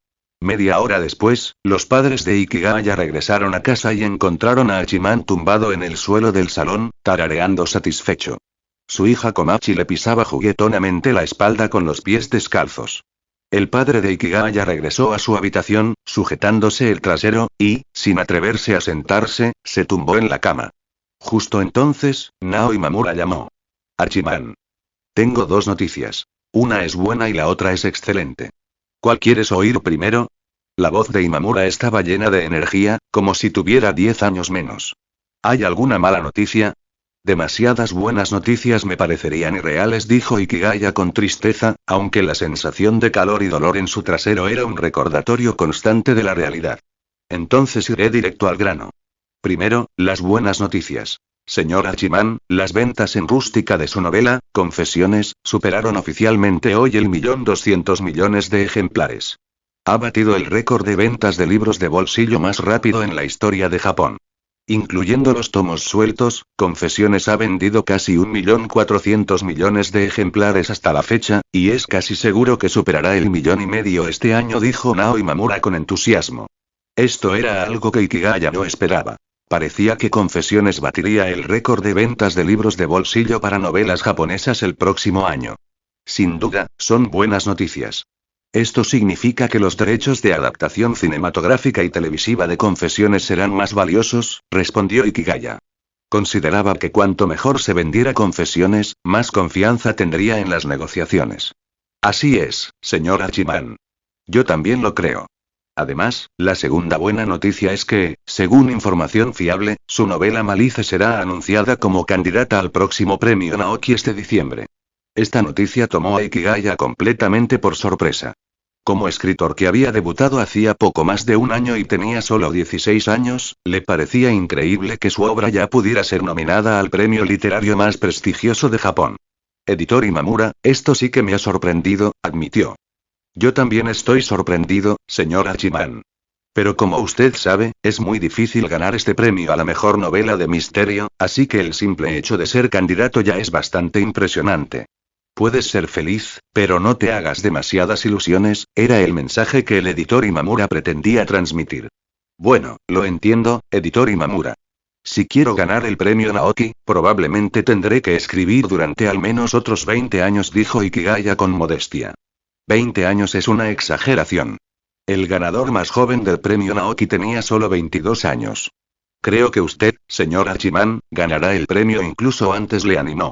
Media hora después, los padres de Ikigaya regresaron a casa y encontraron a Hachiman tumbado en el suelo del salón, tarareando satisfecho. Su hija Komachi le pisaba juguetonamente la espalda con los pies descalzos. El padre de Ikigaya regresó a su habitación, sujetándose el trasero, y, sin atreverse a sentarse, se tumbó en la cama. Justo entonces, Nao Imamura llamó. Hachiman. Tengo 2 noticias. Una es buena y la otra es excelente. ¿Cuál quieres oír primero? La voz de Imamura estaba llena de energía, como si tuviera 10 años menos. ¿Hay alguna mala noticia? Demasiadas buenas noticias me parecerían irreales, dijo Ikigaya con tristeza, aunque la sensación de calor y dolor en su trasero era un recordatorio constante de la realidad. Entonces iré directo al grano. Primero, las buenas noticias. Señor Hachiman, las ventas en Rústica de su novela, Confesiones, superaron oficialmente hoy el 1.200.000.000 de ejemplares. Ha batido el récord de ventas de libros de bolsillo más rápido en la historia de Japón. Incluyendo los tomos sueltos, Confesiones ha vendido casi 1.400.000.000 de ejemplares hasta la fecha, y es casi seguro que superará el 1,5 millones este año, dijo Nao Imamura con entusiasmo. Esto era algo que Ikigaya no esperaba. Parecía que Confesiones batiría el récord de ventas de libros de bolsillo para novelas japonesas el próximo año. Sin duda, son buenas noticias. Esto significa que los derechos de adaptación cinematográfica y televisiva de Confesiones serán más valiosos, respondió Ikigaya. Consideraba que cuanto mejor se vendiera Confesiones, más confianza tendría en las negociaciones. Así es, señor Hachiman. Yo también lo creo. Además, la segunda buena noticia es que, según información fiable, su novela Malice será anunciada como candidata al próximo premio Naoki este diciembre. Esta noticia tomó a Ikigaya completamente por sorpresa. Como escritor que había debutado hacía poco más de un año y tenía solo 16 años, le parecía increíble que su obra ya pudiera ser nominada al premio literario más prestigioso de Japón. Editor Imamura, esto sí que me ha sorprendido, admitió. Yo también estoy sorprendido, señor Hachiman. Pero como usted sabe, es muy difícil ganar este premio a la mejor novela de misterio, así que el simple hecho de ser candidato ya es bastante impresionante. Puedes ser feliz, pero no te hagas demasiadas ilusiones, era el mensaje que el editor Imamura pretendía transmitir. Bueno, lo entiendo, editor Imamura. Si quiero ganar el premio Naoki, probablemente tendré que escribir durante al menos otros 20 años, dijo Ikigaya con modestia. 20 años es una exageración. El ganador más joven del premio Naoki tenía solo 22 años. Creo que usted, señor Hachiman, ganará el premio incluso antes, le animó.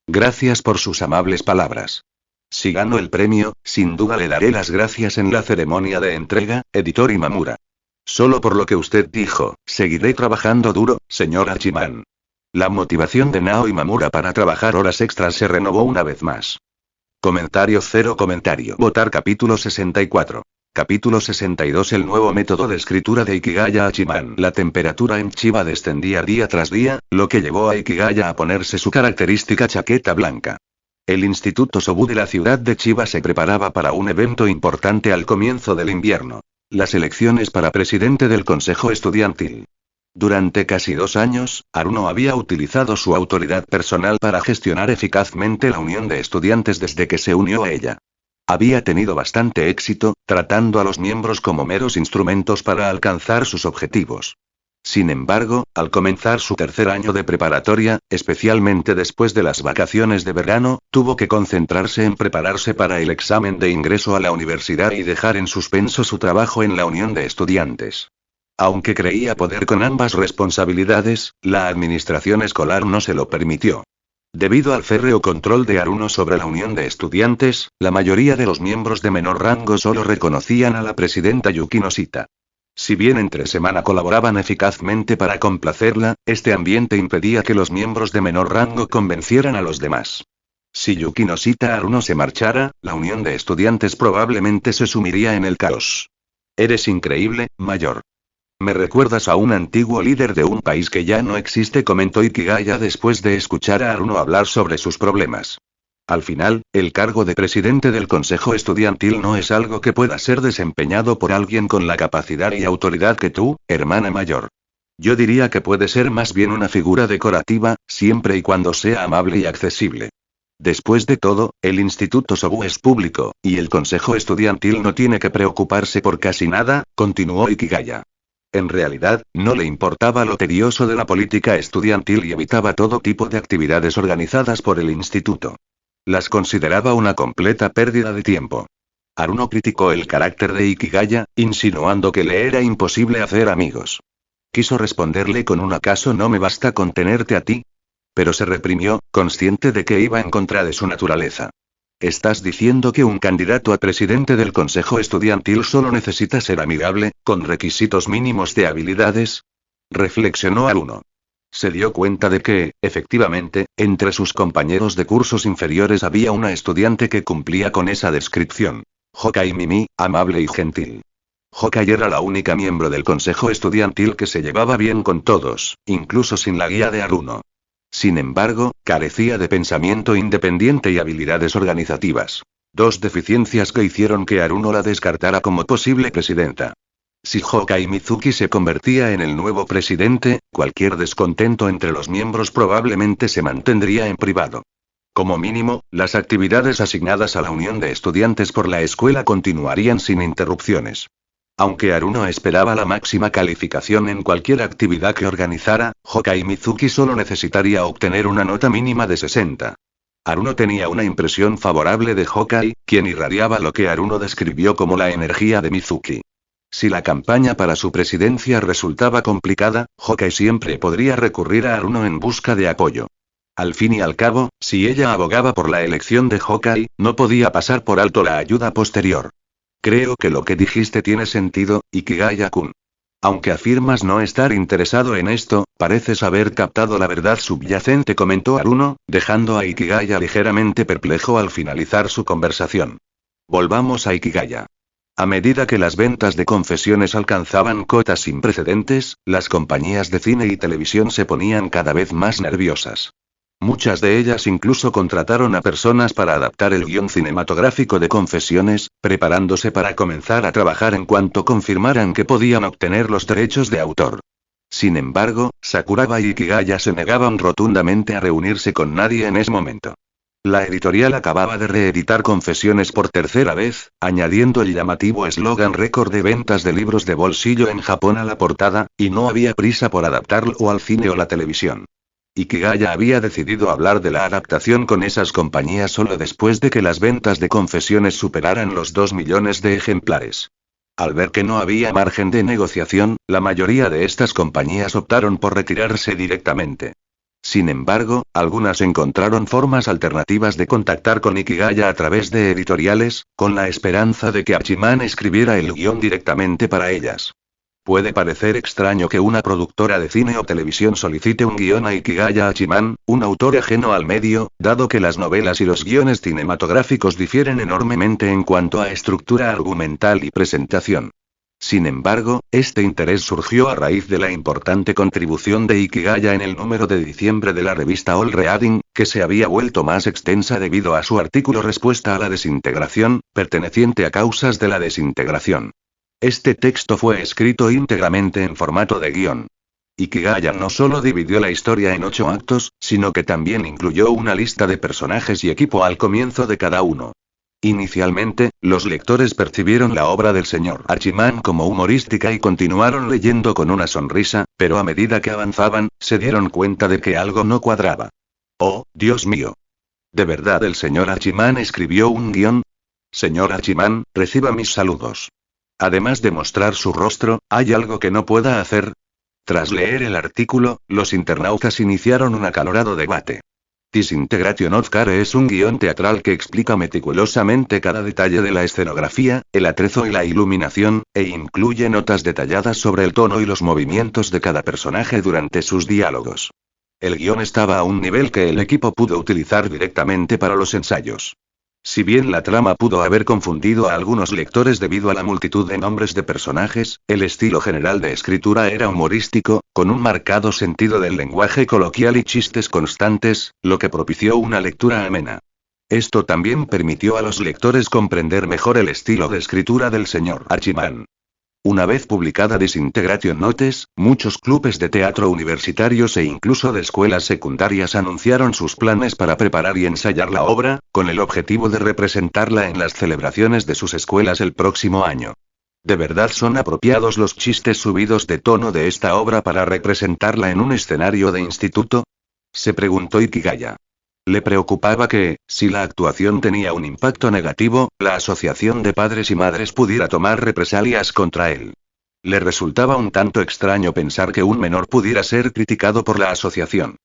Gracias por sus amables palabras. Si gano el premio, sin duda le daré las gracias en la ceremonia de entrega, editor Imamura. Solo por lo que usted dijo, seguiré trabajando duro, señor Hachiman. La motivación de Nao Imamura para trabajar horas extras se renovó una vez más. Comentario cero comentario. Votar capítulo 64. Capítulo 62. El nuevo método de escritura de Ikigaya Hachiman. La temperatura en Chiba descendía día tras día, lo que llevó a Ikigaya a ponerse su característica chaqueta blanca. El Instituto Sobu de la ciudad de Chiba se preparaba para un evento importante al comienzo del invierno. Las elecciones para presidente del Consejo Estudiantil. Durante casi 2 años, Aruno había utilizado su autoridad personal para gestionar eficazmente la unión de estudiantes desde que se unió a ella. Había tenido bastante éxito, tratando a los miembros como meros instrumentos para alcanzar sus objetivos. Sin embargo, al comenzar su tercer año de preparatoria, especialmente después de las vacaciones de verano, tuvo que concentrarse en prepararse para el examen de ingreso a la universidad y dejar en suspenso su trabajo en la unión de estudiantes. Aunque creía poder con ambas responsabilidades, la administración escolar no se lo permitió. Debido al férreo control de Aruno sobre la unión de estudiantes, la mayoría de los miembros de menor rango solo reconocían a la presidenta Yuki Noshita. Si bien entre semana colaboraban eficazmente para complacerla, este ambiente impedía que los miembros de menor rango convencieran a los demás. Si Yuki Noshita Aruno se marchara, la unión de estudiantes probablemente se sumiría en el caos. Eres increíble, mayor. Me recuerdas a un antiguo líder de un país que ya no existe, comentó Ikigaya después de escuchar a Aruno hablar sobre sus problemas. Al final, el cargo de presidente del consejo estudiantil no es algo que pueda ser desempeñado por alguien con la capacidad y autoridad que tú, hermana mayor. Yo diría que puede ser más bien una figura decorativa, siempre y cuando sea amable y accesible. Después de todo, el Instituto Sobu es público, y el consejo estudiantil no tiene que preocuparse por casi nada, continuó Ikigaya. En realidad, no le importaba lo tedioso de la política estudiantil y evitaba todo tipo de actividades organizadas por el instituto. Las consideraba una completa pérdida de tiempo. Aruno criticó el carácter de Ikigaya, insinuando que le era imposible hacer amigos. Quiso responderle con un ¿acaso no me basta con tenerte a ti? Pero se reprimió, consciente de que iba en contra de su naturaleza. ¿Estás diciendo que un candidato a presidente del consejo estudiantil solo necesita ser amigable, con requisitos mínimos de habilidades? Reflexionó Aruno. Se dio cuenta de que, efectivamente, entre sus compañeros de cursos inferiores había una estudiante que cumplía con esa descripción. Hokai Mimi, amable y gentil. Hokai era la única miembro del consejo estudiantil que se llevaba bien con todos, incluso sin la guía de Aruno. Sin embargo, carecía de pensamiento independiente y habilidades organizativas. 2 deficiencias que hicieron que Aruno la descartara como posible presidenta. Si Hokai Mizuki se convertía en el nuevo presidente, cualquier descontento entre los miembros probablemente se mantendría en privado. Como mínimo, las actividades asignadas a la unión de estudiantes por la escuela continuarían sin interrupciones. Aunque Aruno esperaba la máxima calificación en cualquier actividad que organizara, Hokai Mizuki solo necesitaría obtener una nota mínima de 60. Aruno tenía una impresión favorable de Hokai, quien irradiaba lo que Aruno describió como la energía de Mizuki. Si la campaña para su presidencia resultaba complicada, Hokai siempre podría recurrir a Aruno en busca de apoyo. Al fin y al cabo, si ella abogaba por la elección de Hokai, no podía pasar por alto la ayuda posterior. Creo que lo que dijiste tiene sentido, Ikigaya-kun. Aunque afirmas no estar interesado en esto, pareces haber captado la verdad subyacente, comentó Haruno, dejando a Ikigaya ligeramente perplejo al finalizar su conversación. Volvamos a Ikigaya. A medida que las ventas de confesiones alcanzaban cotas sin precedentes, las compañías de cine y televisión se ponían cada vez más nerviosas. Muchas de ellas incluso contrataron a personas para adaptar el guión cinematográfico de Confesiones, preparándose para comenzar a trabajar en cuanto confirmaran que podían obtener los derechos de autor. Sin embargo, Sakuraba y Ikigaya se negaban rotundamente a reunirse con nadie en ese momento. La editorial acababa de reeditar Confesiones por tercera vez, añadiendo el llamativo eslogan récord de ventas de libros de bolsillo en Japón a la portada, y no había prisa por adaptarlo al cine o la televisión. Ikigaya había decidido hablar de la adaptación con esas compañías solo después de que las ventas de Confesiones superaran los 2 millones de ejemplares. Al ver que no había margen de negociación, la mayoría de estas compañías optaron por retirarse directamente. Sin embargo, algunas encontraron formas alternativas de contactar con Ikigaya a través de editoriales, con la esperanza de que Hachiman escribiera el guión directamente para ellas. Puede parecer extraño que una productora de cine o televisión solicite un guión a Ikigaya Hachiman, un autor ajeno al medio, dado que las novelas y los guiones cinematográficos difieren enormemente en cuanto a estructura argumental y presentación. Sin embargo, este interés surgió a raíz de la importante contribución de Ikigaya en el número de diciembre de la revista All Reading, que se había vuelto más extensa debido a su artículo Respuesta a la desintegración, perteneciente a Causas de la desintegración. Este texto fue escrito íntegramente en formato de guión. Ikigaya no solo dividió la historia en 8 actos, sino que también incluyó una lista de personajes y equipo al comienzo de cada uno. Inicialmente, los lectores percibieron la obra del señor Hachiman como humorística y continuaron leyendo con una sonrisa, pero a medida que avanzaban, se dieron cuenta de que algo no cuadraba. ¡Oh, Dios mío! ¿De verdad el señor Hachiman escribió un guión? Señor Hachiman, reciba mis saludos. Además de mostrar su rostro, ¿hay algo que no pueda hacer? Tras leer el artículo, los internautas iniciaron un acalorado debate. Disintegration of Care es un guión teatral que explica meticulosamente cada detalle de la escenografía, el atrezo y la iluminación, e incluye notas detalladas sobre el tono y los movimientos de cada personaje durante sus diálogos. El guión estaba a un nivel que el equipo pudo utilizar directamente para los ensayos. Si bien la trama pudo haber confundido a algunos lectores debido a la multitud de nombres de personajes, el estilo general de escritura era humorístico, con un marcado sentido del lenguaje coloquial y chistes constantes, lo que propició una lectura amena. Esto también permitió a los lectores comprender mejor el estilo de escritura del señor Hachiman. Una vez publicada Disintegration Notes, muchos clubes de teatro universitarios e incluso de escuelas secundarias anunciaron sus planes para preparar y ensayar la obra, con el objetivo de representarla en las celebraciones de sus escuelas el próximo año. ¿De verdad son apropiados los chistes subidos de tono de esta obra para representarla en un escenario de instituto? Se preguntó Ikigaya. Le preocupaba que, si la actuación tenía un impacto negativo, la asociación de padres y madres pudiera tomar represalias contra él. Le resultaba un tanto extraño pensar que un menor pudiera ser criticado por la asociación.